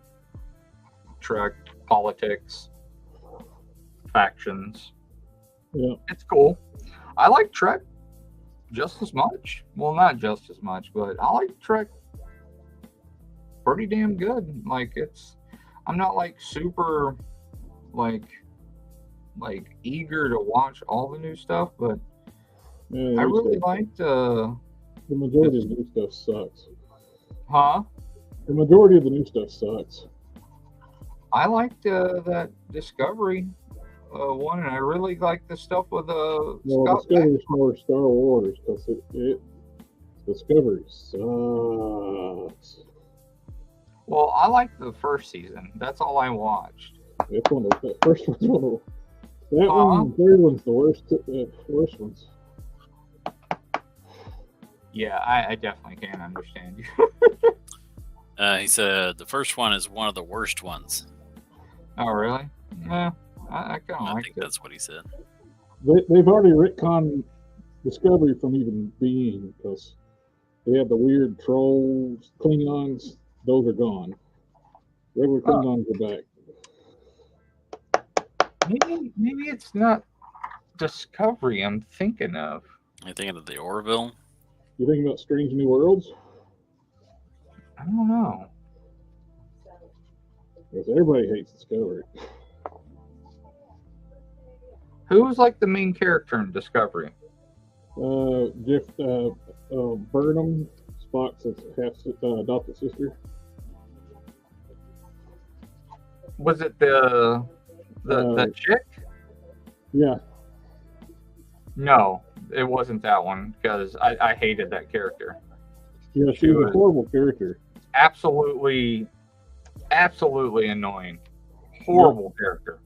[SPEAKER 2] Trek, politics, factions.
[SPEAKER 1] Yeah.
[SPEAKER 2] It's cool. I like Trek just as much. Well, not just as much, but I like Trek pretty damn good. Like I'm not like super like eager to watch all the new stuff, but
[SPEAKER 1] Yeah,
[SPEAKER 2] I really liked
[SPEAKER 1] the majority of the new stuff sucks.
[SPEAKER 2] huh?
[SPEAKER 1] The majority of the new stuff sucks.
[SPEAKER 2] I liked that Discovery one, and I really liked the stuff with
[SPEAKER 1] Well,
[SPEAKER 2] Scott.
[SPEAKER 1] Discovery's more Star Wars because Discovery sucks.
[SPEAKER 2] Well, I liked the first season. That's all I watched.
[SPEAKER 1] It's one of the first one's one of that one. And the third one's the worst ones.
[SPEAKER 2] Yeah, I definitely can understand you.
[SPEAKER 3] He said the first one is one of the worst ones.
[SPEAKER 2] Oh, really? Yeah, I kind of
[SPEAKER 3] I
[SPEAKER 2] liked
[SPEAKER 3] think
[SPEAKER 2] it.
[SPEAKER 3] that's what he said.
[SPEAKER 1] They've already retconned Discovery from even being because they had the weird trolls, Klingons. Those are gone. Regular Klingons are back.
[SPEAKER 2] Maybe it's not Discovery I'm thinking of.
[SPEAKER 3] You thinking of the Orville?
[SPEAKER 1] You think about Strange New Worlds?
[SPEAKER 2] I don't know.
[SPEAKER 1] Because everybody hates Discovery.
[SPEAKER 2] Who was like the main character in Discovery?
[SPEAKER 1] Jeff Burnham, Spock's half adopted sister.
[SPEAKER 2] Was it the chick?
[SPEAKER 1] Yeah.
[SPEAKER 2] No, it wasn't that one because I hated that character.
[SPEAKER 1] Yeah, she was a horrible character.
[SPEAKER 2] Absolutely annoying. Horrible character.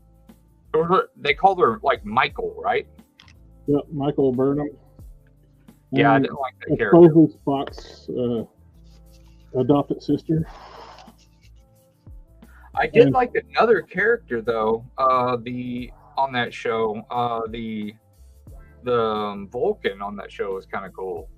[SPEAKER 2] They called her like Michael, right?
[SPEAKER 1] Yeah, Michael Burnham.
[SPEAKER 2] Yeah, I didn't like that character.
[SPEAKER 1] Supposedly Spock's adopted sister.
[SPEAKER 2] I did like another character though. On that show, the Vulcan on that show was kind of cool.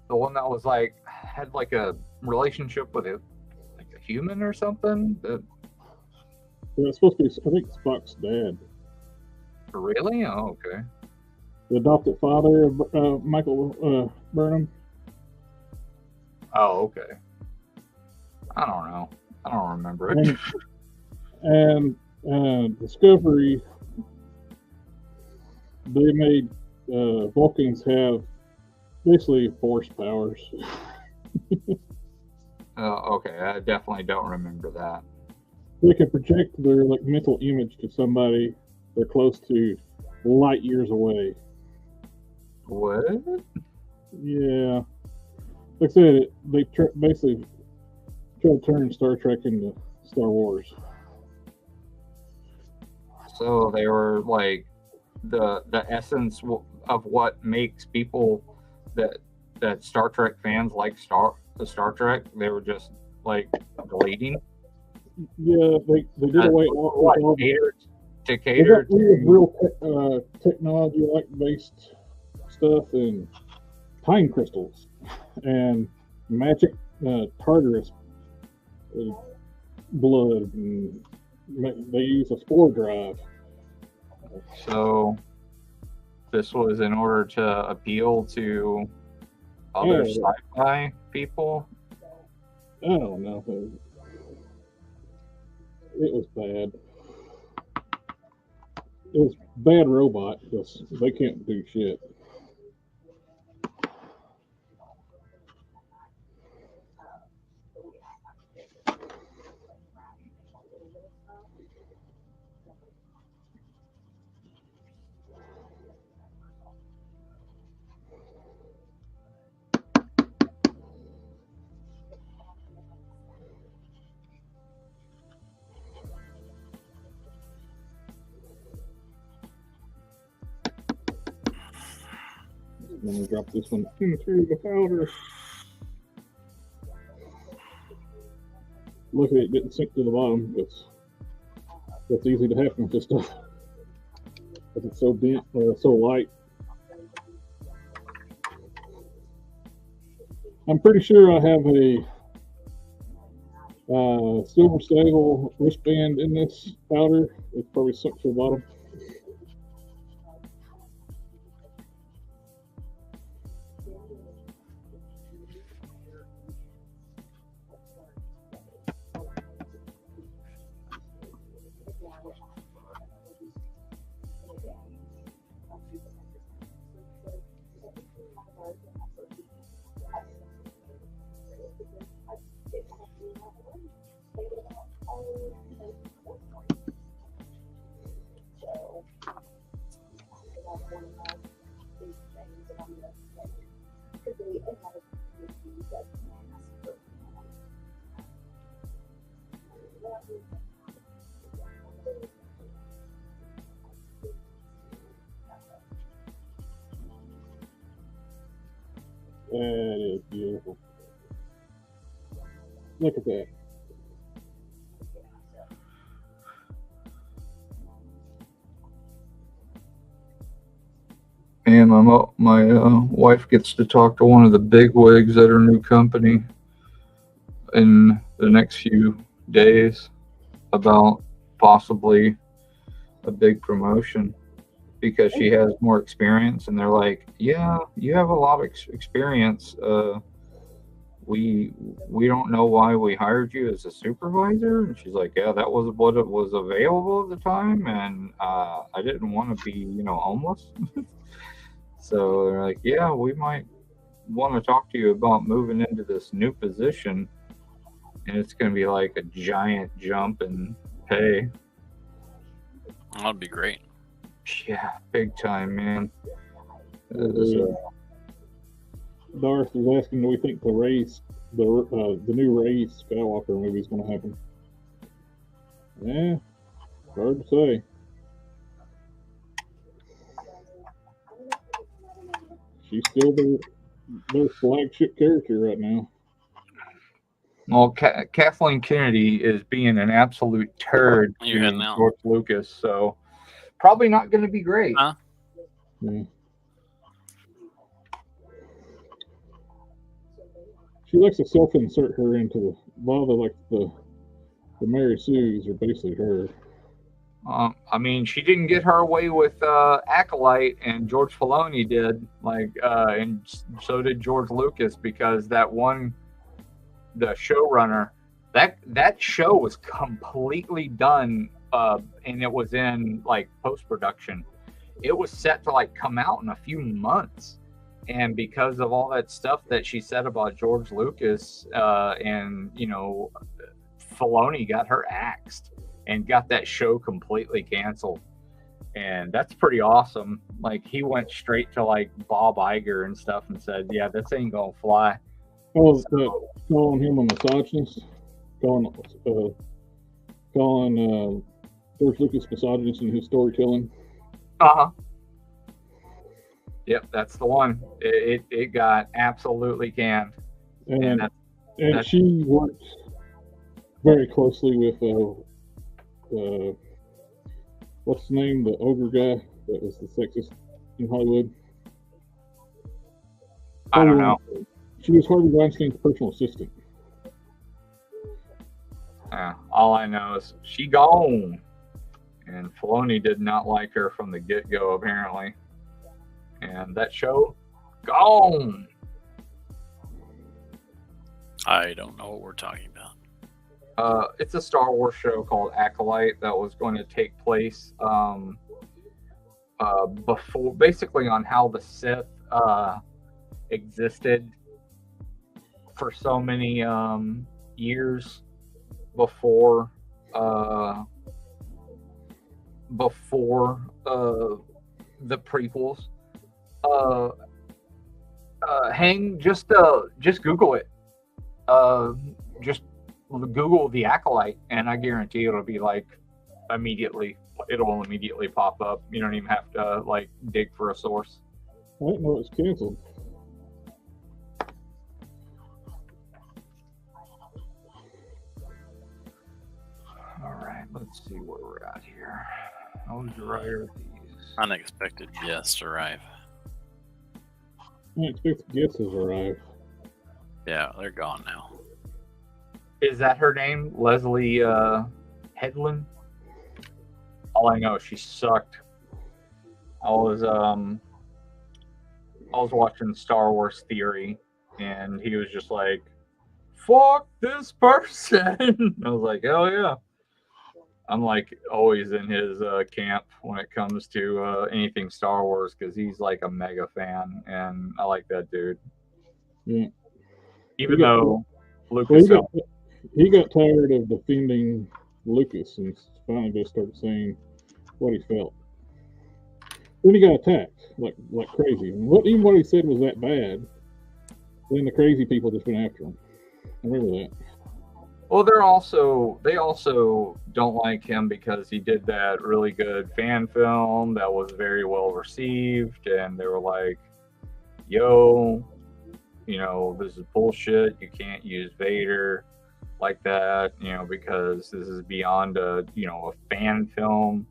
[SPEAKER 2] The one that was like had like a relationship with a human or something.
[SPEAKER 1] Yeah, it's supposed to be. I think Spock's dad.
[SPEAKER 2] Really? Oh, okay.
[SPEAKER 1] The adopted father of Michael Burnham.
[SPEAKER 2] Oh, okay. I don't know. I don't remember it.
[SPEAKER 1] And Discovery, they made Vulcans have basically force powers.
[SPEAKER 2] Okay, I definitely don't remember that.
[SPEAKER 1] They can project their mental image to somebody they're close to light years away.
[SPEAKER 2] What?
[SPEAKER 1] Yeah. Like I said, they basically try to turn Star Trek into Star Wars.
[SPEAKER 2] So they were like the essence of what makes people that Star Trek fans like the Star Trek. They were just like deleting.
[SPEAKER 1] Yeah, they did away with all
[SPEAKER 2] to cater to
[SPEAKER 1] real technology based stuff and time crystals and magic Tartarus blood, and they use a spore drive.
[SPEAKER 2] So this was in order to appeal to other sci-fi people.
[SPEAKER 1] I don't know. It was bad. It was bad robot because they can't do shit. Let me drop this one into the powder. Look at it didn't sink to the bottom. That's easy to happen with this stuff. Because it's so dense, so light. I'm pretty sure I have a silver stable wristband in this powder. It's probably sunk to the bottom. That is beautiful. Look at that.
[SPEAKER 2] And my wife gets to talk to one of the big wigs at her new company in the next few days about possibly a big promotion because she has more experience. And they're like, yeah, you have a lot of experience. We don't know why we hired you as a supervisor. And she's like, yeah, that was what it was available at the time. And I didn't want to be, homeless. So they're like, yeah, we might want to talk to you about moving into this new position. And it's going to be like a giant jump in pay.
[SPEAKER 3] That'd be great.
[SPEAKER 2] Yeah, big time, man.
[SPEAKER 1] Darth is asking, do we think the new Rey Skywalker movie is going to happen? Yeah, hard to say. She's still their flagship character right now.
[SPEAKER 2] Well, Kathleen Kennedy is being an absolute turd to George Lucas, so probably not going to be great.
[SPEAKER 3] Huh?
[SPEAKER 1] Yeah. She likes to self-insert her into a lot of the Mary Sues are basically her.
[SPEAKER 2] I mean, she didn't get her way with Acolyte, and George Filoni did. And so did George Lucas, because the showrunner, that show was completely done, and it was in post-production. It was set to come out in a few months, and because of all that stuff that she said about George Lucas, and Filoni got her axed and got that show completely canceled. And that's pretty awesome. He went straight to Bob Iger and stuff and said, yeah, this ain't gonna fly.
[SPEAKER 1] Oh, calling him a misogynist, calling George Lucas misogynist in his storytelling.
[SPEAKER 2] Yep, that's the one. It got absolutely canned.
[SPEAKER 1] And she worked very closely with what's the name? The ogre guy that was the sexist in Hollywood.
[SPEAKER 2] I don't know.
[SPEAKER 1] She was Harvey Weinstein's personal assistant.
[SPEAKER 2] All I know is she gone. And Filoni did not like her from the get-go, apparently. And that show, gone.
[SPEAKER 3] I don't know what we're talking about.
[SPEAKER 2] It's a Star Wars show called Acolyte that was going to take place before, basically on how the Sith existed for so many years before the prequels. Just Google it. Just Google the Acolyte, and I guarantee it'll be it'll immediately pop up. You don't even have to dig for a source.
[SPEAKER 1] I didn't know it's canceled.
[SPEAKER 2] All right, let's see where we're at here. How was your writer of these?
[SPEAKER 3] Unexpected guests arrive.
[SPEAKER 1] Unexpected guests has arrived.
[SPEAKER 3] Yeah, they're gone now.
[SPEAKER 2] Is that her name? Leslie Headland? All I know, she sucked. I was watching Star Wars Theory, and he was just like, "Fuck this person." I was like, "Oh yeah." I'm like always in his camp when it comes to anything Star Wars because he's like a mega fan, and I like that dude.
[SPEAKER 1] Yeah.
[SPEAKER 2] Even though
[SPEAKER 1] Lucas, he got tired of defending Lucas and finally just started saying what he felt. Then he got attacked like crazy. And even what he said was that bad. Then the crazy people just went after him. I remember that.
[SPEAKER 2] Well, they also don't like him because he did that really good fan film that was very well received, and they were like, "Yo, you know, this is bullshit. You can't use Vader like that, you know, because this is beyond a fan film."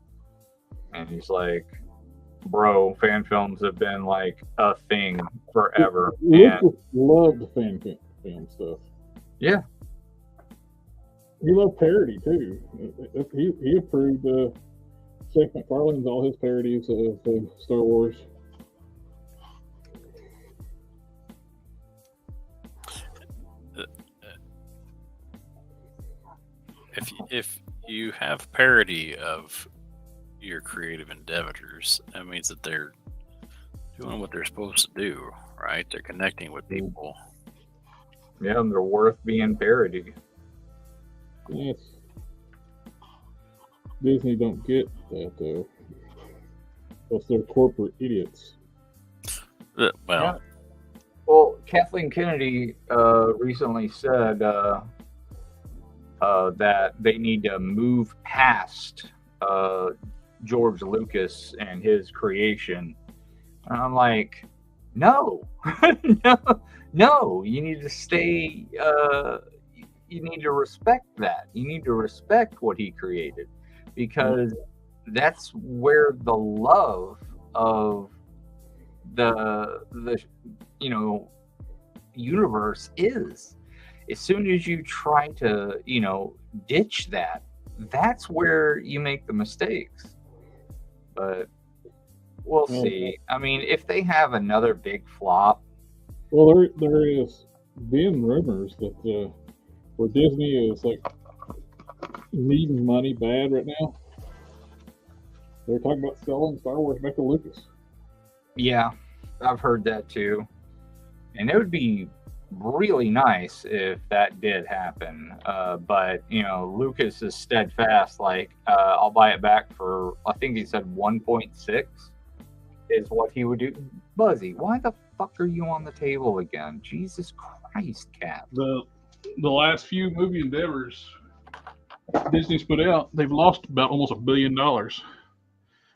[SPEAKER 2] And he's like, "Bro, fan films have been like a thing forever."
[SPEAKER 1] Lucas loved the fan film stuff.
[SPEAKER 2] Yeah.
[SPEAKER 1] He loved parody too. He approved Seth MacFarlane's all his parodies of Star Wars.
[SPEAKER 3] If you have parody of your creative endeavors, that means that they're doing what they're supposed to do, right? They're connecting with people.
[SPEAKER 2] Yeah, and they're worth being parodied.
[SPEAKER 1] Yes. Disney don't get that though. Because they're corporate idiots.
[SPEAKER 3] Well,
[SPEAKER 2] yeah. Well, Kathleen Kennedy recently said that they need to move past George Lucas and his creation. And I'm like, no, no, you need to stay. You need to respect that. You need to respect what he created, because that's where the love of the universe is. As soon as you try to ditch that, that's where you make the mistakes. But we'll see. I mean, if they have another big flop,
[SPEAKER 1] well, there is been rumors that where Disney is like needing money bad right now. They're talking about selling Star Wars back to Lucas.
[SPEAKER 2] Yeah, I've heard that too. And it would be really nice if that did happen. But, Lucas is steadfast. Like, I'll buy it back for, I think he said 1.6 is what he would do. Buzzy, why the fuck are you on the table again? Jesus Christ, Cap.
[SPEAKER 1] The last few movie endeavors Disney's put out, they've lost about almost $1 billion.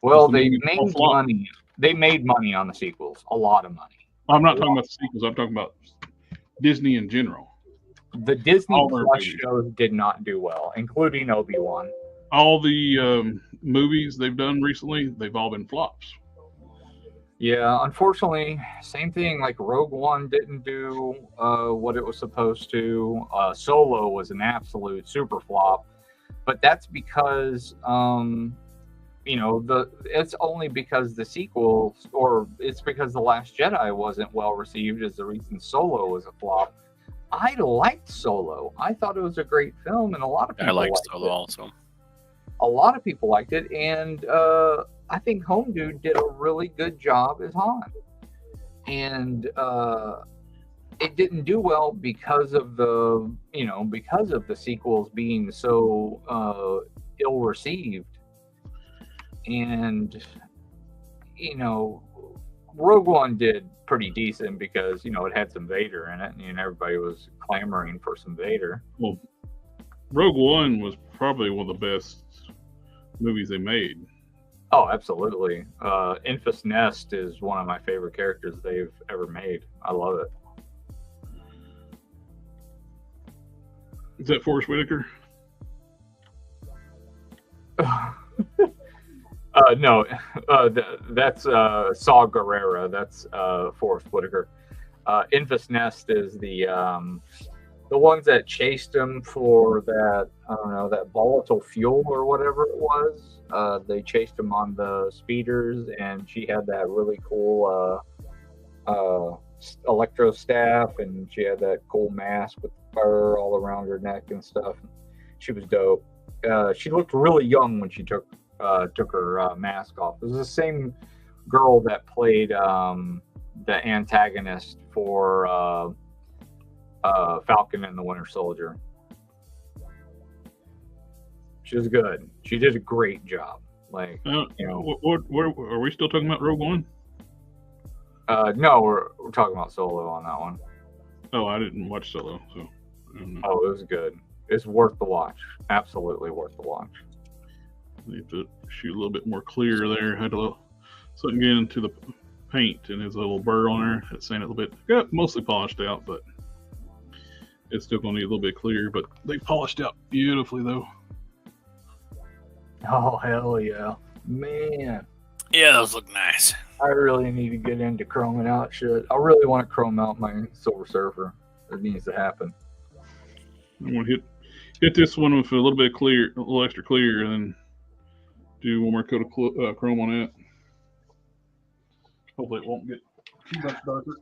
[SPEAKER 2] Well, they made money. They made money on the sequels, a lot of money.
[SPEAKER 1] I'm not talking about the sequels. I'm talking about Disney in general.
[SPEAKER 2] The Disney Plus shows did not do well, including Obi-Wan.
[SPEAKER 1] All the movies they've done recently, they've all been flops.
[SPEAKER 2] Yeah, unfortunately, same thing. Like Rogue One didn't do what it was supposed to. Solo was an absolute super flop, but that's because it's only because the sequels, or it's because The Last Jedi wasn't well received is the reason Solo was a flop. I liked Solo. I thought it was a great film, and a lot of people
[SPEAKER 3] liked Solo also.
[SPEAKER 2] A lot of people liked it, and I think Home Dude did a really good job as Han. And it didn't do well because of the sequels being so ill received. And Rogue One did pretty decent because it had some Vader in it, and everybody was clamoring for some Vader.
[SPEAKER 1] Well, Rogue One was probably one of the best movies they made.
[SPEAKER 2] Oh, absolutely. Infus Nest is one of my favorite characters they've ever made. I love it.
[SPEAKER 1] Is that Forrest Whitaker?
[SPEAKER 2] No, that's Saw Gerrera. That's Forrest Whitaker. Infus Nest is the ones that chased him for that, I don't know, that volatile fuel or whatever it was. They chased him on the speeders, and she had that really cool electro staff, and she had that cool mask with fur all around her neck and stuff. She was dope. She looked really young when she took her mask off. It was the same girl that played the antagonist for Falcon and the Winter Soldier. She was good. She did a great job. Like, you know,
[SPEAKER 1] what are we still talking about Rogue One?
[SPEAKER 2] No, we're talking about Solo on that one.
[SPEAKER 1] Oh, I didn't watch Solo, so I don't know.
[SPEAKER 2] Oh, it was good. It's worth the watch. Absolutely worth the watch.
[SPEAKER 1] Need to shoot a little bit more clear there. Had a little something getting into the paint, and there's a little burr on there. It's saying a little bit. Got mostly polished out, but it's still gonna need a little bit clearer. But they polished out beautifully, though.
[SPEAKER 2] Oh, hell yeah. Man.
[SPEAKER 3] Yeah, those look nice.
[SPEAKER 2] I really need to get into chroming out shit. I really want to chrome out my Silver Surfer. It needs to happen.
[SPEAKER 1] I want to hit this one with a little bit of clear, a little extra clear, and then do one more coat of chrome on it. Hopefully it won't get too much darker.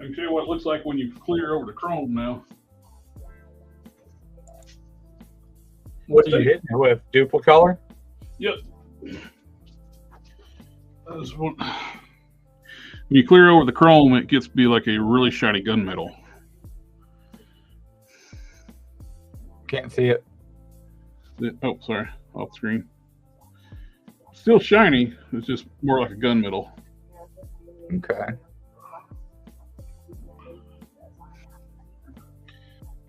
[SPEAKER 1] I can show you what it looks like when you clear over the chrome now.
[SPEAKER 2] What are you hitting it with? Duplicolor?
[SPEAKER 1] Yep. When you clear over the chrome, it gets to be like a really shiny gunmetal.
[SPEAKER 2] Can't see it.
[SPEAKER 1] Oh, sorry, off screen. Still shiny. It's just more like a gunmetal.
[SPEAKER 2] Okay.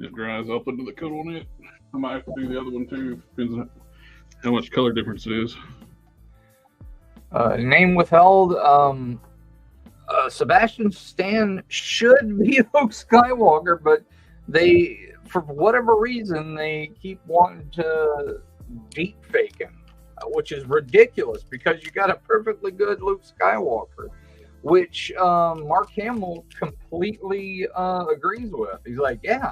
[SPEAKER 1] It dries. I'll put another coat on it. I might have to do the other one too. Depends on how much color difference it is.
[SPEAKER 2] Name withheld. Sebastian Stan should be Luke Skywalker, but they, for whatever reason, they keep wanting to deep fake him, which is ridiculous because you got a perfectly good Luke Skywalker, which Mark Hamill completely agrees with. He's like, yeah,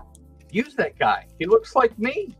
[SPEAKER 2] use that guy. He looks like me.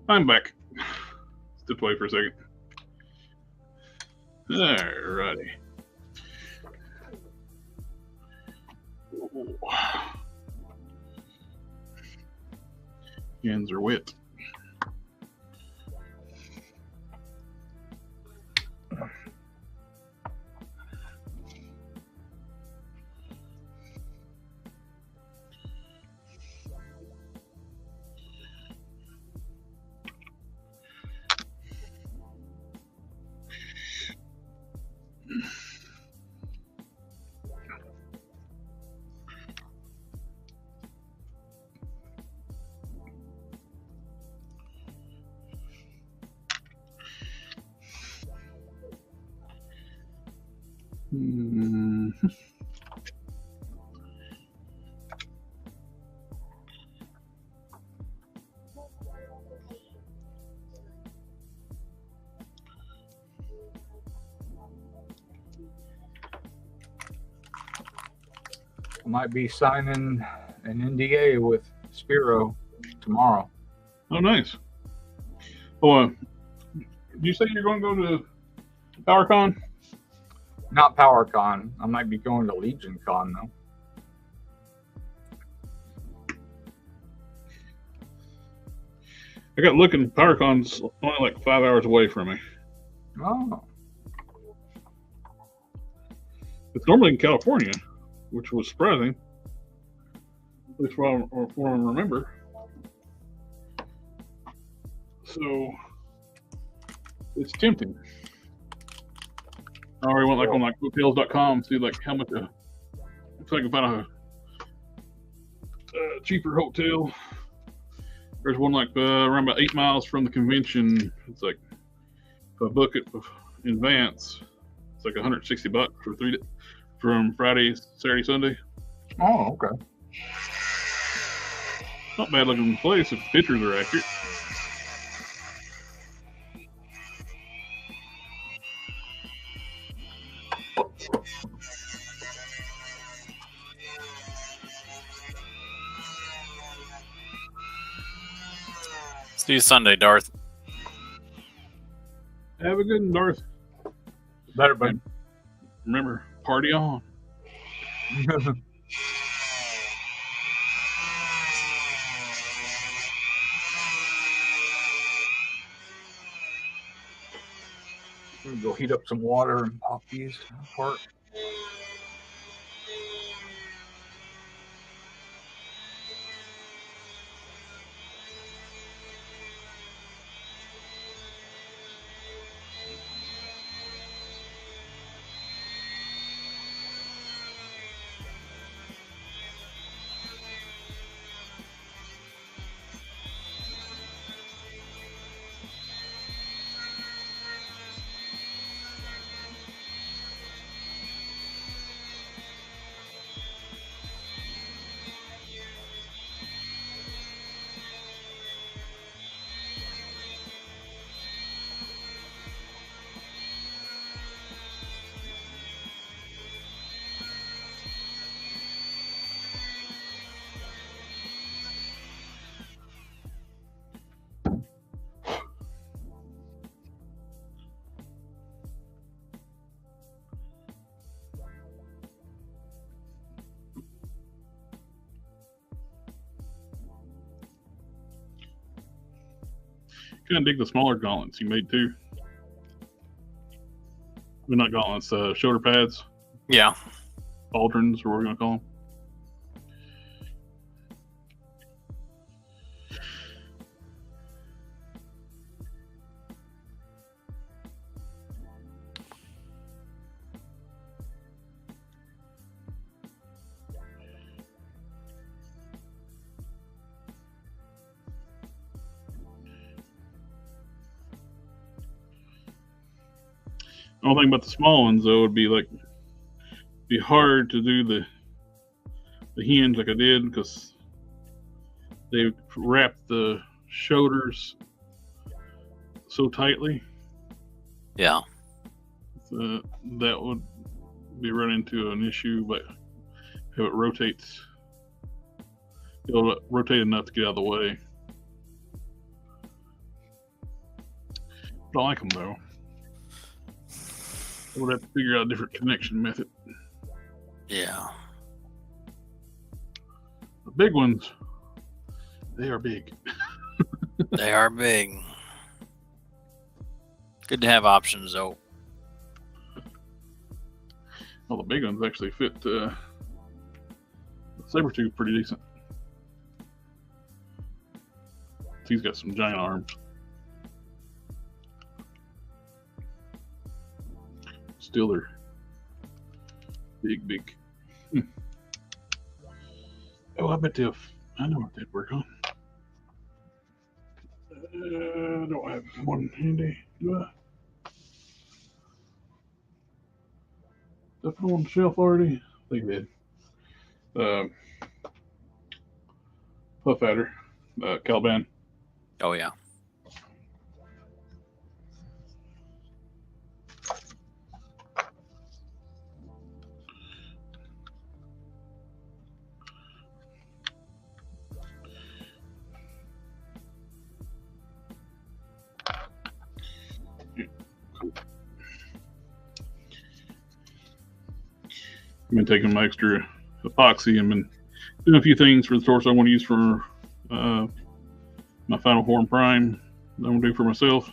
[SPEAKER 1] I'm back. Stepped away for a second. Alrighty. Hands are wet.
[SPEAKER 2] I might be signing an NDA with Spiro tomorrow.
[SPEAKER 1] Oh, nice. Oh, did you say you're going to go to PowerCon?
[SPEAKER 2] Not PowerCon. I might be going to Legion Con though.
[SPEAKER 1] I got looking. PowerCon's only like 5 hours away from me.
[SPEAKER 2] Oh,
[SPEAKER 1] It's normally in California, which was surprising. At least what I remember. So it's tempting. I already went like on like hotels.com, see like how much if I can find a cheaper hotel. There's one like around about 8 miles from the convention. It's like if I book it in advance, it's like $160 for 3 days, from Friday, Saturday, Sunday.
[SPEAKER 2] oh, okay.
[SPEAKER 1] Not bad looking place if the pictures are accurate.
[SPEAKER 3] See you Sunday, Darth.
[SPEAKER 1] Have a good one, Darth.
[SPEAKER 2] Better, but
[SPEAKER 1] Remember, party on.
[SPEAKER 2] I'm gonna go heat up some water and pop these apart.
[SPEAKER 1] Kind of dig the smaller gauntlets you made too. Well, not gauntlets, shoulder pads,
[SPEAKER 3] Yeah.
[SPEAKER 1] pauldrons, or what we're gonna call them. The only thing about the small ones though would be like be hard to do the hinge like I did because they wrap the shoulders so tightly.
[SPEAKER 3] Yeah.
[SPEAKER 1] So that would be run into an issue, but if it rotates, it'll rotate enough to get out of the way. I like them though. We'll have to figure out a different connection method.
[SPEAKER 3] Yeah.
[SPEAKER 1] The big ones, they are big.
[SPEAKER 3] They are big. Good to have options though.
[SPEAKER 1] Well, the big ones actually fit the Sabertooth pretty decent. He's got some giant arms. Still, they're big. Oh, I bet I know what they'd work on. I don't have one handy, do I? Did I put on the shelf already? I think I did. Puff adder, Caliban.
[SPEAKER 3] Oh yeah.
[SPEAKER 1] I've been taking my extra epoxy and been doing a few things for the torso I want to use for my final form prime that I'm going to do for myself.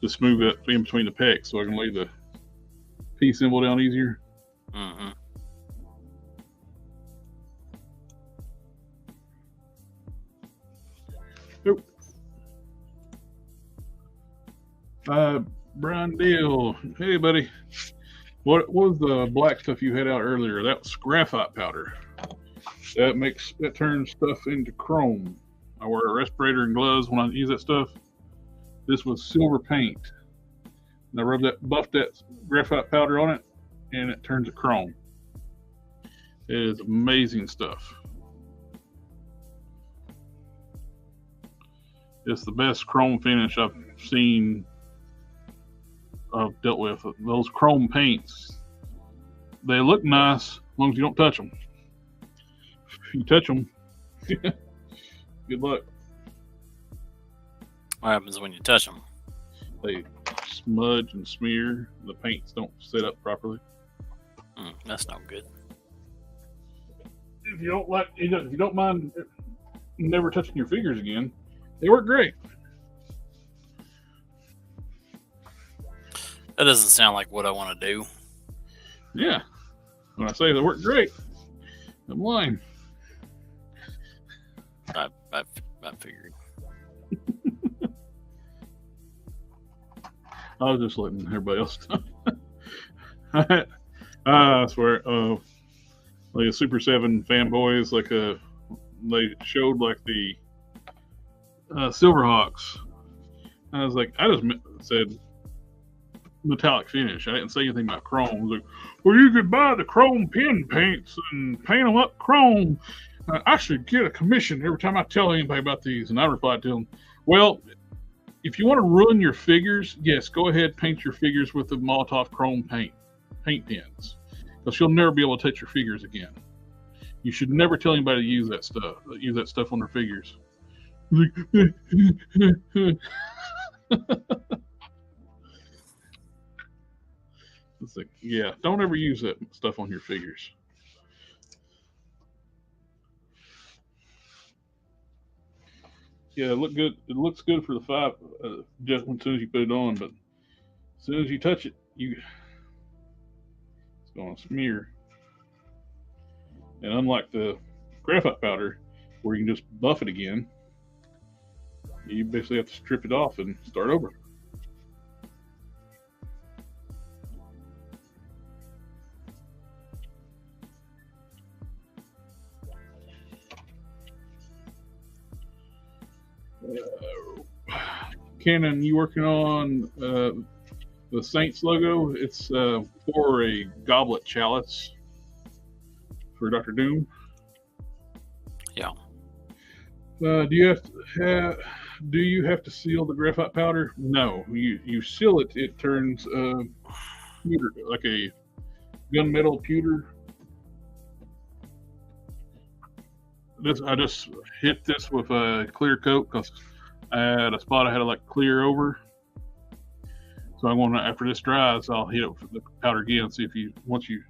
[SPEAKER 1] To smooth that in between the pecs so I can lay the P symbol down easier.
[SPEAKER 3] Mm-hmm.
[SPEAKER 1] Nope. Brian Deal. Hey, buddy. What was the black stuff you had out earlier? That was graphite powder. That turns stuff into chrome. I wear a respirator and gloves when I use that stuff. This was silver paint. And I buffed that graphite powder on it, and it turns it chrome. It is amazing stuff. It's the best chrome finish I've seen. I've dealt with. Those chrome paints, they look nice as long as you don't touch them. If you touch them, good luck.
[SPEAKER 3] What happens when you touch them?
[SPEAKER 1] They smudge and smear. The paints don't set up properly.
[SPEAKER 3] That's no good.
[SPEAKER 1] If you don't mind never touching your figures again, they work great.
[SPEAKER 3] That doesn't sound like what I want to do.
[SPEAKER 1] Yeah. When I say they work great, I'm lying.
[SPEAKER 3] I figured.
[SPEAKER 1] I was just letting everybody else know. I swear, like a Super 7 fanboys, they showed like the Silverhawks. I was like, I just said metallic finish. I didn't say anything about chrome. I was like, well, you could buy the chrome pin paints and paint them up chrome. I should get a commission every time I tell anybody about these. And I replied to them, well, if you want to ruin your figures, yes, go ahead, paint your figures with the Molotov chrome paint pens, because you'll never be able to touch your figures again. You should never tell anybody to use that stuff on their figures. It's like, yeah, don't ever use that stuff on your figures. Yeah, it looks good for the 5 just as soon as you put it on, but as soon as you touch it, it's going to smear. And unlike the graphite powder, where you can just buff it again, you basically have to strip it off and start over. Canon, you working on the Saints logo? It's for a goblet chalice for Dr. Doom.
[SPEAKER 3] Yeah.
[SPEAKER 1] Do you have to seal the graphite powder? No. You seal it. It turns pewter, like a gunmetal pewter. I just hit this with a clear coat because I had a spot I had to clear over So I want to, after this dries, I'll hit it with the powder again. See if once you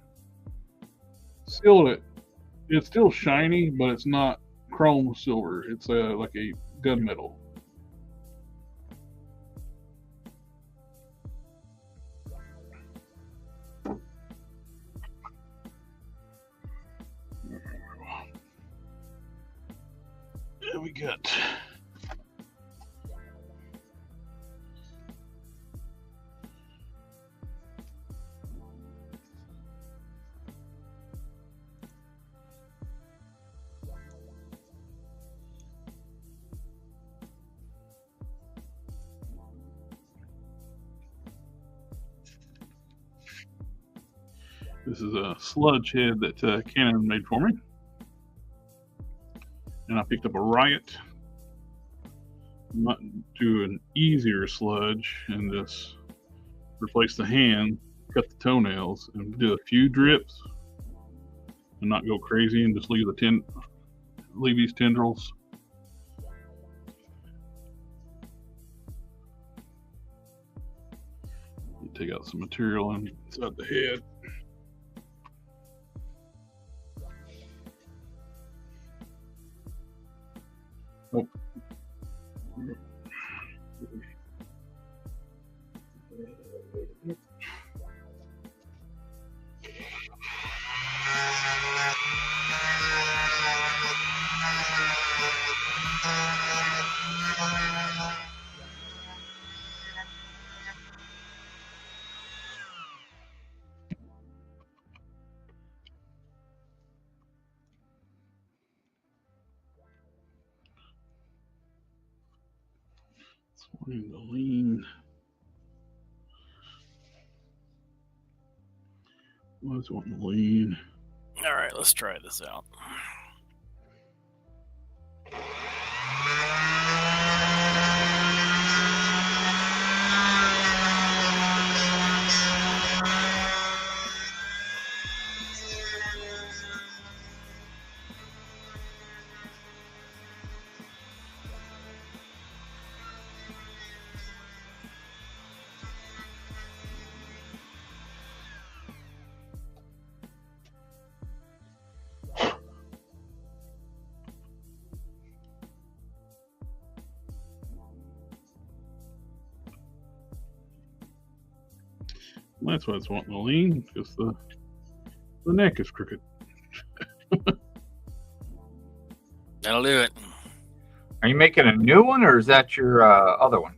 [SPEAKER 1] seal it, it's still shiny, but it's not chrome silver. It's like a gunmetal. There we got. This is a sludge head that Canon made for me. And I picked up a Riot. Might do an easier sludge and just replace the hand, cut the toenails, and do a few drips and not go crazy and just leave these tendrils. Take out some material inside the head. Oh. Wanting to lean. Was wanting to lean.
[SPEAKER 3] All right, let's try this out.
[SPEAKER 1] That's why it's wanting to lean, because the neck is crooked.
[SPEAKER 3] That'll do it.
[SPEAKER 2] Are you making a new one, or is that your other one?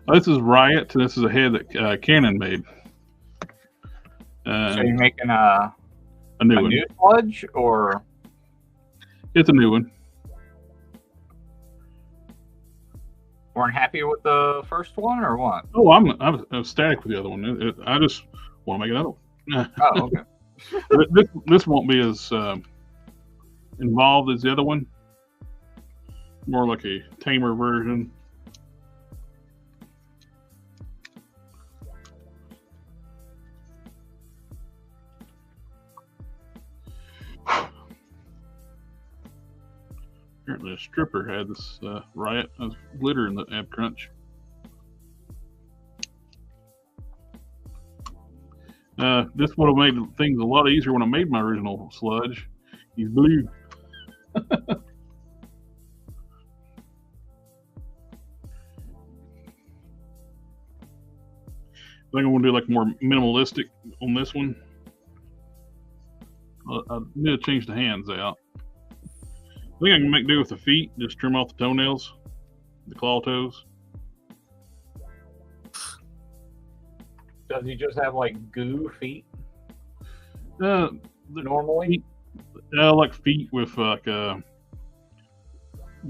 [SPEAKER 1] This is Riot. This is a head that Canon made.
[SPEAKER 2] So you're making a
[SPEAKER 1] new one.
[SPEAKER 2] new sludge, or
[SPEAKER 1] It's a new one.
[SPEAKER 2] weren't happy with the first one, or what?
[SPEAKER 1] Oh, I'm ecstatic with the other one. I just want to make another one.
[SPEAKER 2] Oh, okay.
[SPEAKER 1] this won't be as involved as the other one. More like a tamer version. Apparently a stripper had this Riot of glitter in the ab crunch. This would have made things a lot easier when I made my original sludge. He's blue. I think I'm going to do like more minimalistic on this one. I need to change the hands out. I think I can make do with the feet. Just trim off the toenails, the claw toes.
[SPEAKER 2] Does he just have like goo feet
[SPEAKER 1] The
[SPEAKER 2] normally?
[SPEAKER 1] like feet with like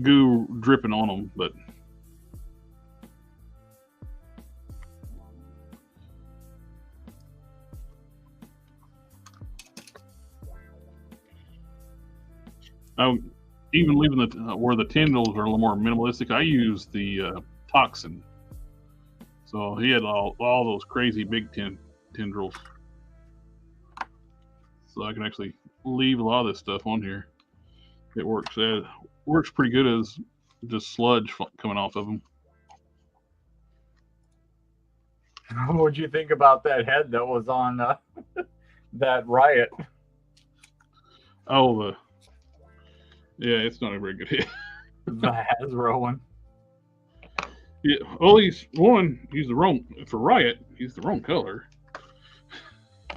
[SPEAKER 1] goo dripping on them, but even leaving the where the tendrils are a little more minimalistic. I use the toxin, so he had all those crazy big tendrils. So I can actually leave a lot of this stuff on here. It works pretty good as just sludge coming off of them.
[SPEAKER 2] What'd you think about that head that was on that riot?
[SPEAKER 1] Oh, yeah, it's not a very good hit.
[SPEAKER 2] The Hasbro one.
[SPEAKER 1] Yeah, well, he's the wrong for Riot. He's the wrong color.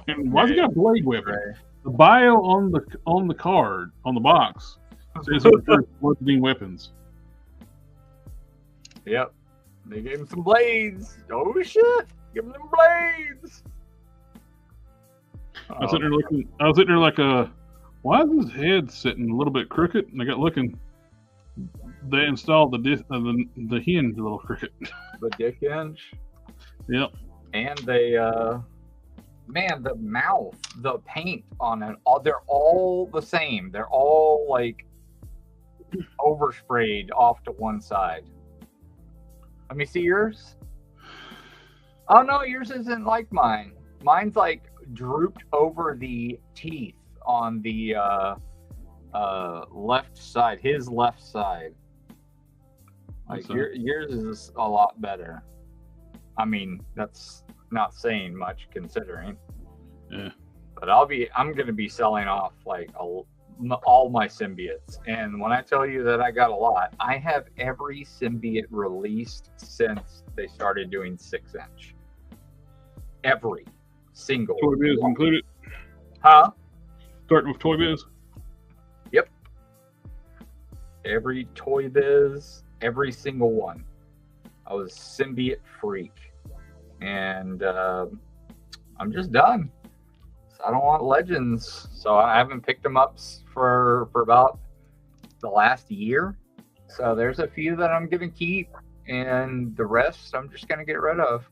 [SPEAKER 1] And why's he got a blade weapon?
[SPEAKER 2] Right.
[SPEAKER 1] The bio on the card on the box says it refers to bludgeoning weapons.
[SPEAKER 2] Yep. They gave him some blades. Oh shit! Give him them blades.
[SPEAKER 1] I was sitting there like, why is his head sitting a little bit crooked? And I got looking. They installed the hinge a little crooked.
[SPEAKER 2] The dick hinge.
[SPEAKER 1] Yep.
[SPEAKER 2] And they, man, the mouth, the paint on it, they're all the same. They're all like oversprayed off to one side. Let me see yours. Oh no, yours isn't like mine. Mine's like drooped over the teeth on the left side, his left side. Like yours is a lot better. I mean, that's not saying much considering.
[SPEAKER 1] Yeah.
[SPEAKER 2] But I'm gonna be selling off like all my symbiotes, and when I tell you that I got a lot, I have every symbiote released since they started doing 6-inch. Every single.
[SPEAKER 1] Toy Biz included.
[SPEAKER 2] Huh?
[SPEAKER 1] Starting with Toy Biz.
[SPEAKER 2] Yep. Every Toy Biz, every single one. I was symbiote freak, and I'm just done. I don't want legends, so I haven't picked them up for about the last year. So there's a few that I'm gonna keep, and the rest I'm just gonna get rid of.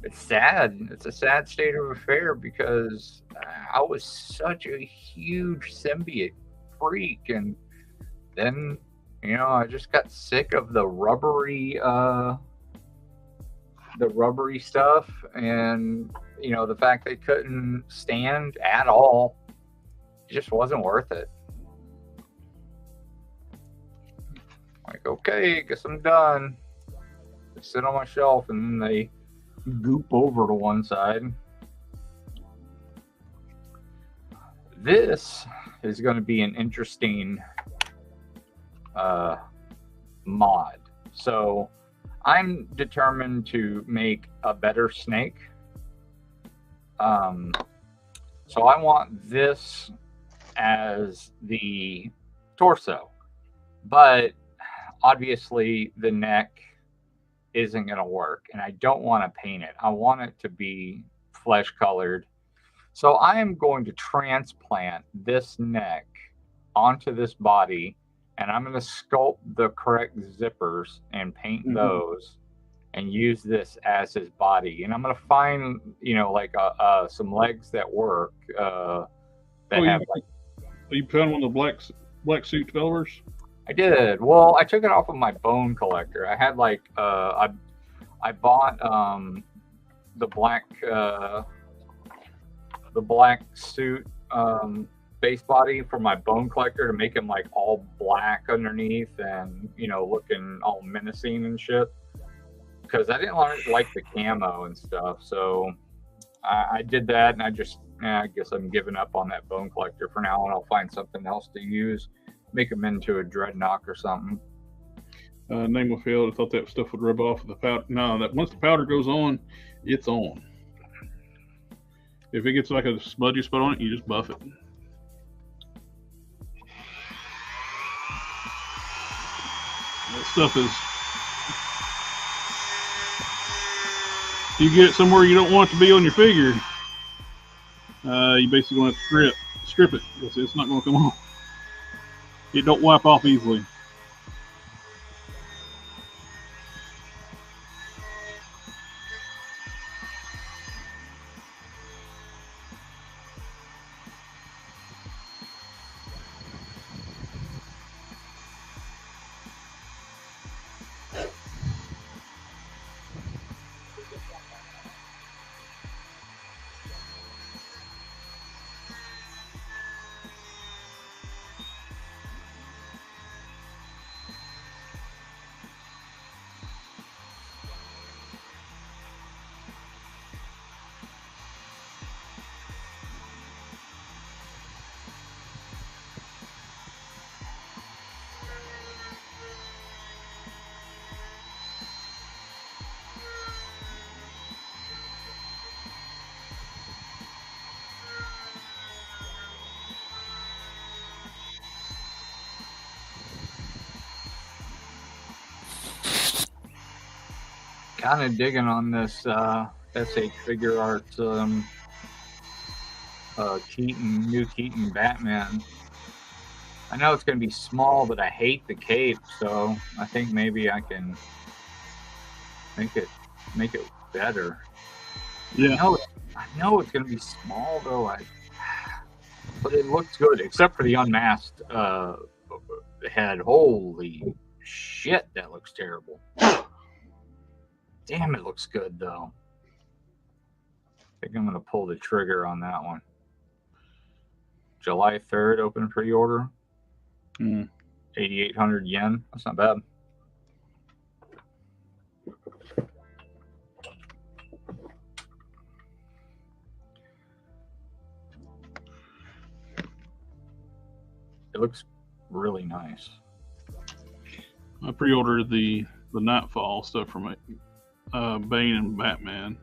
[SPEAKER 2] It's sad. It's a sad state of affair because I was such a huge symbiote freak, and then I just got sick of the rubbery stuff, and the fact they couldn't stand at all. It just wasn't worth it. Like, okay, guess I'm done. They sit on my shelf and then they goop over to one side. This is going to be an interesting mod. So I'm determined to make a better snake. So I want this as the torso, but obviously the neck isn't going to work, and I don't want to paint it. I want it to be flesh colored. So I am going to transplant this neck onto this body, and I'm going to sculpt the correct zippers and paint those and use this as his body. And I'm going to find, like some legs that work that have like...
[SPEAKER 1] You found one of the black suit developers?
[SPEAKER 2] I did. Well, I took it off of my bone collector. I had like I bought the black suit base body for my bone collector to make him like all black underneath and looking all menacing and shit, because I didn't like the camo and stuff. So I did that, and I guess I'm giving up on that bone collector for now, and I'll find something else to use. Make them into a dreadnought or something.
[SPEAKER 1] Name of field. I thought that stuff would rub off of the powder. No, that once the powder goes on, it's on. If it gets like a smudgy spot on it, you just buff it. That stuff is... You get it somewhere you don't want it to be on your figure, you basically want to strip it. It's not going to come off. It don't wipe off easily.
[SPEAKER 2] kind of digging on this SH Figure Arts new Keaton Batman. I know it's going to be small, but I hate the cape, so I think maybe I can make it better.
[SPEAKER 1] Yeah.
[SPEAKER 2] I know it's going to be small though. But it looks good, except for the unmasked head. Holy shit, that looks terrible. Damn, it looks good though. I think I'm going to pull the trigger on that one. July 3rd, open pre-order. 8,800 yen. That's not bad. It looks really nice.
[SPEAKER 1] I pre-ordered the Nightfall stuff from Bane and Batman.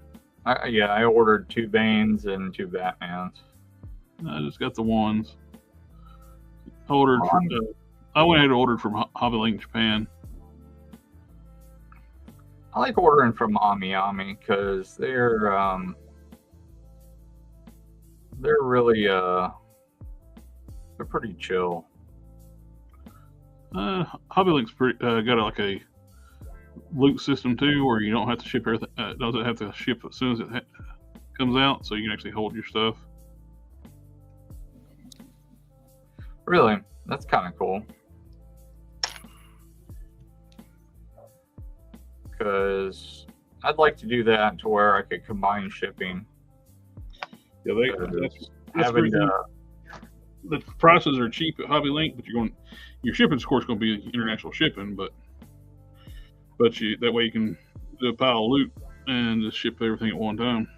[SPEAKER 2] I ordered 2 Banes and 2 Batmans.
[SPEAKER 1] I just got the ones. I ordered. I went ahead and ordered from Hobby Link Japan.
[SPEAKER 2] I like ordering from Ami because they're really they're pretty chill.
[SPEAKER 1] Hobby Link's got like a loot system too, where you don't have to ship everything. It doesn't have to ship as soon as it comes out, so you can actually hold your stuff.
[SPEAKER 2] Really, that's kind of cool. Because I'd like to do that to where I could combine shipping.
[SPEAKER 1] Yeah, that's
[SPEAKER 2] having
[SPEAKER 1] the prices are cheap at Hobby Link, but your shipping's of course going to be international shipping, but that way you can do a pile of loot and just ship everything at one time.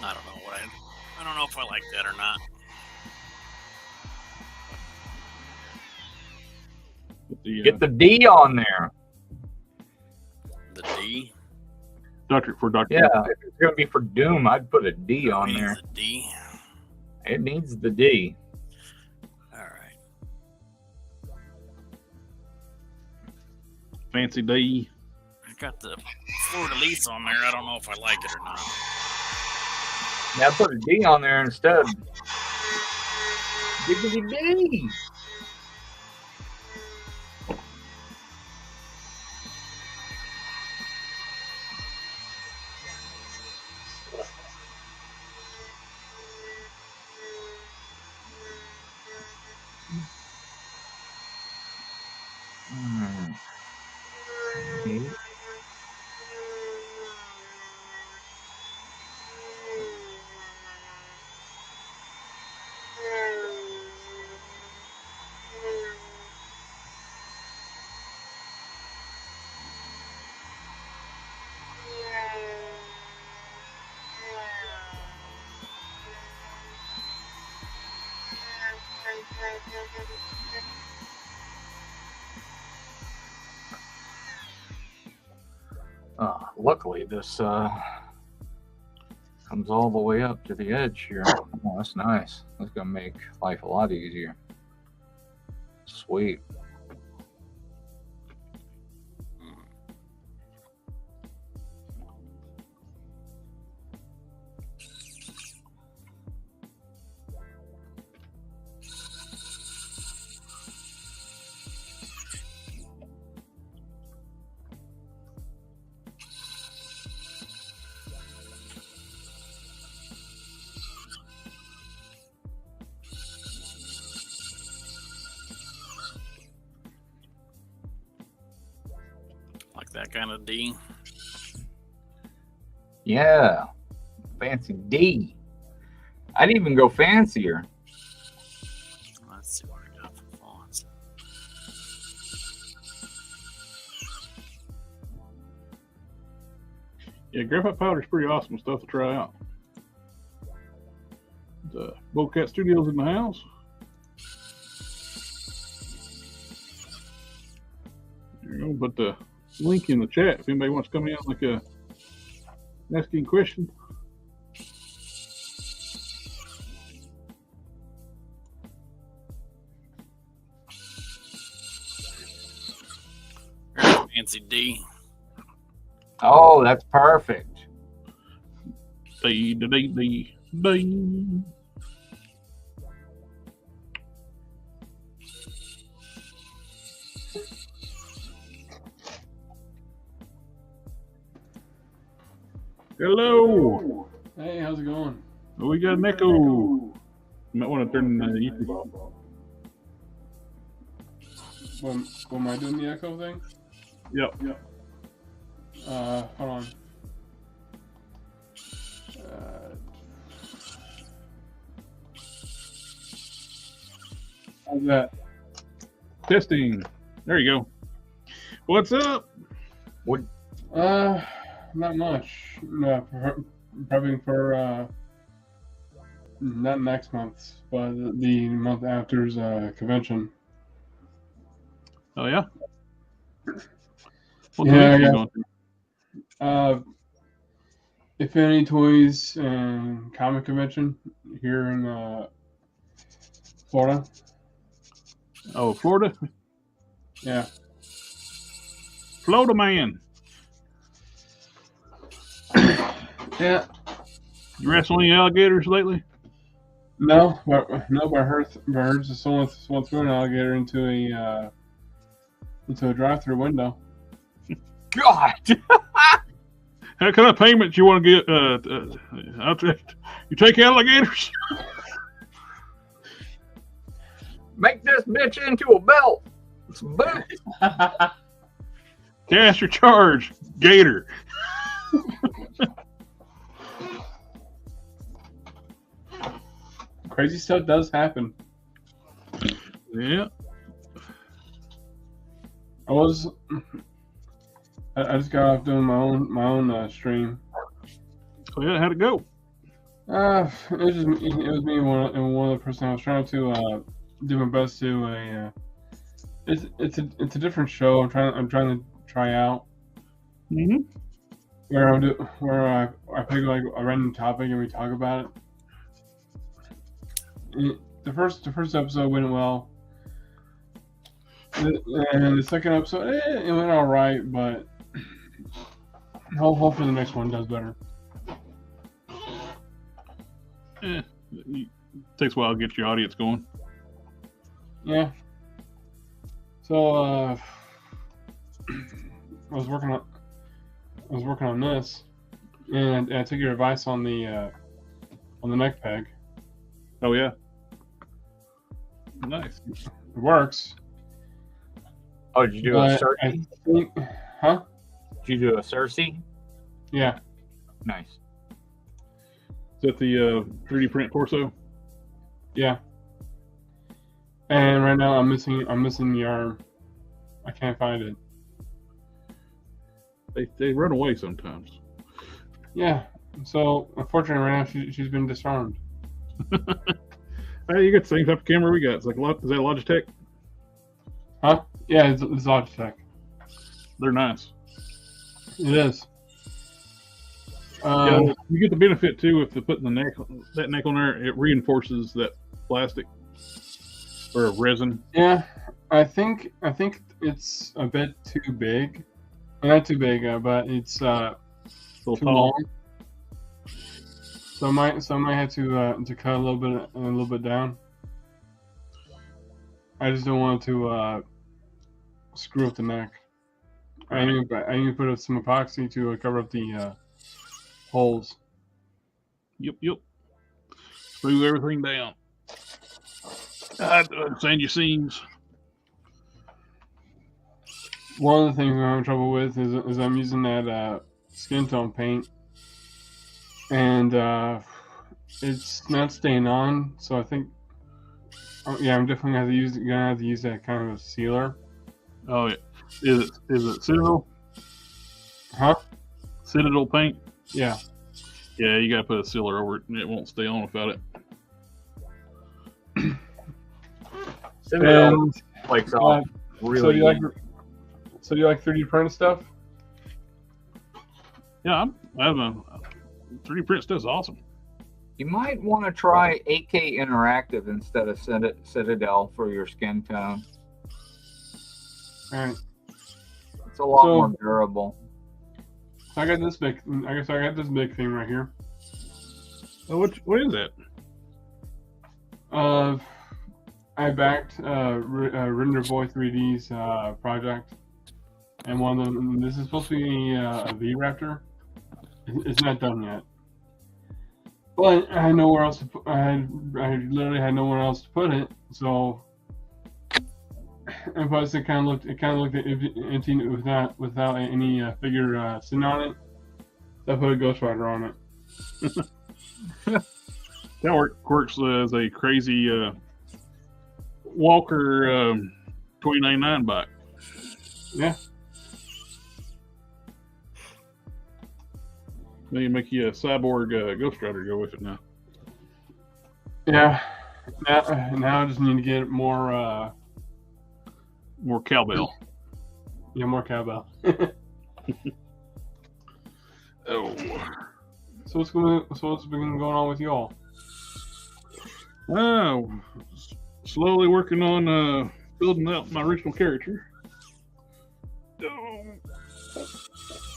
[SPEAKER 3] I don't know if I like that or not.
[SPEAKER 2] Get the D on there.
[SPEAKER 3] The D?
[SPEAKER 1] Doctor.
[SPEAKER 2] Yeah, if it's going to be for Doom, I'd put a D on there.
[SPEAKER 3] The D?
[SPEAKER 2] It needs the D.
[SPEAKER 3] All right.
[SPEAKER 1] Fancy D.
[SPEAKER 3] I got the fleur-de-lis on there. I don't know if I like it or not.
[SPEAKER 2] Yeah, I put a D on there instead. Diggity D. Luckily, this comes all the way up to the edge here. Oh, that's nice. That's going to make life a lot easier. Sweet.
[SPEAKER 3] Like that kind of D.
[SPEAKER 2] Yeah. Fancy D. I'd even go fancier.
[SPEAKER 3] Let's see what I got for fonts.
[SPEAKER 1] Yeah, graphite powder is pretty awesome stuff to try out. The Bobcat Studios in the house. There you go. Put the link in the chat if anybody wants to come in like a asking question.
[SPEAKER 3] Fancy D.
[SPEAKER 2] Oh, that's perfect.
[SPEAKER 1] D. Hello.
[SPEAKER 8] Hey, how's it going?
[SPEAKER 1] We got an echo. You might want to turn the YouTube off.
[SPEAKER 8] What am I doing the echo thing?
[SPEAKER 1] Yep.
[SPEAKER 8] Hold on. How's that?
[SPEAKER 1] Testing. There you go. What's up?
[SPEAKER 8] Not much. No, probably for not next month, but the month after's convention.
[SPEAKER 1] Oh yeah. What
[SPEAKER 8] Yeah,
[SPEAKER 1] convention
[SPEAKER 8] I
[SPEAKER 1] you
[SPEAKER 8] got-
[SPEAKER 1] going to?
[SPEAKER 8] Infinity Toys and Comic Convention here in Florida.
[SPEAKER 1] Oh, Florida.
[SPEAKER 8] Yeah.
[SPEAKER 1] Florida man.
[SPEAKER 8] Yeah.
[SPEAKER 1] You wrestle any alligators lately?
[SPEAKER 8] No, but I heard someone threw an alligator into a drive-through window.
[SPEAKER 2] God.
[SPEAKER 1] How kind of payments you want to get? You take alligators?
[SPEAKER 2] Make this bitch into a belt. It's a boot.
[SPEAKER 1] Cash or charge, gator.
[SPEAKER 8] Crazy stuff does happen.
[SPEAKER 1] Yeah.
[SPEAKER 8] I just got off doing my own stream.
[SPEAKER 1] So yeah, how'd it go?
[SPEAKER 8] It was me and one other person. I was trying to do my best to it's a different show. I'm trying to try out.
[SPEAKER 1] Mm-hmm.
[SPEAKER 8] Where I pick like a random topic and we talk about it. The first episode went well, and the second episode it went all right, but hopefully the next one does better.
[SPEAKER 1] It takes a while to get your audience going.
[SPEAKER 8] Yeah. So I was working on this, and I took your advice on the neck peg.
[SPEAKER 1] Oh yeah. Nice.
[SPEAKER 8] It works.
[SPEAKER 2] Oh, did you do a
[SPEAKER 8] But
[SPEAKER 2] Cersei?
[SPEAKER 8] I think, huh?
[SPEAKER 2] Did you do a Cersei?
[SPEAKER 8] Yeah.
[SPEAKER 2] Nice.
[SPEAKER 1] Is that the 3D print torso?
[SPEAKER 8] Yeah. And right now I'm missing the arm. I can't find it.
[SPEAKER 1] They run away sometimes.
[SPEAKER 8] Yeah. So unfortunately, right now she's been disarmed.
[SPEAKER 1] Hey, you got the same type of camera we got. It's like is that Logitech?
[SPEAKER 8] Huh? Yeah, it's Logitech.
[SPEAKER 1] They're nice.
[SPEAKER 8] It is.
[SPEAKER 1] Yeah, you get the benefit too if they put that neck on there. It reinforces that plastic or resin.
[SPEAKER 8] Yeah, I think it's a bit too big. Not too big, but it's
[SPEAKER 1] Too
[SPEAKER 8] too
[SPEAKER 1] tall.
[SPEAKER 8] long. So I might have to cut a little bit down. I just don't want to screw up the neck. I need to put up some epoxy to cover up the holes.
[SPEAKER 1] Yep. Smooth everything down. Sand your seams.
[SPEAKER 8] One of the things I'm having trouble with is I'm using that skin tone paint, and it's not staying on, so I think. Oh, yeah, I'm definitely gonna have to use that kind of a sealer.
[SPEAKER 1] Oh, yeah. Is it Citadel?
[SPEAKER 8] Huh?
[SPEAKER 1] Citadel paint?
[SPEAKER 8] Yeah.
[SPEAKER 1] Yeah, you gotta put a sealer over it, and it won't stay on without it.
[SPEAKER 2] Citadel flakes off really.
[SPEAKER 8] So do you like 3D print stuff?
[SPEAKER 1] Yeah, I have a 3D print stuff's awesome.
[SPEAKER 2] You might want to try 8K Interactive instead of Citadel for your skin tone.
[SPEAKER 8] All right.
[SPEAKER 2] It's a lot more durable.
[SPEAKER 8] I got this big. I guess I got this big thing right here.
[SPEAKER 1] Oh, what is that?
[SPEAKER 8] I backed Render Boy 3D's project, and one of them. This is supposed to be a V-Raptor. It's not done yet, but I had nowhere else to put. I literally had nowhere else to put it, so. And plus, it kind of looked empty without any figure sitting on it. So I put a Ghost Rider on it.
[SPEAKER 1] That works as a crazy Walker 2099 bike.
[SPEAKER 8] Yeah.
[SPEAKER 1] Maybe make you a cyborg Ghost Rider go with it now.
[SPEAKER 8] Yeah. Now I just need to get more
[SPEAKER 1] cowbell.
[SPEAKER 8] Yeah, more cowbell.
[SPEAKER 1] Oh.
[SPEAKER 8] So what's been going on with y'all?
[SPEAKER 1] Oh, slowly working on building out my original character.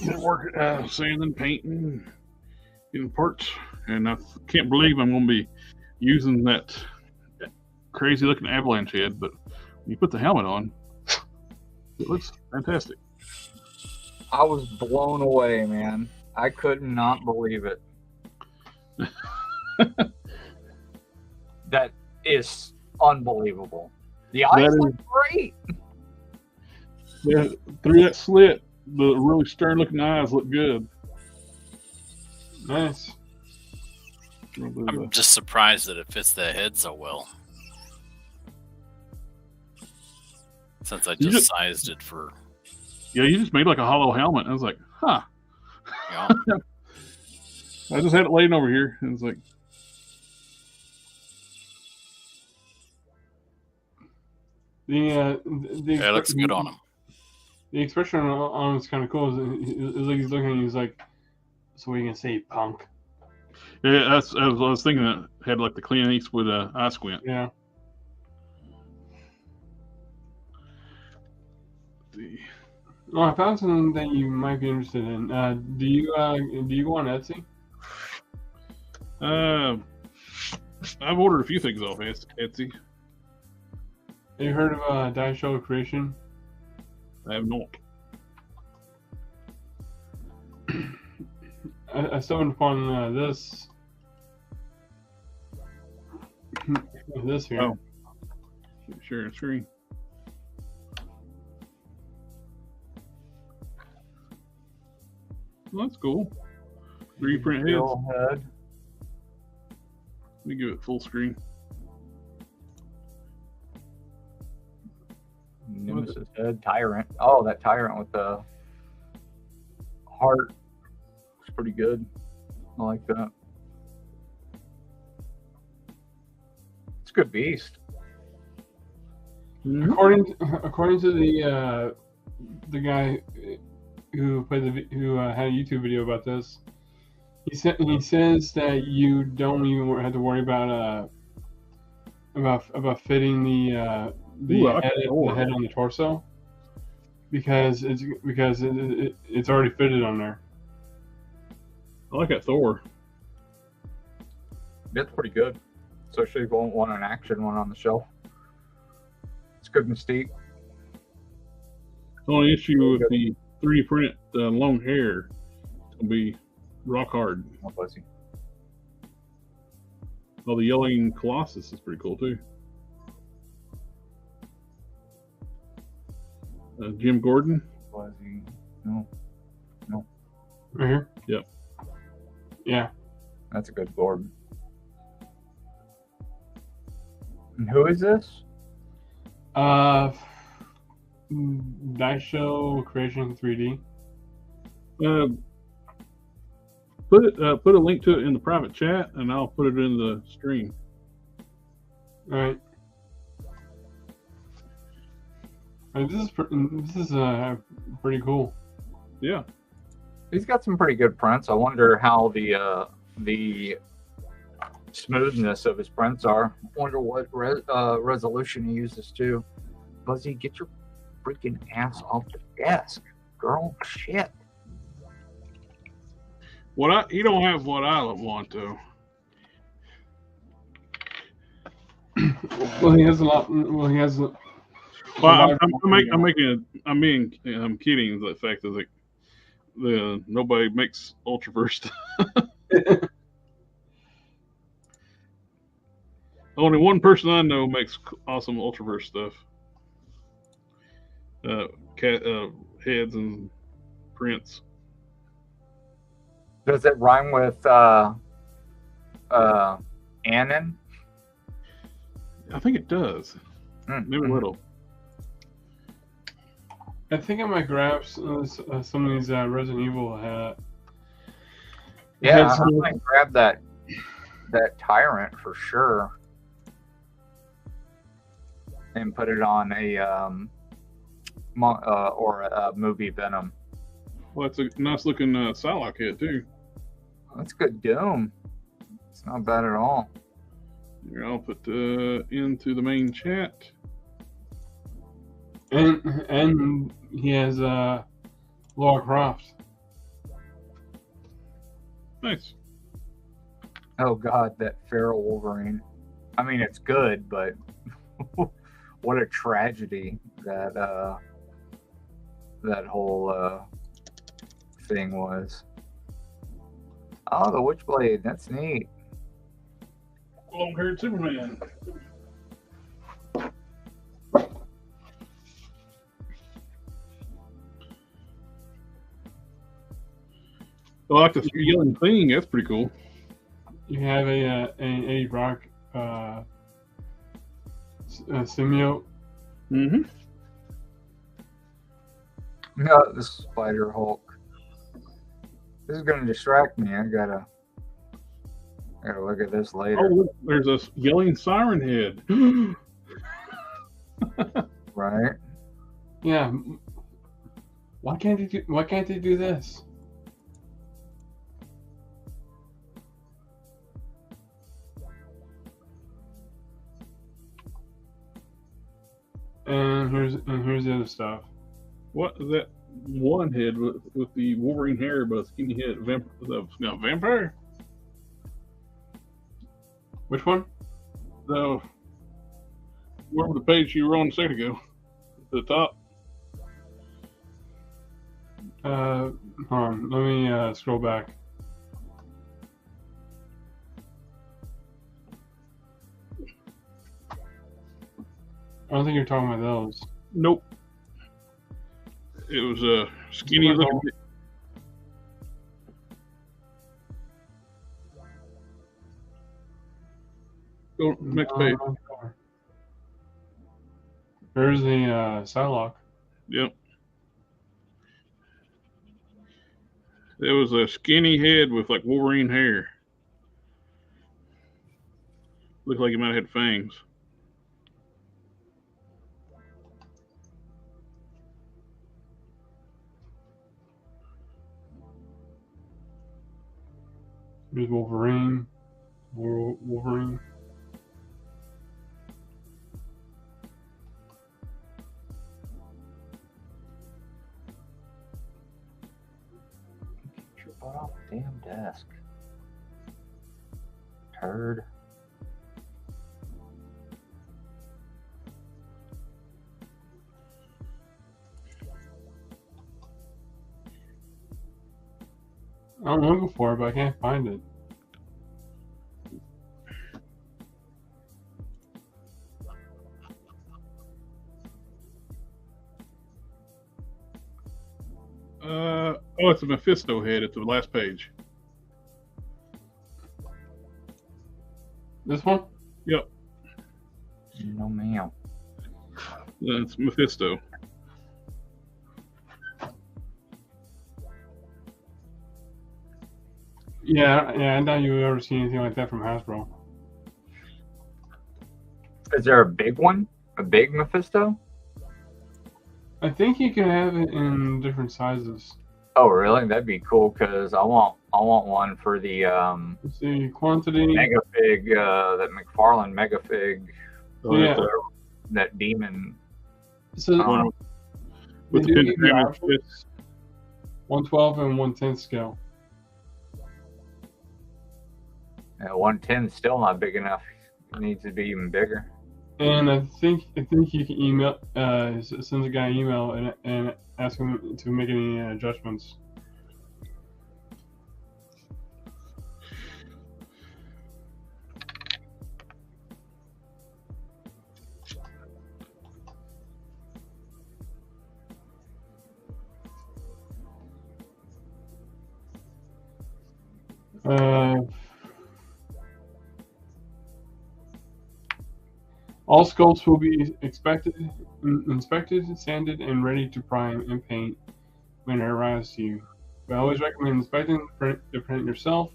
[SPEAKER 1] Been working, sanding, painting, getting parts, and I can't believe I'm going to be using that crazy looking avalanche head. But when you put the helmet on, it looks fantastic.
[SPEAKER 2] I was blown away, man. I could not believe it. That is unbelievable. The eyes look great.
[SPEAKER 1] Yeah, through that slit, the really stern looking eyes look good.
[SPEAKER 8] Nice.
[SPEAKER 3] I'm just surprised that it fits the head so well. Since I just sized it for.
[SPEAKER 1] Yeah, you just made like a hollow helmet. I was like, huh.
[SPEAKER 3] Yeah.
[SPEAKER 1] I just had it laying over here, and it's like.
[SPEAKER 3] It looks good on him.
[SPEAKER 8] The expression on him is kind of cool. It's like he's looking at you, he's like, so what are you going to say, punk?
[SPEAKER 1] Yeah, I was thinking that had like the Clint Eastwood eye squint.
[SPEAKER 8] Yeah. Well, I found something that you might be interested in. Do you go on Etsy?
[SPEAKER 1] I've ordered a few things off Etsy.
[SPEAKER 8] Have you heard of Die Show Creation?
[SPEAKER 1] I have not.
[SPEAKER 8] I stumbled upon this. This here.
[SPEAKER 1] Oh. Share a screen. Well, that's cool. 3D print heads.
[SPEAKER 2] Head.
[SPEAKER 1] Let me give it full screen.
[SPEAKER 2] Nemesis head, Tyrant. Oh, that Tyrant with the heart is pretty good. I like that. It's a good beast.
[SPEAKER 1] Mm-hmm.
[SPEAKER 8] According to the guy who had a YouTube video about this, he says that you don't even have to worry about fitting the head on the torso because it's already fitted on there.
[SPEAKER 1] I like that Thor.
[SPEAKER 2] That's pretty good, especially if you want an action one on the shelf. It's good mystique.
[SPEAKER 1] The only issue with the 3D print long hair, it's gonna be rock hard.
[SPEAKER 2] Oh, bless you.
[SPEAKER 1] Oh, the yelling Colossus is pretty cool too. Jim Gordon.
[SPEAKER 2] Was he? No.
[SPEAKER 8] Right here.
[SPEAKER 1] Yep.
[SPEAKER 8] Yeah.
[SPEAKER 2] That's a good Gordon. And who is this?
[SPEAKER 8] Dice Show Creation 3D.
[SPEAKER 1] Put a link to it in the private chat, and I'll put it in the stream.
[SPEAKER 8] All right. This is pretty cool.
[SPEAKER 1] Yeah.
[SPEAKER 2] He's got some pretty good prints. I wonder how the smoothness of his prints are. I wonder what resolution he uses too. Buzzy, get your freaking ass off the desk, girl. Shit.
[SPEAKER 1] He don't have what I want to.
[SPEAKER 8] Well, he has a lot. Well, he has.
[SPEAKER 1] Well, I'm kidding. The fact is, like, nobody makes Ultraverse stuff. Only one person I know makes awesome Ultraverse stuff. Heads and prints.
[SPEAKER 2] Does it rhyme with Annan?
[SPEAKER 1] I think it does. Maybe a little.
[SPEAKER 8] I think I might grab some of these Resident Evil hat.
[SPEAKER 2] Yeah, I might grab that Tyrant for sure, and put it on a movie Venom.
[SPEAKER 1] Well, it's a nice looking Psylocke head too.
[SPEAKER 2] That's good Doom. It's not bad at all.
[SPEAKER 1] Here, I'll put into the main chat.
[SPEAKER 8] And he has Lara Croft.
[SPEAKER 1] Nice.
[SPEAKER 2] Oh God, that feral Wolverine. I mean, it's good, but what a tragedy that that whole thing was. Oh, the Witchblade. That's neat.
[SPEAKER 1] Long-haired Superman. I like the yelling thing. That's pretty cool.
[SPEAKER 8] You have an Eddie Brock symbiote.
[SPEAKER 1] Mm-hmm.
[SPEAKER 2] No, the Spider Hulk. This is gonna distract me. I gotta look at this later.
[SPEAKER 1] Oh, look, there's a yelling siren head.
[SPEAKER 2] Right?
[SPEAKER 8] Yeah. Why can't they do this? And here's the other stuff.
[SPEAKER 1] What is that one head with the Wolverine hair but a skinny head? Vampire?
[SPEAKER 8] Which one?
[SPEAKER 1] Wherever the page you were on a second ago. At the top.
[SPEAKER 8] Hold on. Let me scroll back. I don't think you're talking about those.
[SPEAKER 1] Nope. It was a skinny looking. Go next page.
[SPEAKER 8] There's the Psylocke.
[SPEAKER 1] Yep. There was a skinny head with like Wolverine hair. Looked like he might have had fangs.
[SPEAKER 8] There's Wolverine. Wolverine.
[SPEAKER 2] Get your butt off the damn desk. Turd.
[SPEAKER 8] I'm looking for it, but I can't find it.
[SPEAKER 1] Oh, it's a Mephisto head at the last page.
[SPEAKER 8] This one?
[SPEAKER 1] Yep. It's Mephisto.
[SPEAKER 8] Yeah, I doubt you would ever see anything like that from Hasbro.
[SPEAKER 2] Is there a big one? A big Mephisto?
[SPEAKER 8] I think you can have it in different sizes.
[SPEAKER 2] Oh, really? That'd be cool because I want one for the
[SPEAKER 8] Let's see, quantity.
[SPEAKER 2] Mega Fig, that McFarlane Mega Fig,
[SPEAKER 8] Yeah.
[SPEAKER 2] that demon.
[SPEAKER 8] So
[SPEAKER 1] With
[SPEAKER 8] they
[SPEAKER 1] the
[SPEAKER 8] do give you
[SPEAKER 1] pentagram.
[SPEAKER 8] options, 112 and 110 scale.
[SPEAKER 2] Yeah, 110 is still not big enough. It needs to be even bigger.
[SPEAKER 8] And I think you can email send a guy an email and ask him to make any adjustments. All sculpts will be inspected, sanded, and ready to prime and paint when it arrives to you. We always recommend inspecting the print yourself.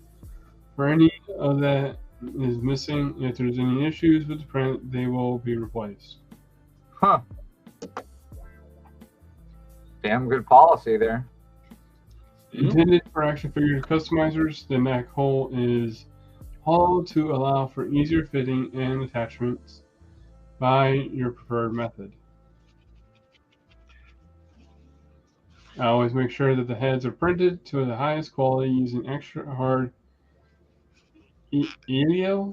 [SPEAKER 8] For any of that is missing, if there's any issues with the print, they will be replaced.
[SPEAKER 2] Huh. Damn good policy there.
[SPEAKER 8] Intended for action figure customizers, the neck hole is hollowed to allow for easier fitting and attachments by your preferred method. I always make sure that the heads are printed to the highest quality using extra hard ELO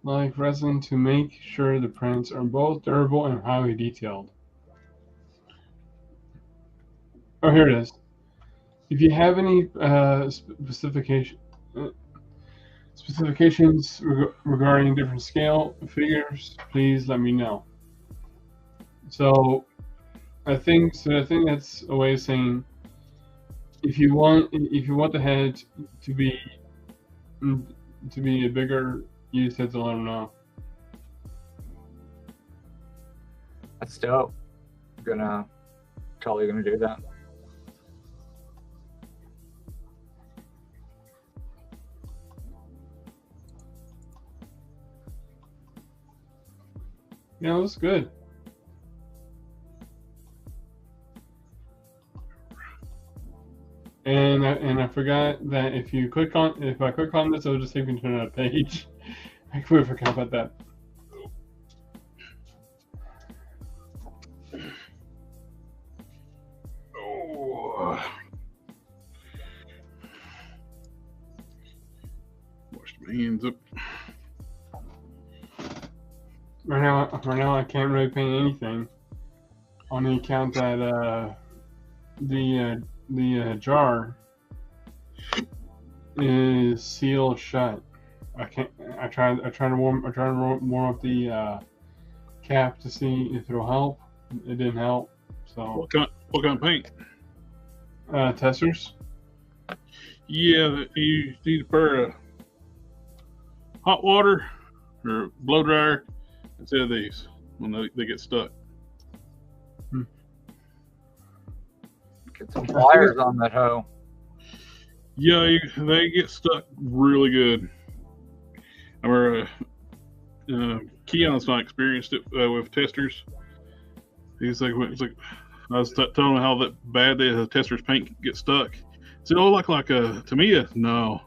[SPEAKER 8] like resin to make sure the prints are both durable and highly detailed. Oh, here it is. If you have any specifications regarding different scale figures, please let me know. So I think that's a way of saying if you want the head to be a bigger, you just have to let them know.
[SPEAKER 2] That's dope. Totally gonna do that.
[SPEAKER 8] Yeah, it was good. And I forgot that if I click on this, it'll just take me to another page. I completely forgot about that.
[SPEAKER 1] Oh. Washed my hands up.
[SPEAKER 8] Right now I can't really paint anything on the account that the jar is sealed shut. I tried to warm up the cap to see if it'll help. It didn't help. So
[SPEAKER 1] What kind of paint?
[SPEAKER 8] Testers.
[SPEAKER 1] Yeah, you need to pair hot water or blow dryer instead of these when they get stuck.
[SPEAKER 2] Get some pliers on that hoe.
[SPEAKER 1] Yeah, they get stuck really good. I remember Keon's not experienced it with testers. He's like, I was telling him how that bad the testers paint gets stuck. He said, "Oh, like a Tamiya." No,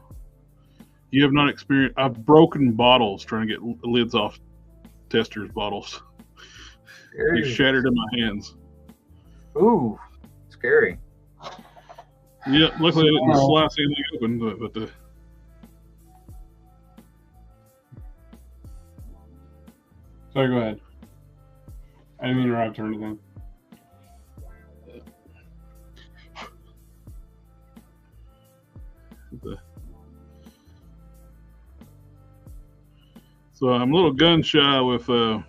[SPEAKER 1] you have not experienced. I've broken bottles trying to get lids off testers bottles. They shattered in my hands.
[SPEAKER 2] Ooh, scary.
[SPEAKER 1] Yeah, luckily I didn't slice anything open, but the.
[SPEAKER 8] Sorry, go ahead. I didn't interrupt or anything.
[SPEAKER 1] So I'm a little gun shy with at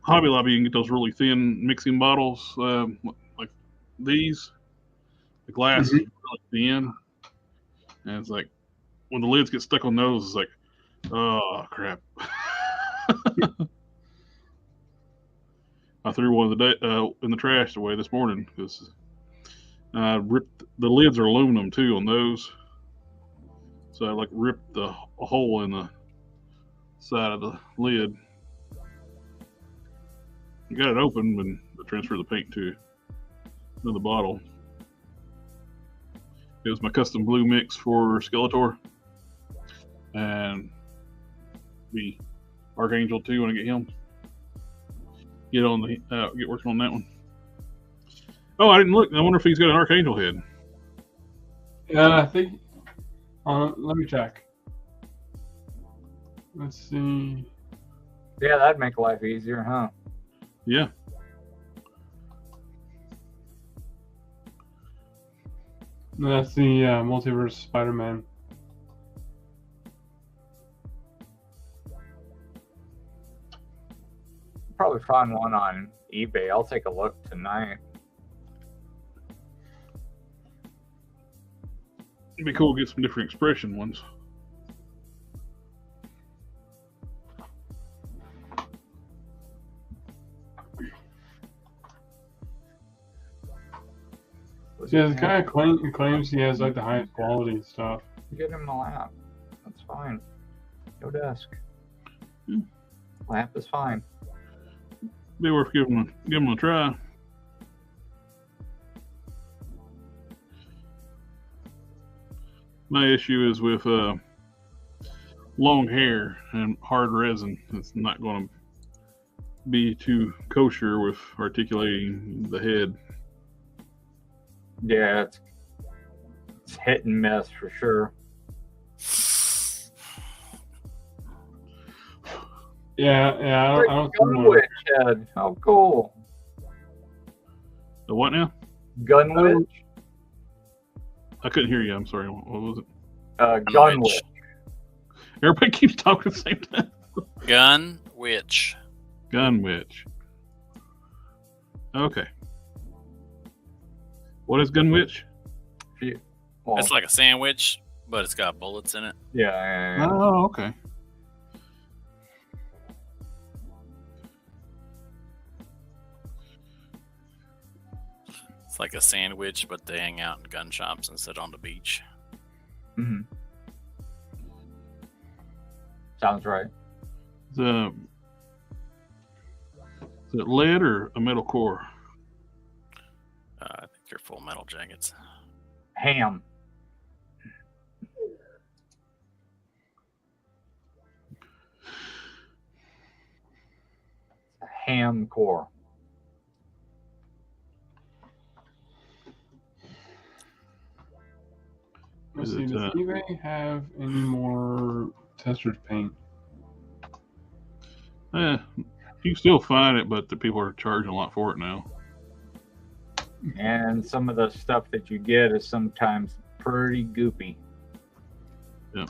[SPEAKER 1] Hobby Lobby. You can get those really thin mixing bottles like these. The glass is really thin, and it's like when the lids get stuck on those, it's like Oh crap! I threw one of the in the trash away this morning because I ripped the lids are aluminum too on those, so I like ripped a hole in the side of the lid. Got it open and I transferred the paint to another bottle. It was my custom blue mix for Skeletor, and the Archangel too. When I get him, get on the get working on that one. Oh, I didn't look. I wonder if he's got an Archangel head.
[SPEAKER 8] Yeah, I think. Let me check. Let's see.
[SPEAKER 2] Yeah, that'd make life easier, huh?
[SPEAKER 1] Yeah.
[SPEAKER 8] That's the Multiverse Spider-Man.
[SPEAKER 2] Probably find one on eBay. I'll take a look tonight.
[SPEAKER 1] It'd be cool to get some different expression ones.
[SPEAKER 8] Yeah, the guy claims he has like the highest quality stuff.
[SPEAKER 2] Get him a lap. That's fine. No desk. Lamp is fine.
[SPEAKER 1] Be worth giving them a try. My issue is with long hair and hard resin. It's not going to be too kosher with articulating the head.
[SPEAKER 2] Yeah, it's hit and miss for sure.
[SPEAKER 8] Yeah, I don't
[SPEAKER 2] Gunwitch head. How cool.
[SPEAKER 1] The what now?
[SPEAKER 2] Gunwitch?
[SPEAKER 1] I couldn't hear you. I'm sorry. What was it?
[SPEAKER 2] Gunwitch.
[SPEAKER 1] Everybody keeps talking at the same time.
[SPEAKER 3] Gunwitch.
[SPEAKER 1] Gunwitch. Okay. What is Gunwitch?
[SPEAKER 2] Well,
[SPEAKER 3] It's like a sandwich, but it's got bullets in it.
[SPEAKER 2] yeah.
[SPEAKER 1] Oh, okay.
[SPEAKER 3] It's like a sandwich, but they hang out in gun shops and sit on the beach.
[SPEAKER 2] Mm-hmm. Sounds right.
[SPEAKER 1] Is it lead or a metal core?
[SPEAKER 3] I think they're full metal jackets.
[SPEAKER 2] Ham. Ham core.
[SPEAKER 8] Let's see, does eBay have any more tester's paint?
[SPEAKER 1] You can still find it, but the people are charging a lot for it now.
[SPEAKER 2] And some of the stuff that you get is sometimes pretty goopy.
[SPEAKER 1] Yeah.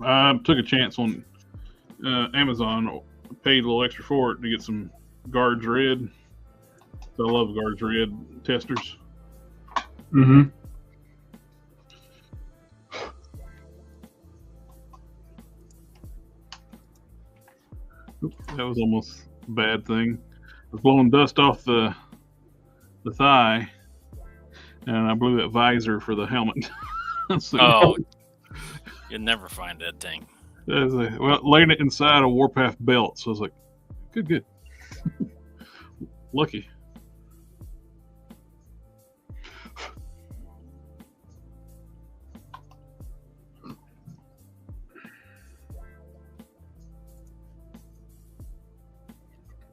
[SPEAKER 1] I took a chance on Amazon, paid a little extra for it to get some Guards Red. So I love Guards Red testers.
[SPEAKER 8] Mm-hmm.
[SPEAKER 1] That was almost a bad thing. I was blowing dust off the thigh, and I blew that visor for the helmet. So,
[SPEAKER 3] Oh, you'll never find that thing.
[SPEAKER 1] laying it inside a Warpath belt. So I was like, good. Lucky.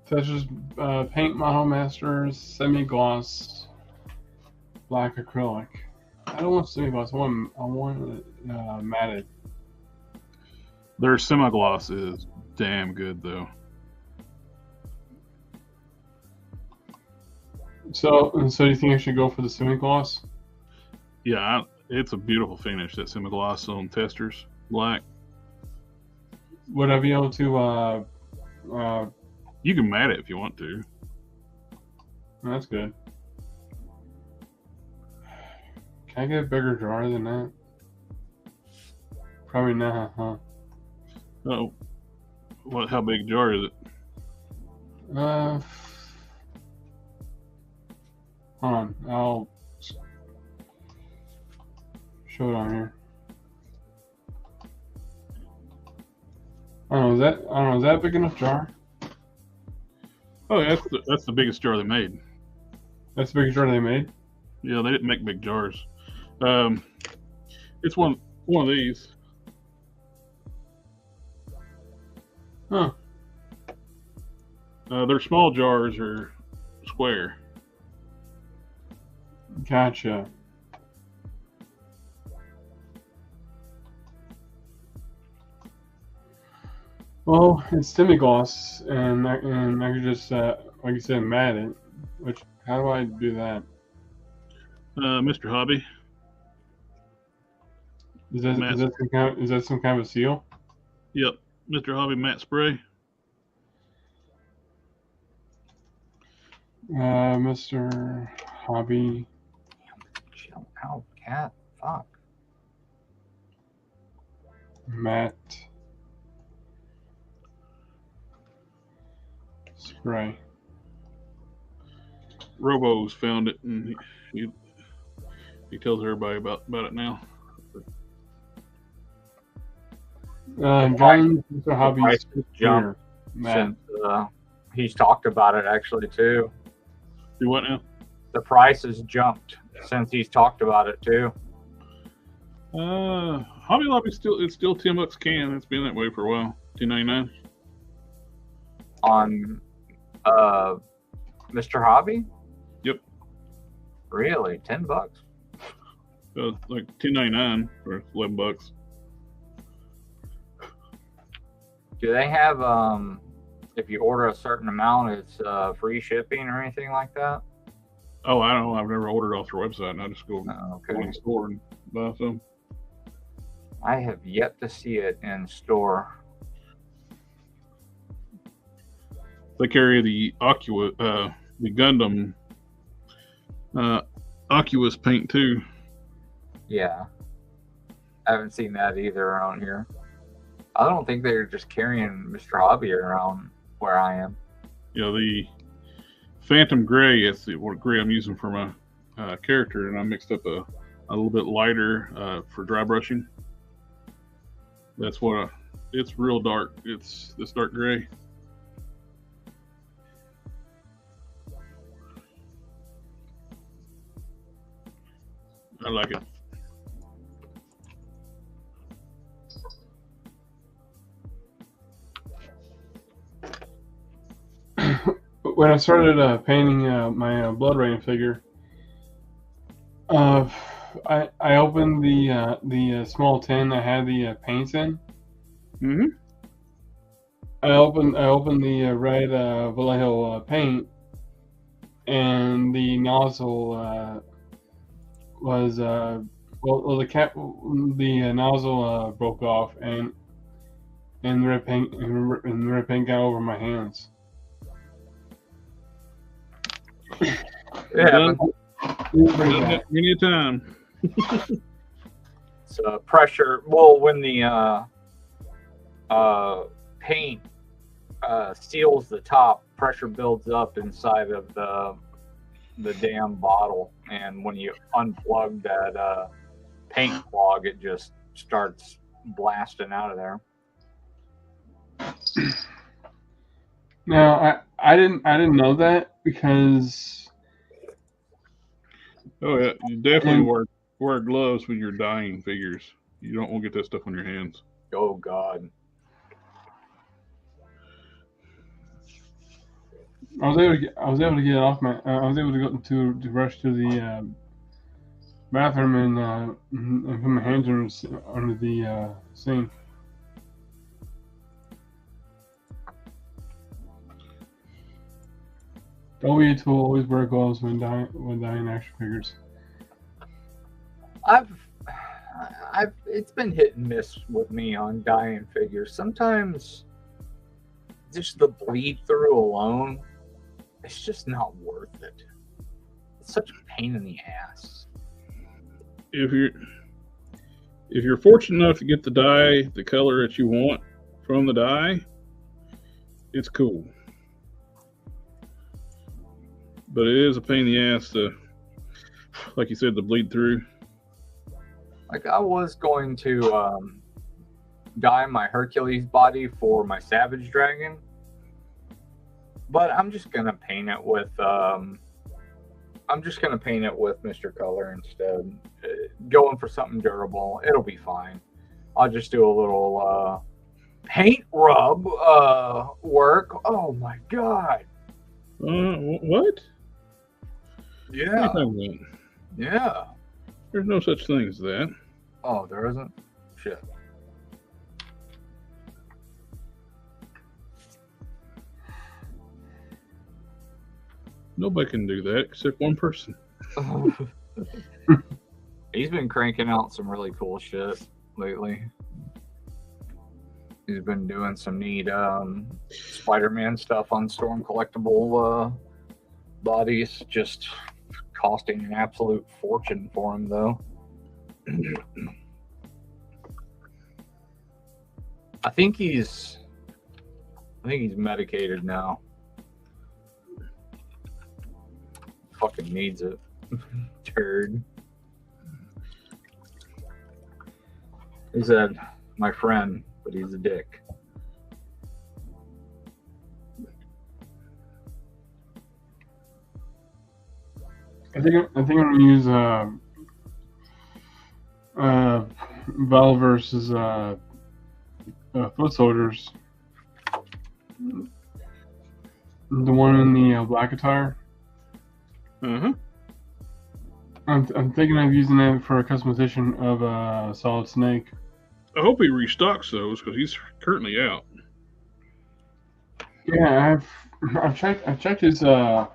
[SPEAKER 8] Tester's Paint Model Masters semi-gloss black acrylic. I don't want semi-gloss. I want matted.
[SPEAKER 1] Their semi-gloss is damn good, though.
[SPEAKER 8] So do you think I should go for the semi-gloss?
[SPEAKER 1] Yeah, it's a beautiful finish, that semi-gloss on testers. Black.
[SPEAKER 8] Would I be able to
[SPEAKER 1] You can mat it if you want to.
[SPEAKER 8] that's good. Can I get a bigger jar than that? Probably not, huh?
[SPEAKER 1] Oh, what? How big a jar is it?
[SPEAKER 8] Hold on, I'll show it on here. I don't know. Is that a big enough jar?
[SPEAKER 1] Oh, yeah, that's the biggest jar they made.
[SPEAKER 8] That's the biggest jar they made.
[SPEAKER 1] Yeah, they didn't make big jars. It's one of these.
[SPEAKER 8] Huh.
[SPEAKER 1] Their small jars are square.
[SPEAKER 8] Gotcha. Well, it's semi-gloss, and I could just, like you said, mat it. Which, how do I do that?
[SPEAKER 1] Mr. Hobby.
[SPEAKER 8] Is that some kind of a seal?
[SPEAKER 1] Yep, Mr. Hobby matte spray.
[SPEAKER 8] Mr. Hobby.
[SPEAKER 2] Chill out, cat. Fuck.
[SPEAKER 8] Matte spray.
[SPEAKER 1] Robo's found it, and he tells everybody about it now.
[SPEAKER 8] John, Mr. Hobby
[SPEAKER 2] price
[SPEAKER 8] spray.
[SPEAKER 2] jumped
[SPEAKER 8] Matte.
[SPEAKER 2] since he's talked about it actually too.
[SPEAKER 1] Do what now?
[SPEAKER 2] The price has jumped since he's talked about it too.
[SPEAKER 1] Hobby Lobby it's still $10 a can. It's been that way for a while. $2.99
[SPEAKER 2] On Mr. Hobby?
[SPEAKER 1] Yep.
[SPEAKER 2] Really? $10?
[SPEAKER 1] Like $10.99 for $11.
[SPEAKER 2] Do they have if you order a certain amount, it's free shipping or anything like that?
[SPEAKER 1] Oh, I don't know. I've never ordered off their website, and I just go
[SPEAKER 2] Oh,
[SPEAKER 1] to
[SPEAKER 2] okay.
[SPEAKER 1] the store and buy some.
[SPEAKER 2] I have yet to see it in store.
[SPEAKER 1] They carry the the Gundam Oculus paint too.
[SPEAKER 2] Yeah. I haven't seen that either around here. I don't think they're just carrying Mr. Hobby around where I am.
[SPEAKER 1] You know, the Phantom Gray is what gray I'm using for my character, and I mixed up a little bit lighter for dry brushing. That's what it's real dark. It's this dark gray. I like it.
[SPEAKER 8] When I started painting my Blood Rain figure, I opened the small tin I had the paints in.
[SPEAKER 1] Mm-hmm.
[SPEAKER 8] I opened the red Vallejo paint, and the nozzle was the nozzle broke off, and the red paint got over my hands.
[SPEAKER 2] Yeah,
[SPEAKER 1] Many a time.
[SPEAKER 2] it's pressure. Well, when the paint seals the top, pressure builds up inside of the damn bottle, and when you unplug that paint clog, it just starts blasting out of there.
[SPEAKER 8] Now I didn't know that, because
[SPEAKER 1] Oh yeah, you definitely wear gloves when you're dyeing figures. You don't want to get that stuff on your hands.
[SPEAKER 2] Oh God.
[SPEAKER 8] I was able to get it off my. I was able to go to rush to the bathroom and put my hands under the sink. Don't be a tool. Always wear gloves when dyeing action figures.
[SPEAKER 2] It's been hit and miss with me on dyeing figures. Sometimes just the bleed through alone, it's just not worth it. It's such a pain in the ass.
[SPEAKER 1] If you're fortunate enough to get the dye, the color that you want from the dye, it's cool. But it is a pain in the ass to, like you said, to bleed through.
[SPEAKER 2] Like I was going to dye my Hercules body for my Savage Dragon, but I'm just gonna paint it with Mr. Color instead. Going for something durable, it'll be fine. I'll just do a little paint rub work. Oh my god!
[SPEAKER 1] What?
[SPEAKER 2] Yeah, yeah.
[SPEAKER 1] There's no such thing as that.
[SPEAKER 2] Oh, there isn't? Shit.
[SPEAKER 1] Nobody can do that except one person.
[SPEAKER 2] He's been cranking out some really cool shit lately. He's been doing some neat Spider-Man stuff on Storm collectible bodies, just costing an absolute fortune for him though. I think he's medicated now. Fucking needs it. Turd. He said, my friend, but he's a dick.
[SPEAKER 8] I think I'm gonna use Val versus foot soldiers. The one in the black attire.
[SPEAKER 1] Uh-huh.
[SPEAKER 8] I'm thinking of using it for a customization of Solid Snake.
[SPEAKER 1] I hope he restocks those because he's currently out.
[SPEAKER 8] Yeah, I've checked his store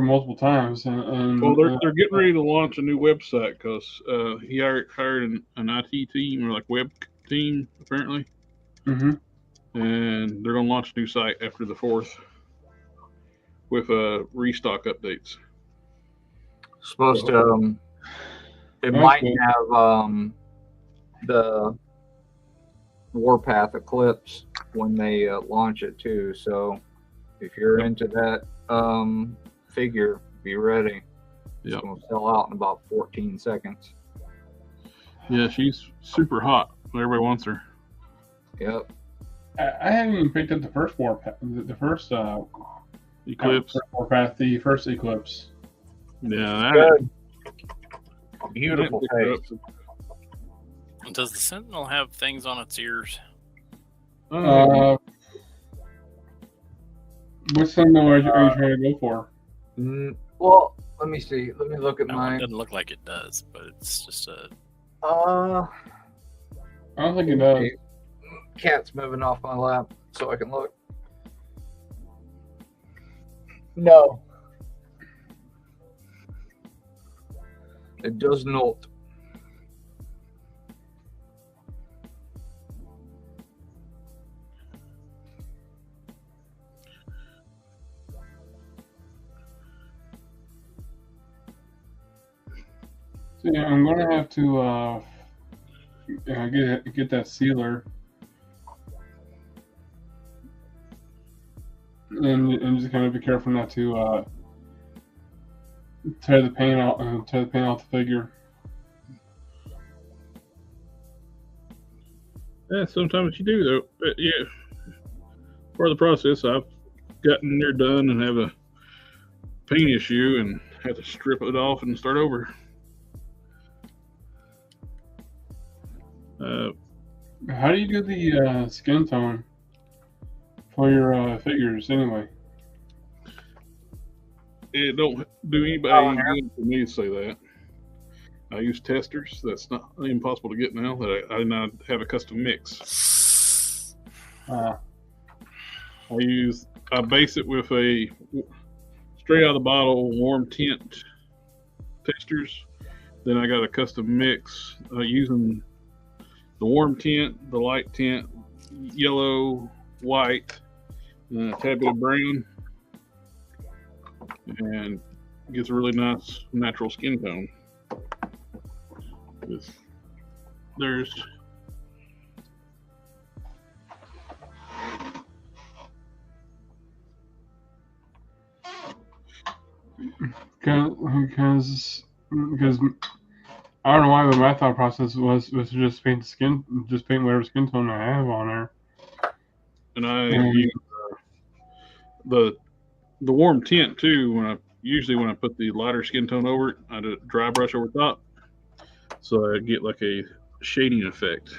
[SPEAKER 8] multiple times, and
[SPEAKER 1] Well, they're getting ready to launch a new website because he hired an IT team or like web team apparently,
[SPEAKER 8] mm-hmm.
[SPEAKER 1] and they're going to launch a new site after the 4th with restock updates.
[SPEAKER 2] Supposed to it might have the Warpath Eclipse when they launch it too. So if you're into that figure, be ready. It's going to sell out in about 14 seconds.
[SPEAKER 1] Yeah, she's super hot. Everybody wants her.
[SPEAKER 2] Yep.
[SPEAKER 8] I haven't even picked up the first Warpath, the first
[SPEAKER 1] Eclipse.
[SPEAKER 8] Warpath, the first Eclipse.
[SPEAKER 1] Yeah,
[SPEAKER 2] good. Beautiful face.
[SPEAKER 3] Does the Sentinel have things on its ears?
[SPEAKER 8] Which Sentinel are you trying to go for?
[SPEAKER 2] Well, let me see. Let me look at
[SPEAKER 3] No,
[SPEAKER 2] mine.
[SPEAKER 3] it doesn't look like it does, but it's just a.
[SPEAKER 8] I don't think it does.
[SPEAKER 2] Cat's moving off my lap so I can look. No. It does not.
[SPEAKER 8] So yeah, I'm gonna have to get that sealer and just kind of be careful not to tear the paint out the figure.
[SPEAKER 1] Yeah, sometimes you do though. But yeah, part of the process, I've gotten there done and have a paint issue and had to strip it off and start over.
[SPEAKER 8] How do you do the skin tone for your figures anyway?
[SPEAKER 1] It don't do anybody good for me to say that. I use testers. That's not impossible to get now. That I now have a custom mix. I base it with a straight out of the bottle warm tint testers. Then I got a custom mix using the warm tint, the light tint, yellow, white, and a tad bit of brown, and gets a really nice natural skin tone. There's
[SPEAKER 8] because I don't know why, but my thought process was to just paint the skin, just paint whatever skin tone I have on there.
[SPEAKER 1] And I use the warm tint too. When I put the lighter skin tone over it, I do dry brush over top, so I get like a shading effect.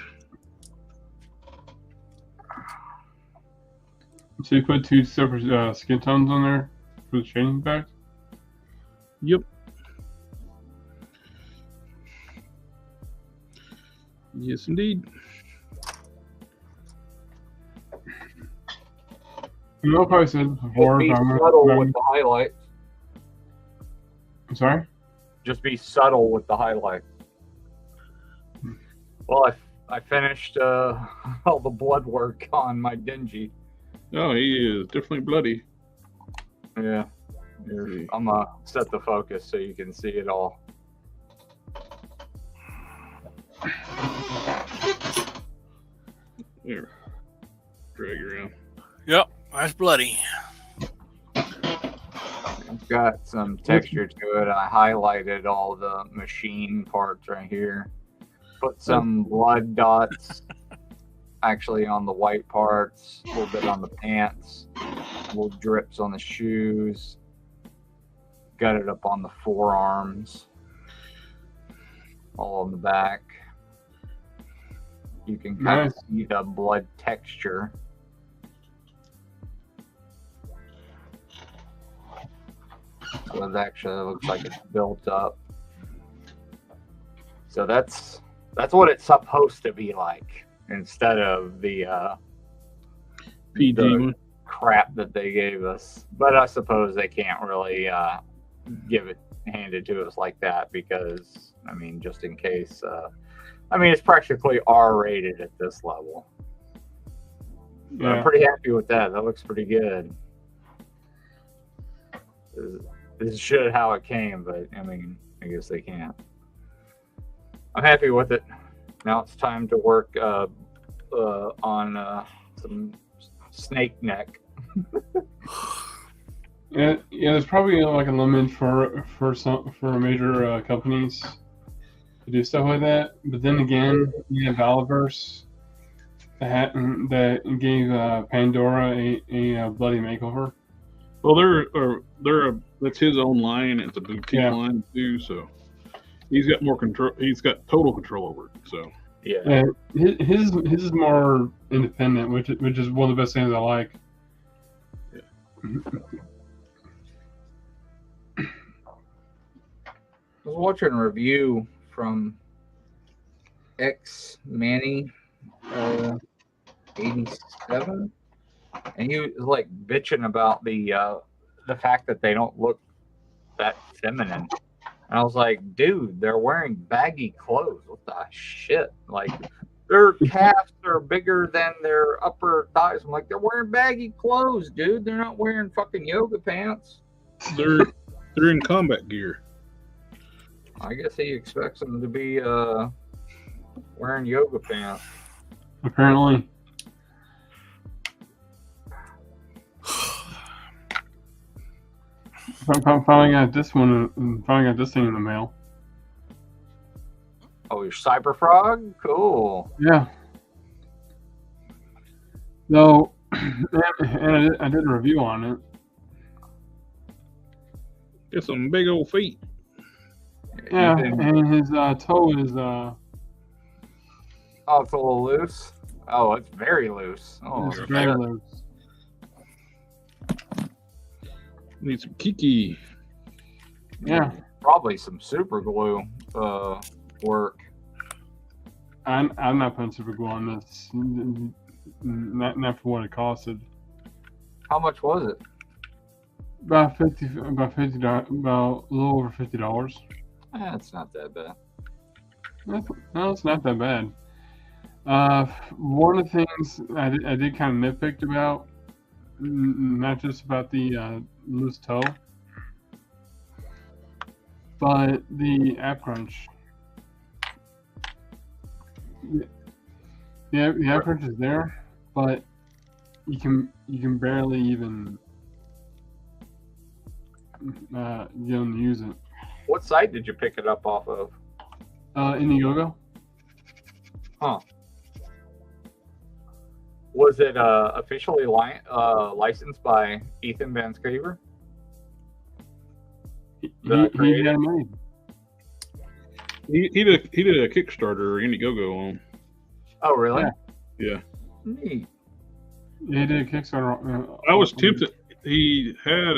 [SPEAKER 8] So you put 2 separate skin tones on there for the shading effect?
[SPEAKER 1] Yep. Yes, indeed.
[SPEAKER 8] You know, probably said before.
[SPEAKER 2] Just be subtle with the highlights.
[SPEAKER 8] I'm sorry?
[SPEAKER 2] Just be subtle with the highlight. Well, I finished all the blood work on my dingy.
[SPEAKER 1] Oh, he is definitely bloody.
[SPEAKER 2] Yeah. I'm gonna set the focus so you can see it all.
[SPEAKER 1] Here, drag it around.
[SPEAKER 3] Yep, that's bloody.
[SPEAKER 2] It's got some texture to it. I highlighted all the machine parts right here. Put some blood dots actually on the white parts, a little bit on the pants, little drips on the shoes. Got it up on the forearms, all on the back. You can kind of see the blood texture. So it actually looks like it's built up. So that's what it's supposed to be like, instead of the
[SPEAKER 1] PG
[SPEAKER 2] crap that they gave us. But I suppose they can't really hand it to us like that, because I mean, just in case. I mean, it's practically R-rated at this level. But I'm pretty happy with that. That looks pretty good. This is shit how it came, but I mean, I guess they can't. I'm happy with it. Now it's time to work on some snake neck.
[SPEAKER 8] Yeah, there's probably like a limit for major companies to do stuff like that. But then again, you have Valverse that gave Pandora a bloody makeover.
[SPEAKER 1] Well, that's his own line. It's a boutique line too, so he's got more control. He's got total control over it. So
[SPEAKER 8] yeah, his is more independent, which is one of the best things I like.
[SPEAKER 1] Yeah.
[SPEAKER 2] I was watching a review from X Manny 87, and he was like bitching about the fact that they don't look that feminine. And I was like, dude, they're wearing baggy clothes. What the shit? Like, their calves are bigger than their upper thighs. I'm like, they're wearing baggy clothes, dude. They're not wearing fucking yoga pants.
[SPEAKER 1] They're in combat gear.
[SPEAKER 2] I guess he expects them to be wearing yoga pants.
[SPEAKER 8] Apparently. Finally got this one. Finally got this thing in the mail.
[SPEAKER 2] Oh, your Cyber Frog? Cool.
[SPEAKER 8] Yeah. So, and I did a review on it.
[SPEAKER 1] Got some big old feet.
[SPEAKER 8] Yeah, and his toe is
[SPEAKER 2] oh, it's a little loose. Oh, it's very loose. Oh,
[SPEAKER 8] it's very loose.
[SPEAKER 1] Need some Kiki.
[SPEAKER 8] Yeah,
[SPEAKER 2] probably some super glue work.
[SPEAKER 8] I'm not putting super glue on this. Not for what it costed.
[SPEAKER 2] How much was it?
[SPEAKER 8] About $50, about a little over $50.
[SPEAKER 2] It's not that bad.
[SPEAKER 8] No, it's not that bad. One of the things I did kind of nitpick about, not just about the loose toe, but the app crunch. Yeah, the app crunch is there, but you can barely even to use it.
[SPEAKER 2] What site did you pick it up off of?
[SPEAKER 8] Indiegogo.
[SPEAKER 2] Huh. Was it officially licensed by Ethan Van Scaver?
[SPEAKER 8] He got it made.
[SPEAKER 1] He did a Kickstarter Indiegogo on.
[SPEAKER 2] Oh, really?
[SPEAKER 1] Yeah.
[SPEAKER 2] Neat.
[SPEAKER 8] He did a Kickstarter.
[SPEAKER 1] I was tempted. He had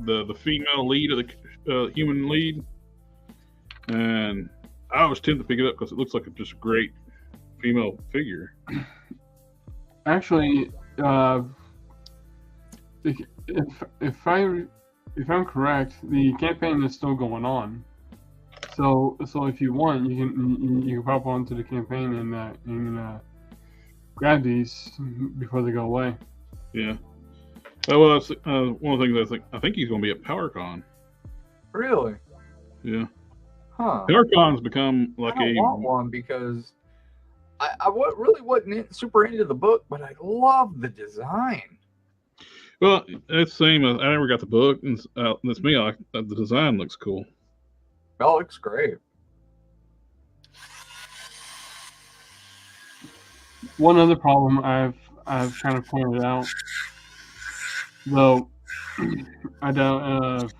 [SPEAKER 1] the female lead of the human lead, and I was tempted to pick it up because it looks like a just great female figure.
[SPEAKER 8] Actually, if I'm correct, the campaign is still going on. So if you want, you can pop onto the campaign and grab these before they go away.
[SPEAKER 1] Yeah. Well, that's one of the things I think he's going to be at PowerCon.
[SPEAKER 2] Really?
[SPEAKER 1] Yeah.
[SPEAKER 2] Huh.
[SPEAKER 1] PowerCon's become like
[SPEAKER 2] I don't want one because I really wasn't super into the book, but I love the design.
[SPEAKER 1] Well, it's the same. I never got the book, and that's me. The design looks cool.
[SPEAKER 2] That looks great.
[SPEAKER 8] One other problem I've kind of pointed out, though I doubt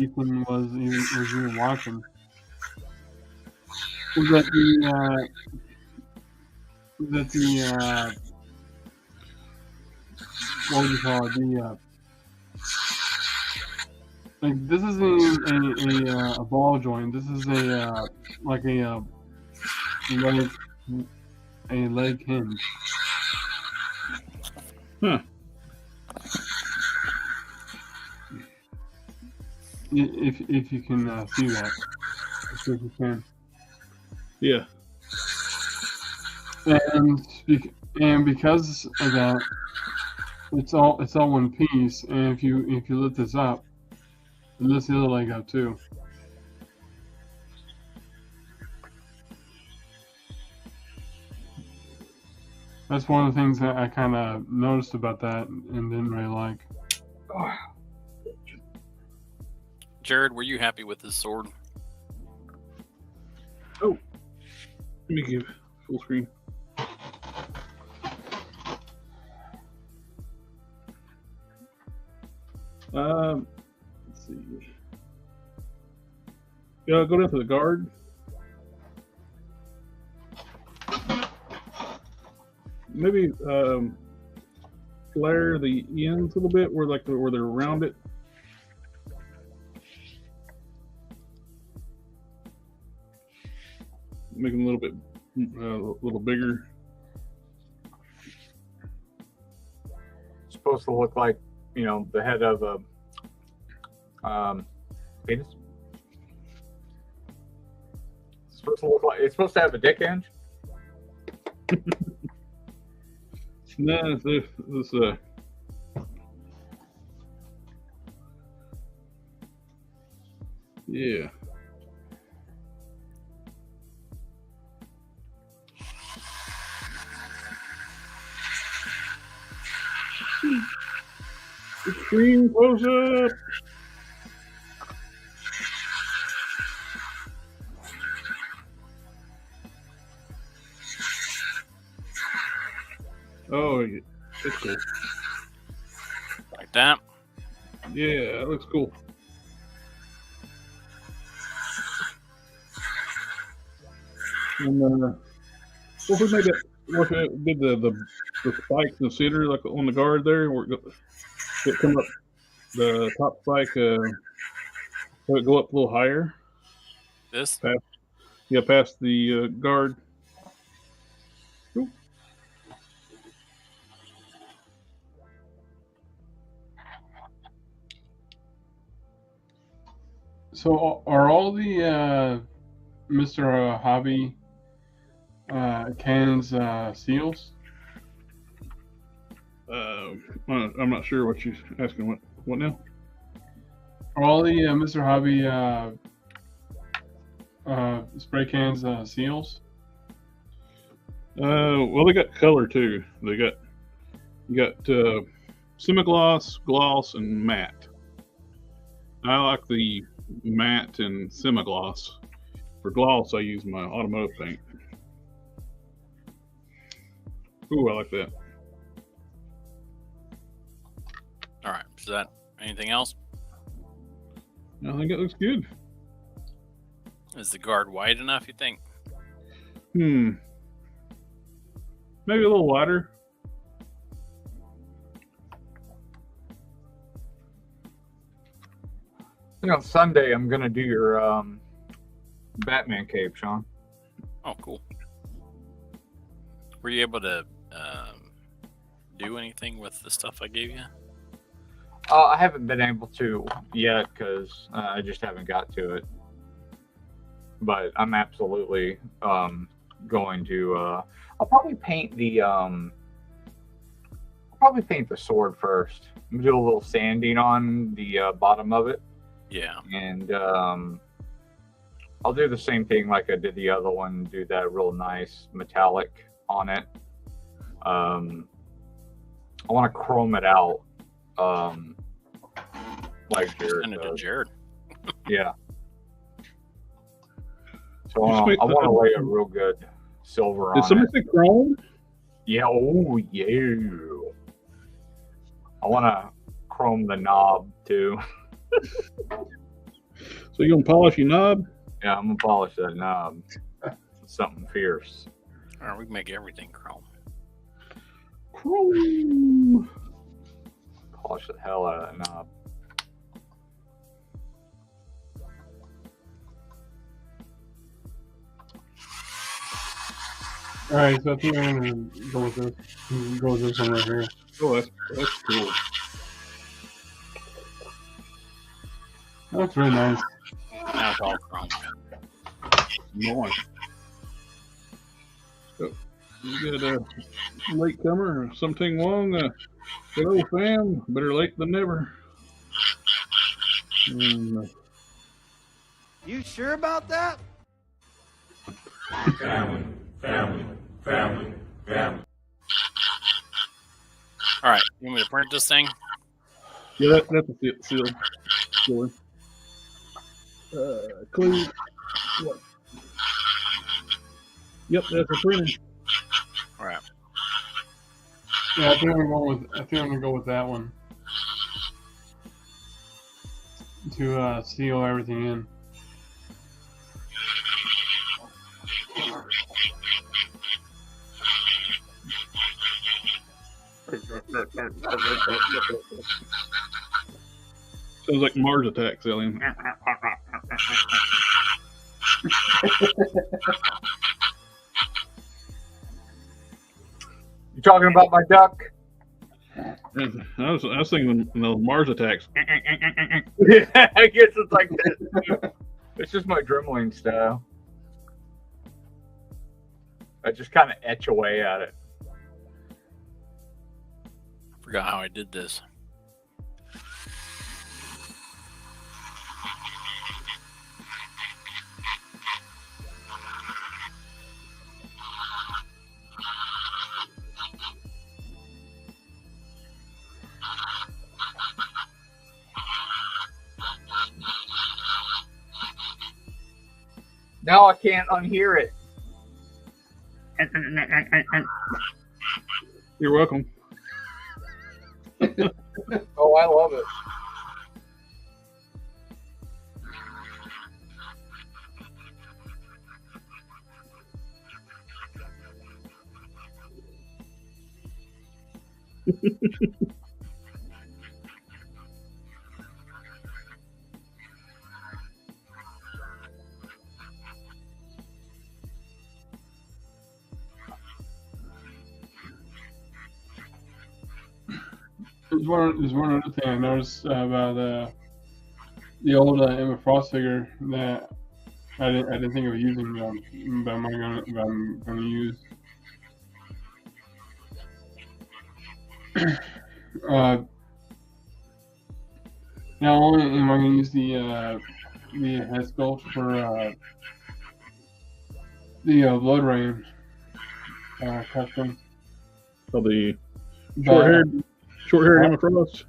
[SPEAKER 8] Ethan was even watching, is that the what would you call it? Like this isn't a ball joint. This is a leg hinge.
[SPEAKER 1] Huh.
[SPEAKER 8] If you can see that, if you can.
[SPEAKER 1] Yeah.
[SPEAKER 8] And because of that, it's all one piece. And if you lift this up, it lifts the other leg up too. That's one of the things that I kind of noticed about that and didn't really like.
[SPEAKER 3] Jared, were you happy with this sword?
[SPEAKER 1] Oh, let me give full screen. Let's see. Yeah, go down to the guard. Maybe flare the ends a little bit, where they're around it. Make them a little bit, a little bigger.
[SPEAKER 2] It's supposed to look like, the head of a penis. It's supposed to have a dick hinge.
[SPEAKER 1] No, this yeah. Extreme close up. Oh, yeah. That's cool.
[SPEAKER 3] Like that?
[SPEAKER 1] Yeah, that looks cool. And what if we made that? What if we did the spikes in the center, like on the guard there, where it come up the top spike? Let it go up a little higher.
[SPEAKER 3] This?
[SPEAKER 1] Past the guard. Ooh.
[SPEAKER 8] So are all the Mr. Hobby cannons seals?
[SPEAKER 1] I'm not sure what she's asking. What now?
[SPEAKER 8] Are all the Mr. Hobby spray cans seals?
[SPEAKER 1] Well, they got color too. You got semi-gloss, gloss, and matte. I like the matte and semi-gloss. For gloss, I use my automotive paint. Ooh, I like that.
[SPEAKER 3] All right. Is that anything else?
[SPEAKER 1] I think it looks good.
[SPEAKER 3] Is the guard wide enough, you think?
[SPEAKER 1] Maybe a little wider.
[SPEAKER 2] I think on Sunday I'm gonna do your Batman cape, Sean.
[SPEAKER 3] Oh, cool. Were you able to do anything with the stuff I gave you?
[SPEAKER 2] I haven't been able to yet because I just haven't got to it. But I'm absolutely going to. I'll probably paint the. Sword first. I'm gonna do a little sanding on the bottom of it.
[SPEAKER 3] Yeah.
[SPEAKER 2] And I'll do the same thing like I did the other one. Do that real nice metallic on it. I want to chrome it out. Like Jared
[SPEAKER 3] Send it to
[SPEAKER 2] does.
[SPEAKER 3] Jared.
[SPEAKER 2] Yeah. So I want to lay a real good silver
[SPEAKER 1] Did
[SPEAKER 2] on
[SPEAKER 1] somebody
[SPEAKER 2] it.
[SPEAKER 1] say chrome?
[SPEAKER 2] Yeah. Oh yeah. I want to chrome the knob too.
[SPEAKER 1] So you gonna polish your knob?
[SPEAKER 2] Yeah, I'm gonna polish that knob. Something fierce.
[SPEAKER 3] All right, we can make everything chrome.
[SPEAKER 1] Chrome.
[SPEAKER 2] Polish the hell out of that knob.
[SPEAKER 8] All right, so I think I'm gonna go with this. Go with this one right here.
[SPEAKER 1] Oh, that's cool.
[SPEAKER 8] That's really nice.
[SPEAKER 3] Now it's all chrome.
[SPEAKER 1] Nice. So, you got a latecomer or something wrong? Hello, fam. Better late than never.
[SPEAKER 4] You sure about that?
[SPEAKER 5] Family, family, family, family.
[SPEAKER 3] All right, you want me to print this thing?
[SPEAKER 1] Yeah, that's a seal. Sealer. Clean. What? Yep, that's a printer.
[SPEAKER 3] All right.
[SPEAKER 8] Yeah, I think I'm gonna go with that one to seal everything in.
[SPEAKER 1] Sounds like Mars attack, Alien.
[SPEAKER 2] You talking about my duck?
[SPEAKER 1] I was thinking the Mars attacks.
[SPEAKER 2] Yeah, I guess it's like this. It's just my dremeling style. I just kind of etch away at it.
[SPEAKER 3] Forgot how I did this.
[SPEAKER 2] Now I can't unhear it.
[SPEAKER 1] You're welcome.
[SPEAKER 2] Oh, I love it.
[SPEAKER 8] There's one other thing I noticed about the old Emma Frost figure that I didn't think of using, but I'm gonna use. Not only am I gonna use the head sculpt for the Blood Rain custom.
[SPEAKER 1] So the
[SPEAKER 8] But,
[SPEAKER 1] short-haired Emma Frost.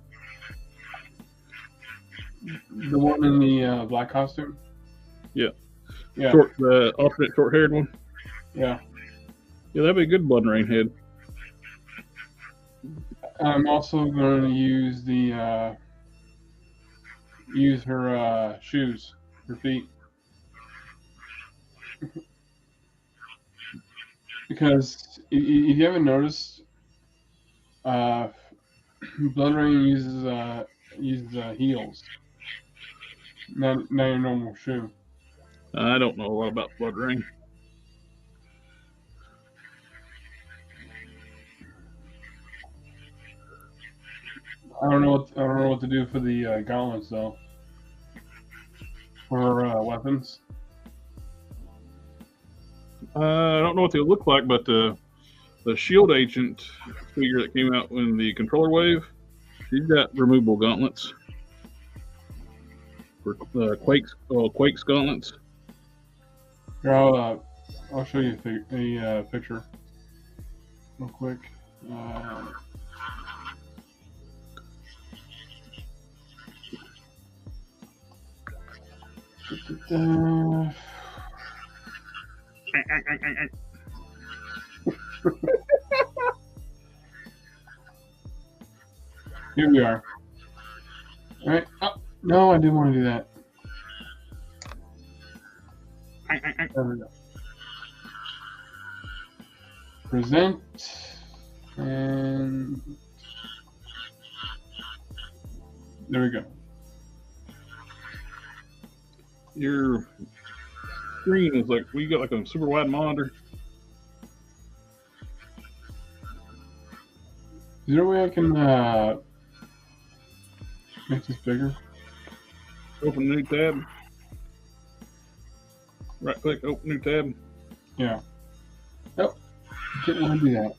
[SPEAKER 8] The one in the black costume?
[SPEAKER 1] Yeah.
[SPEAKER 8] Yeah.
[SPEAKER 1] The alternate short-haired one.
[SPEAKER 8] Yeah.
[SPEAKER 1] Yeah, that'd be a good Blood Rain head.
[SPEAKER 8] I'm also going to use her shoes, her feet, because if you haven't noticed, Blood Rain uses heels, not your normal shoe.
[SPEAKER 1] I don't know a lot about Blood Rain.
[SPEAKER 8] I don't know what to do for the gauntlets though. For weapons.
[SPEAKER 1] I don't know what they look like, but the Shield Agent figure that came out in the controller wave, she's got removable gauntlets for Quake's gauntlets.
[SPEAKER 8] Here, I'll show you a picture real quick. Here we are. All right. Oh, no, I didn't want to do that. There we go. Present. And there we go.
[SPEAKER 1] Your screen is like, we got like a super wide monitor.
[SPEAKER 8] Is there a way I can make this bigger?
[SPEAKER 1] Open a new tab. Right click, open new tab.
[SPEAKER 8] Yeah. Nope. Didn't want to do that.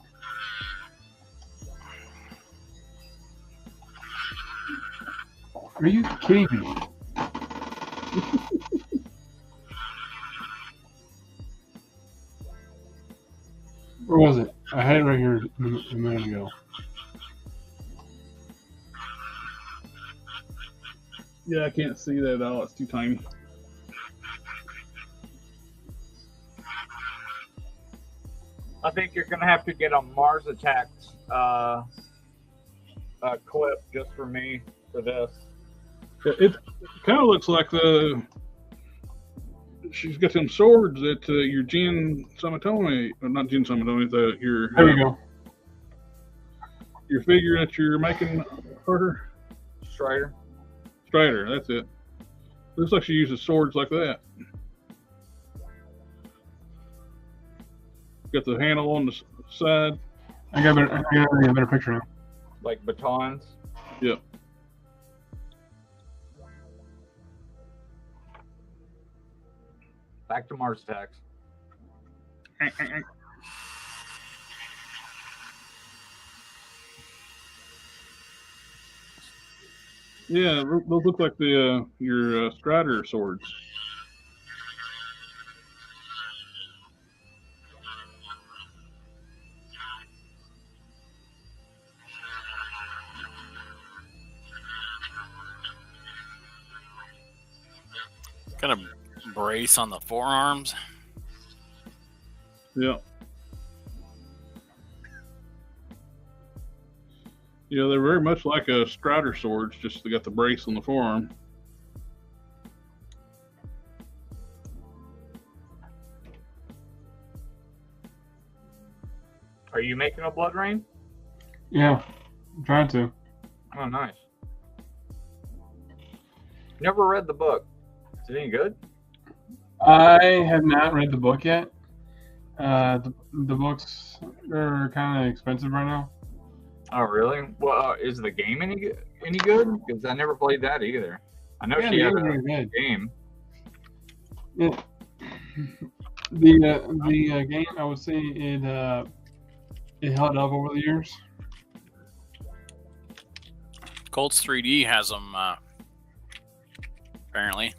[SPEAKER 8] Are you kidding me? Where was it? I had it right here a minute ago.
[SPEAKER 1] Yeah, I can't see that at all. It's too tiny.
[SPEAKER 2] I think you're gonna have to get a Mars Attacks clip just for me for this.
[SPEAKER 1] It kind of looks like she's got some swords that your Jin Samatome, or not Jin Samatome,
[SPEAKER 8] There we go.
[SPEAKER 1] Your figure that you're making, Harker? Strider, that's it. Looks like she uses swords like that. Got the handle on the side.
[SPEAKER 8] I got a better picture now.
[SPEAKER 2] Like batons.
[SPEAKER 1] Yep.
[SPEAKER 2] Back to Mars Attacks.
[SPEAKER 1] Yeah, those look like your Strider swords.
[SPEAKER 3] Got a brace on the forearms.
[SPEAKER 1] Yeah. Yeah, they're very much like a Strider swords, just they got the brace on the forearm.
[SPEAKER 2] Are you making a Blood Rain?
[SPEAKER 8] Yeah, I'm trying to.
[SPEAKER 2] Oh, nice. Never read the book. Is it any good?
[SPEAKER 8] I have not read the book yet. The books are kind of expensive right now.
[SPEAKER 2] Oh, really? Well, is the game any good? Because I never played that either. I know
[SPEAKER 8] Yeah,
[SPEAKER 2] she
[SPEAKER 8] the
[SPEAKER 2] had
[SPEAKER 8] game's
[SPEAKER 2] a
[SPEAKER 8] really good.
[SPEAKER 2] game.
[SPEAKER 8] Yeah. The game, I would say it held up over the years.
[SPEAKER 3] Colts 3D has them, apparently.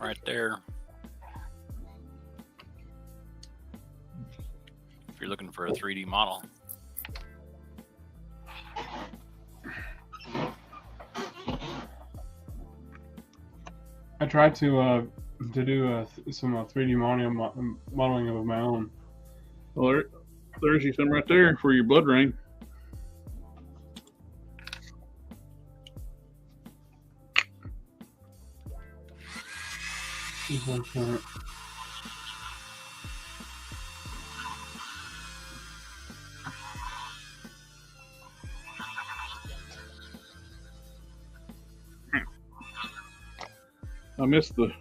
[SPEAKER 3] Right there. if you're looking for a 3D model.
[SPEAKER 8] I tried to do some 3D modeling of my own.
[SPEAKER 1] Well, there's you some right there for your blood rain. I missed the.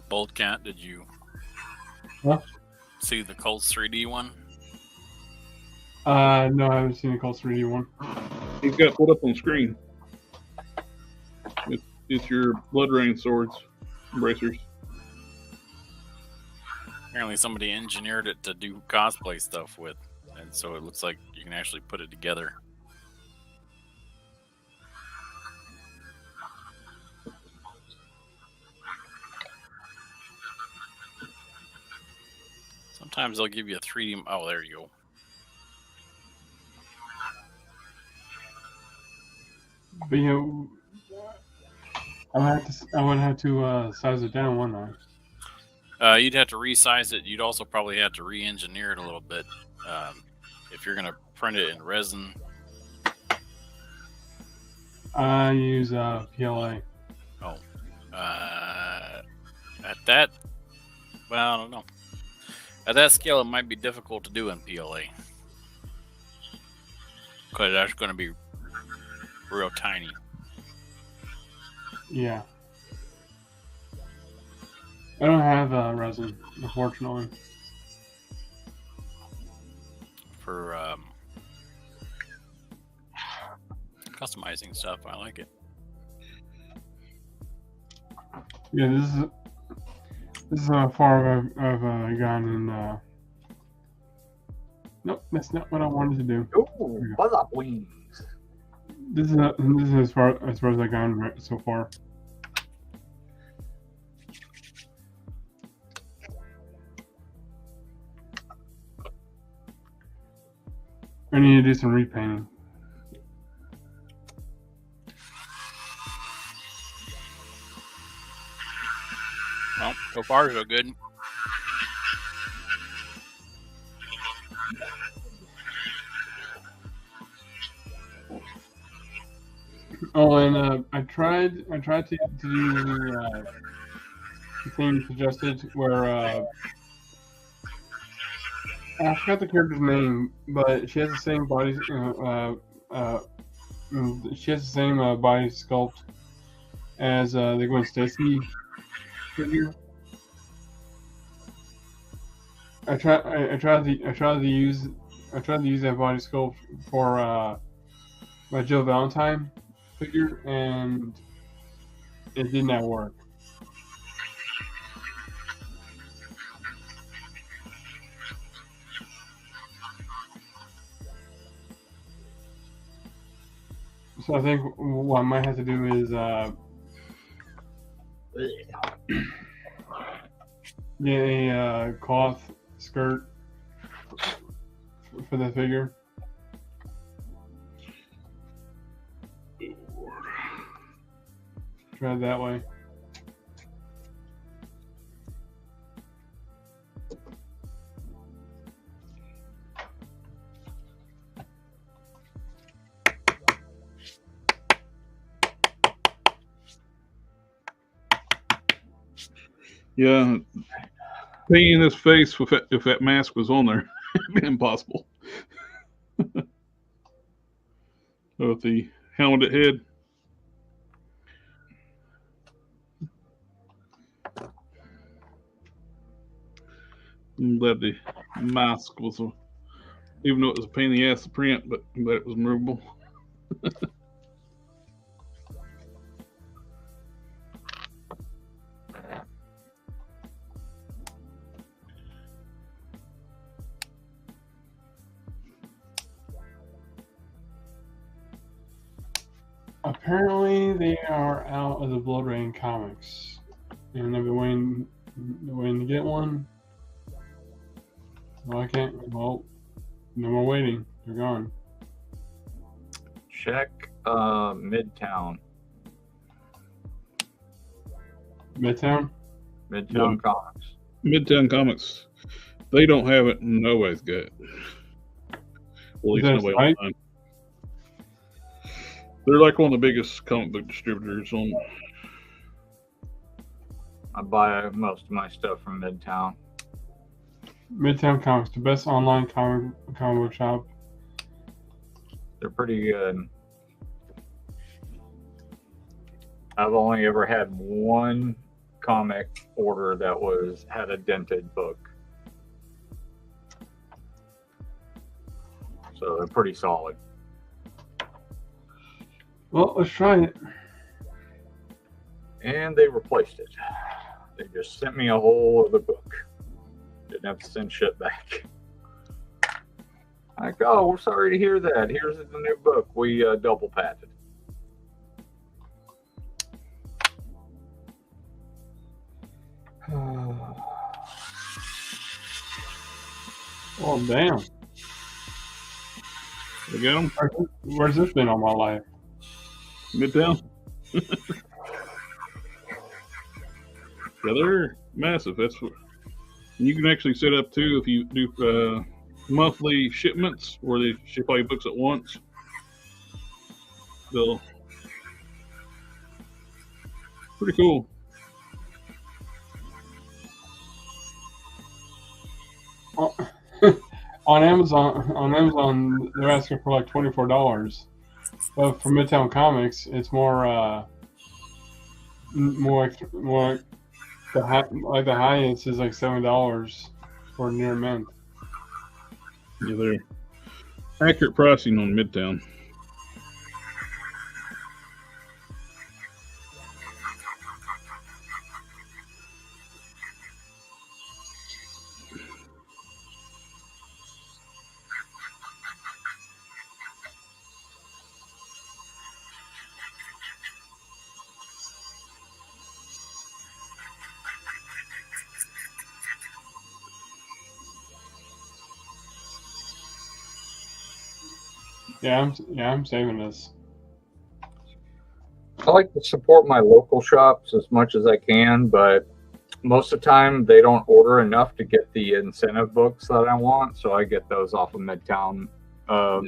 [SPEAKER 3] Bolt Cat, did you see the Colts 3D one?
[SPEAKER 8] No, I haven't seen the Colts 3D one.
[SPEAKER 1] He's got it put up on screen. It's your blood rain swords, bracers.
[SPEAKER 3] Apparently somebody engineered it to do cosplay stuff with, and so it looks like you can actually put it together. Sometimes they'll give you a 3D. Oh, there you go.
[SPEAKER 8] But you know, I would have to size it down, wouldn't I?
[SPEAKER 3] You'd have to resize it. You'd also probably have to re-engineer it a little bit. If you're going to print it in resin.
[SPEAKER 8] I use PLA.
[SPEAKER 3] Oh. At that, well, I don't know. At that scale, it might be difficult to do in PLA. Because that's going to be real tiny.
[SPEAKER 8] Yeah. I don't have resin, unfortunately.
[SPEAKER 3] For customizing stuff, I like it.
[SPEAKER 8] Yeah, this is how far I've gone in. Nope, that's not what I wanted to do.
[SPEAKER 2] Oh, buzz wings.
[SPEAKER 8] This is as far as I've gone so far. I need to do some repainting.
[SPEAKER 3] Well, so far so good.
[SPEAKER 8] Oh, and I tried to do the thing you suggested where I forgot the character's name, but she has the same body. She has the same body sculpt as the Gwen Stacy figure. I tried to use that body sculpt for my Jill Valentine figure, and it did not work. So I think what I might have to do is get a cloth skirt for the figure. Try it that way.
[SPEAKER 1] Yeah, painting his face if that mask was on there, it'd be impossible. With the helmeted head. I'm glad the mask was even though it was a pain in the ass to print, but I'm glad it was movable.
[SPEAKER 8] Apparently, they are out of the Blood Rain comics, and I've been waiting to get one. Well, I can't. Well, no more waiting. They're gone.
[SPEAKER 2] Check Midtown.
[SPEAKER 8] Midtown?
[SPEAKER 2] Midtown Comics.
[SPEAKER 1] Midtown Comics. They don't have it. Nobody's got it. Well, at least nobody online. They're like one of the biggest comic book distributors on.
[SPEAKER 2] I buy most of my stuff from Midtown.
[SPEAKER 8] Midtown Comics, the best online comic book shop.
[SPEAKER 2] They're pretty good. I've only ever had one comic order that had a dented book. So they're pretty solid.
[SPEAKER 8] Well, let's try it.
[SPEAKER 2] And they replaced it. They just sent me a whole other book. Didn't have to send shit back. Like, oh, we're sorry to hear that. Here's the new book. We double patted.
[SPEAKER 8] Oh, damn.
[SPEAKER 1] You got them?
[SPEAKER 8] Where's this been all my life?
[SPEAKER 1] Midtown? Yeah, they're massive. That's what you can actually set up too if you do monthly shipments where they ship all your books at once. They'll pretty cool.
[SPEAKER 8] On Amazon, they're asking for like $24. But for Midtown Comics, it's more like the highest is like $7 for near mint.
[SPEAKER 1] Yeah, they're accurate pricing on Midtown.
[SPEAKER 8] Yeah, I'm saving this.
[SPEAKER 2] I like to support my local shops as much as I can, but most of the time they don't order enough to get the incentive books that I want, so I get those off of Midtown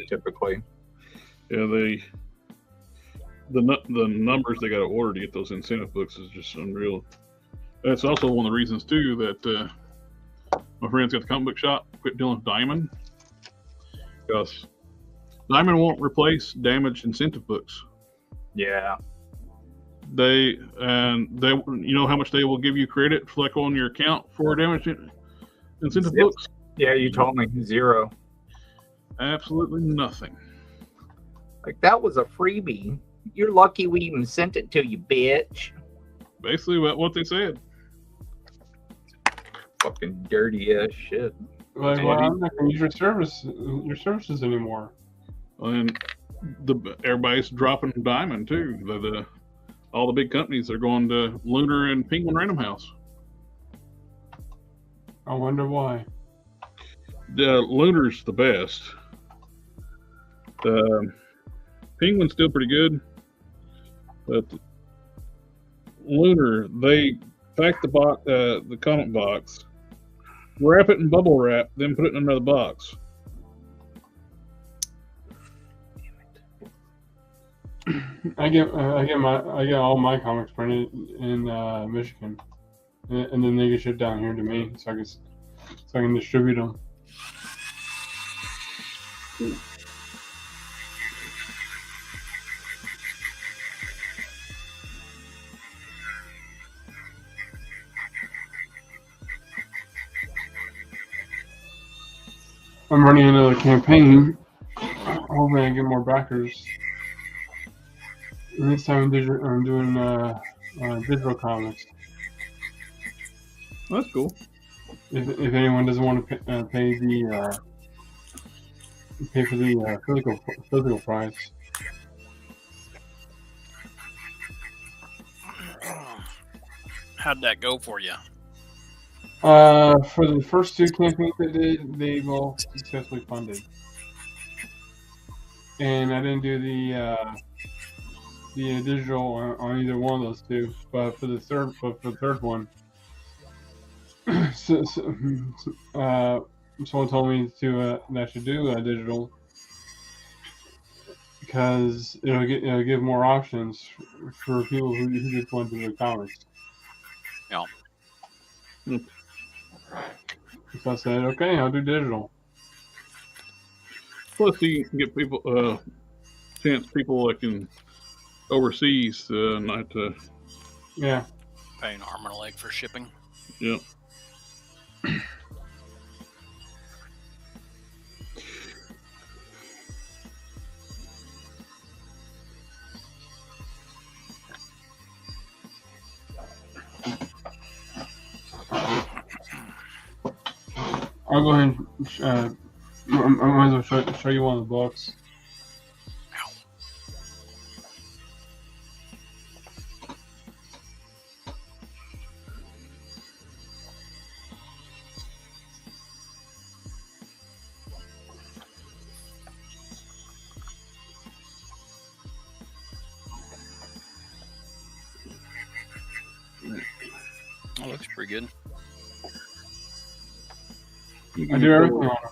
[SPEAKER 2] typically.
[SPEAKER 1] Yeah, the numbers they got to order to get those incentive books is just unreal. That's also one of the reasons too that my friends got the comic book shop quit dealing with Diamond, because Diamond won't replace damaged incentive books.
[SPEAKER 2] Yeah.
[SPEAKER 1] They you know how much they will give you credit like on your account for damaged incentive books?
[SPEAKER 2] Yeah, you told me 0.
[SPEAKER 1] Absolutely nothing.
[SPEAKER 2] Like, that was a freebie. You're lucky we even sent it to you, bitch.
[SPEAKER 1] Basically what they said.
[SPEAKER 2] Fucking dirty ass shit.
[SPEAKER 8] Like, well, I'm not gonna use your services anymore.
[SPEAKER 1] And everybody's dropping Diamond too. All the big companies are going to Lunar and Penguin Random House.
[SPEAKER 8] I wonder why.
[SPEAKER 1] Lunar's the best. Penguin's still pretty good, but Lunar, they pack the comic box, wrap it in bubble wrap, then put it in another box.
[SPEAKER 8] I get all my comics printed in Michigan, and then they get shipped down here to me, so I can distribute them. I'm running another campaign, hoping I get more backers. And this time I'm doing digital comics.
[SPEAKER 1] That's cool.
[SPEAKER 8] If anyone doesn't want to pay for the physical price.
[SPEAKER 3] How'd that go for you?
[SPEAKER 8] For the first 2 campaigns I did, they both successfully funded. And I didn't do the digital on either one of those 2. But for the third one, someone told me that I should do digital because it'll give more options for people who just want to do comics.
[SPEAKER 3] Yeah.
[SPEAKER 8] So I said, okay, I'll do digital.
[SPEAKER 1] Plus, you can get people chance people like in overseas not to.
[SPEAKER 8] Yeah.
[SPEAKER 3] Pay an arm and a leg for shipping.
[SPEAKER 1] Yep.
[SPEAKER 8] I'll go ahead and I might as well show you one of the books.
[SPEAKER 3] That looks pretty good.
[SPEAKER 8] I do everything on it.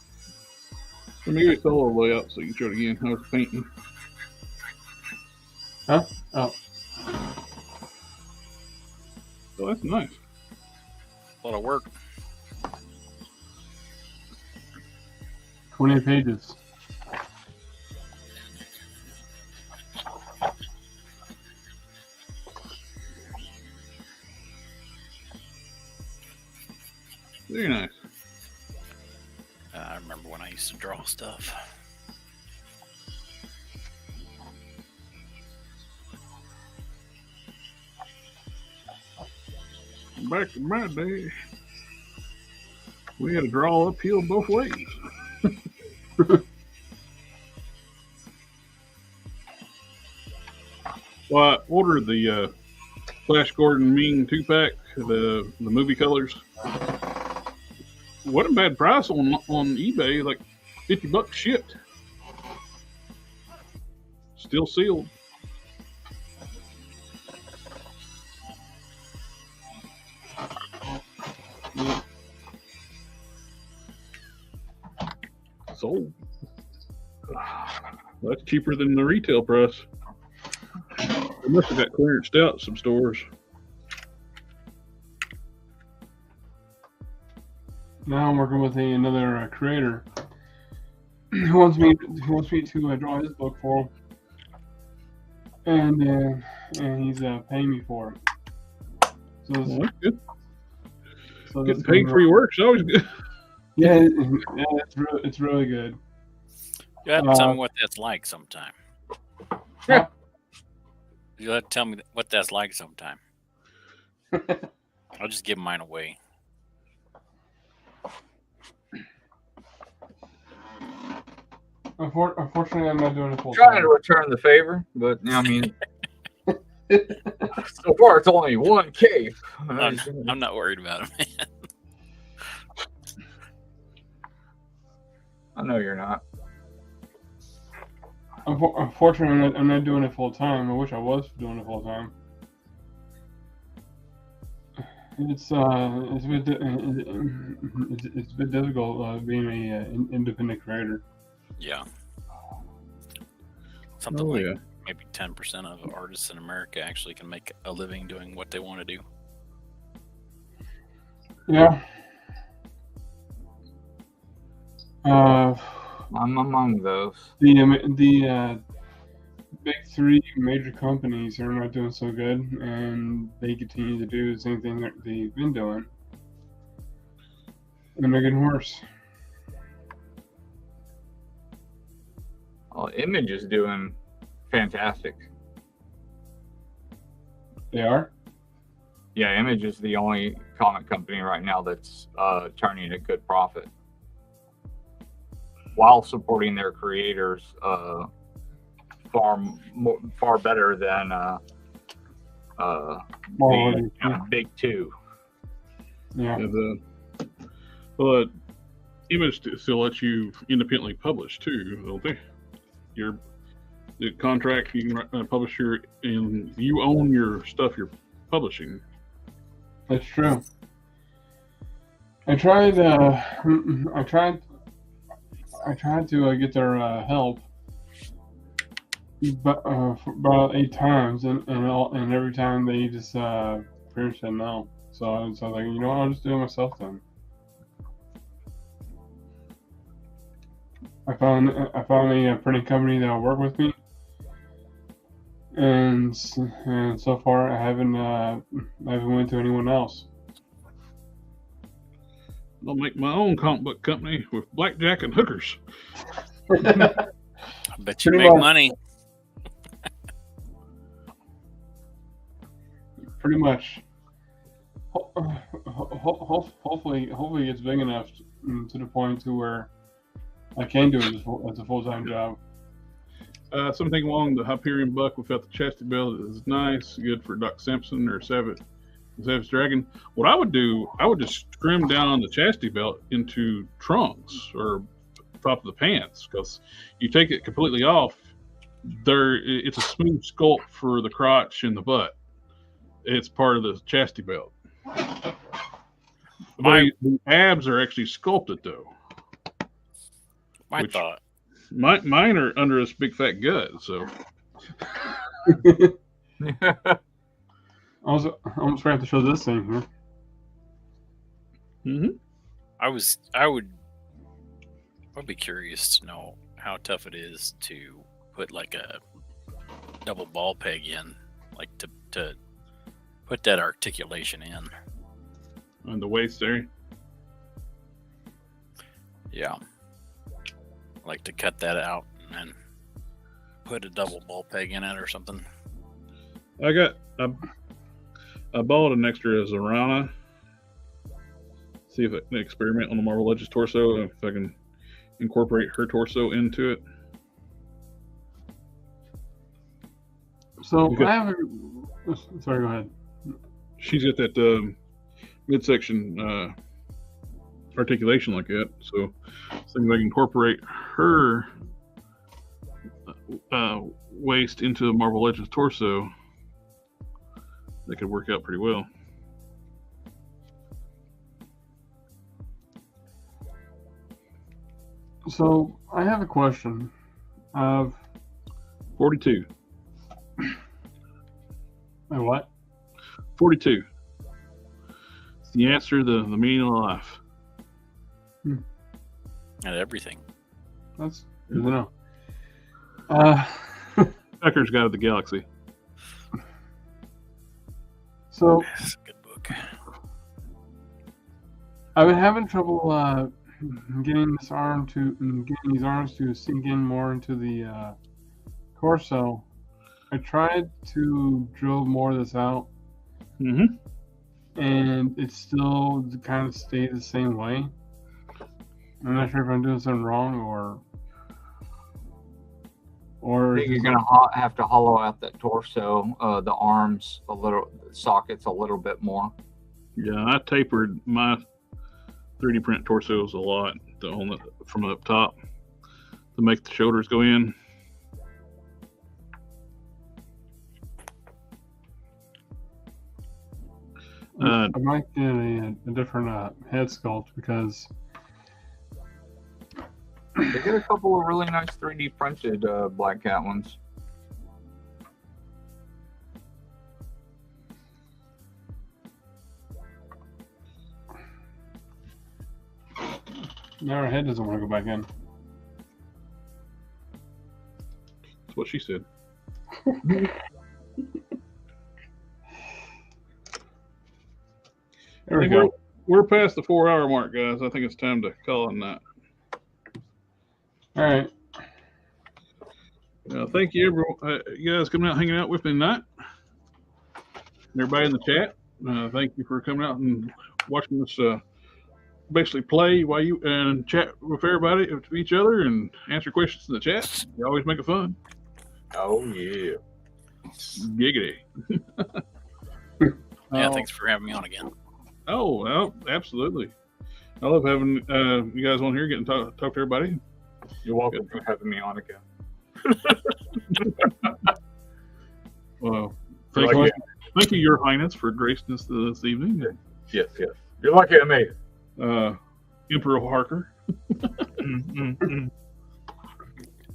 [SPEAKER 1] Let me get the whole layout so you can show it again. I was painting.
[SPEAKER 8] Huh? Oh.
[SPEAKER 1] Oh, that's nice.
[SPEAKER 3] A lot of work.
[SPEAKER 8] 28 pages.
[SPEAKER 1] Very nice.
[SPEAKER 3] I remember when I used to draw stuff.
[SPEAKER 1] Back in my day, we had to draw uphill both ways. Well, I ordered the Flash Gordon Ming 2-pack, the movie colors. What a bad price on eBay, like $50 shipped. Still sealed. Yeah. Sold. That's cheaper than the retail price. They must have got clearanced out some stores.
[SPEAKER 8] Now I'm working with another creator who wants me to draw his book for him, and he's paying me for it. So
[SPEAKER 1] Well, that's good.
[SPEAKER 8] so
[SPEAKER 1] Getting paid for your work is always good.
[SPEAKER 8] Yeah, it's really good.
[SPEAKER 3] You have to tell me what that's like sometime.
[SPEAKER 8] Yeah.
[SPEAKER 3] You have to tell me what that's like sometime. I'll just give mine away.
[SPEAKER 8] Unfortunately, I'm not doing it full
[SPEAKER 2] Trying
[SPEAKER 8] time.
[SPEAKER 2] to return the favor, but I mean, so far it's only one cape.
[SPEAKER 3] I'm not worried about it, man.
[SPEAKER 2] I know you're not.
[SPEAKER 8] Unfortunately, I'm not doing it full time. I wish I was doing it full time. It's a bit difficult being an independent creator.
[SPEAKER 3] Yeah. Something
[SPEAKER 1] Oh,
[SPEAKER 3] like
[SPEAKER 1] yeah.
[SPEAKER 3] maybe 10% of artists in America actually can make a living doing what they want to do.
[SPEAKER 8] Yeah.
[SPEAKER 2] I'm among those.
[SPEAKER 8] The big 3 major companies are not doing so good, and they continue to do the same thing that they've been doing, and they're getting worse.
[SPEAKER 2] Well, Image is doing fantastic.
[SPEAKER 8] They are?
[SPEAKER 2] Yeah, Image is the only comic company right now that's turning a good profit while supporting their creators far better than being kind of big too.
[SPEAKER 8] Yeah.
[SPEAKER 1] But Image still lets you independently publish too, don't they? The contract, you can publish and you own your stuff you're publishing.
[SPEAKER 8] That's true. I tried to get their help, but about 8 times, and every time they just pretty much said no. So I was like, you know what, I'll just do it myself then. I found a printing company that will work with me, and so far I haven't went to anyone else.
[SPEAKER 1] I'll make my own comic book company with blackjack and hookers.
[SPEAKER 3] I bet you
[SPEAKER 8] Pretty
[SPEAKER 3] make
[SPEAKER 8] much.
[SPEAKER 3] money.
[SPEAKER 8] Pretty much. Hopefully it's big enough to the point to where I can do it as a full-time job.
[SPEAKER 1] Something along the Hyperion buck without the chastity belt is nice, good for Doc Simpson or Savage Dragon. What I would do, I would just trim down the chastity belt into trunks or top of the pants, because you take it completely off, it's a smooth sculpt for the crotch and the butt. It's part of the chastity belt. The abs are actually sculpted though. Mine are under this big fat gut, so.
[SPEAKER 8] I almost have to show this thing here.
[SPEAKER 1] Mm-hmm.
[SPEAKER 3] I'd be curious to know how tough it is to put like a double ball peg in, like to put that articulation in.
[SPEAKER 1] On the waist area?
[SPEAKER 3] Yeah. Like to cut that out and then put a double ball peg in it or something.
[SPEAKER 1] I bought an extra Zorana. See if I can experiment on the Marvel Legends torso, if I can incorporate her torso into it.
[SPEAKER 8] So I have a... Sorry, go ahead.
[SPEAKER 1] She's got that midsection articulation like that, so if I can incorporate her waist into the Marvel Legends torso, that could work out pretty well.
[SPEAKER 8] So I have a question.
[SPEAKER 1] 42.
[SPEAKER 8] What?
[SPEAKER 1] 42. It's the answer, the meaning of life.
[SPEAKER 3] And everything.
[SPEAKER 8] That's good to know.
[SPEAKER 1] Tucker's Guide to the Galaxy.
[SPEAKER 8] So
[SPEAKER 3] That's a good book.
[SPEAKER 8] I've been having trouble getting these arms to sink in more into the torso. I tried to drill more of this out,
[SPEAKER 1] Mm-hmm.
[SPEAKER 8] and it still kind of stayed the same way. I'm not sure if I'm doing something wrong or
[SPEAKER 2] I think you're gonna have to hollow out that torso, the arms a little, the sockets a little bit more.
[SPEAKER 1] Yeah, I tapered my 3D print torsos a lot from up top to make the shoulders go in.
[SPEAKER 8] I might get a different head sculpt because
[SPEAKER 2] They get a couple of really nice 3D printed Black Cat ones.
[SPEAKER 8] now her head doesn't want to go back in.
[SPEAKER 1] That's what she said.
[SPEAKER 8] There we go.
[SPEAKER 1] We're past the 4-hour mark, guys. I think it's time to call on that.
[SPEAKER 8] All right.
[SPEAKER 1] Thank you, everyone. You guys coming out, hanging out with me tonight. Everybody in the chat, thank you for coming out and watching us basically play while you and chat with everybody, with each other, and answer questions in the chat. You always make it fun.
[SPEAKER 2] Oh yeah.
[SPEAKER 1] Giggity.
[SPEAKER 3] Yeah, thanks for having me on again.
[SPEAKER 1] Oh, well, absolutely. I love having you guys on here, getting to talk to everybody.
[SPEAKER 2] You're welcome for having me on again.
[SPEAKER 1] Well, thank you, Your Highness, for gracing us this evening.
[SPEAKER 2] Yes. You're lucky I made it.
[SPEAKER 1] Emperor Harker.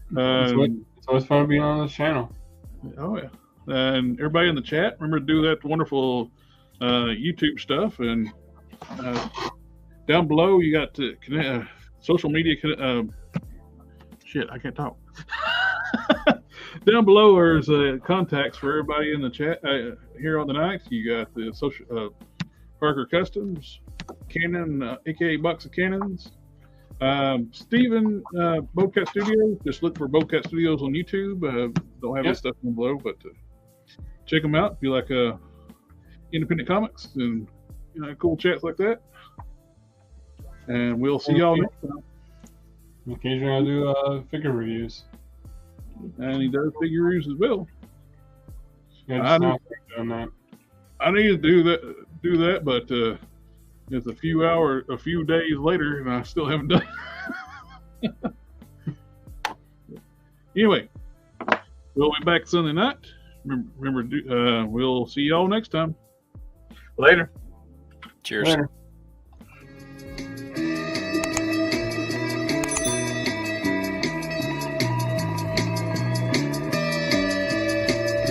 [SPEAKER 8] It's always fun being on this channel.
[SPEAKER 1] Oh yeah, and everybody in the chat, remember to do that wonderful YouTube stuff, and down below you got social media. Shit, I can't talk. Down below there's contacts for everybody in the chat here on the night. You got the social Harker Customs, Canon, aka Box of Cannons. Steven, Bobcat Studios. Just look for Bobcat Studios on YouTube. Don't have this stuff down below, but check them out if you like independent comics and cool chats like that. And we'll see y'all next time.
[SPEAKER 8] Occasionally I do figure reviews.
[SPEAKER 1] And he does figure reviews as well.
[SPEAKER 8] Yeah,
[SPEAKER 1] I need to do that, but it's a few days later, and I still haven't done it. Anyway, we'll be back Sunday night. Remember, we'll see y'all next time.
[SPEAKER 2] Later.
[SPEAKER 3] Cheers.
[SPEAKER 8] Later.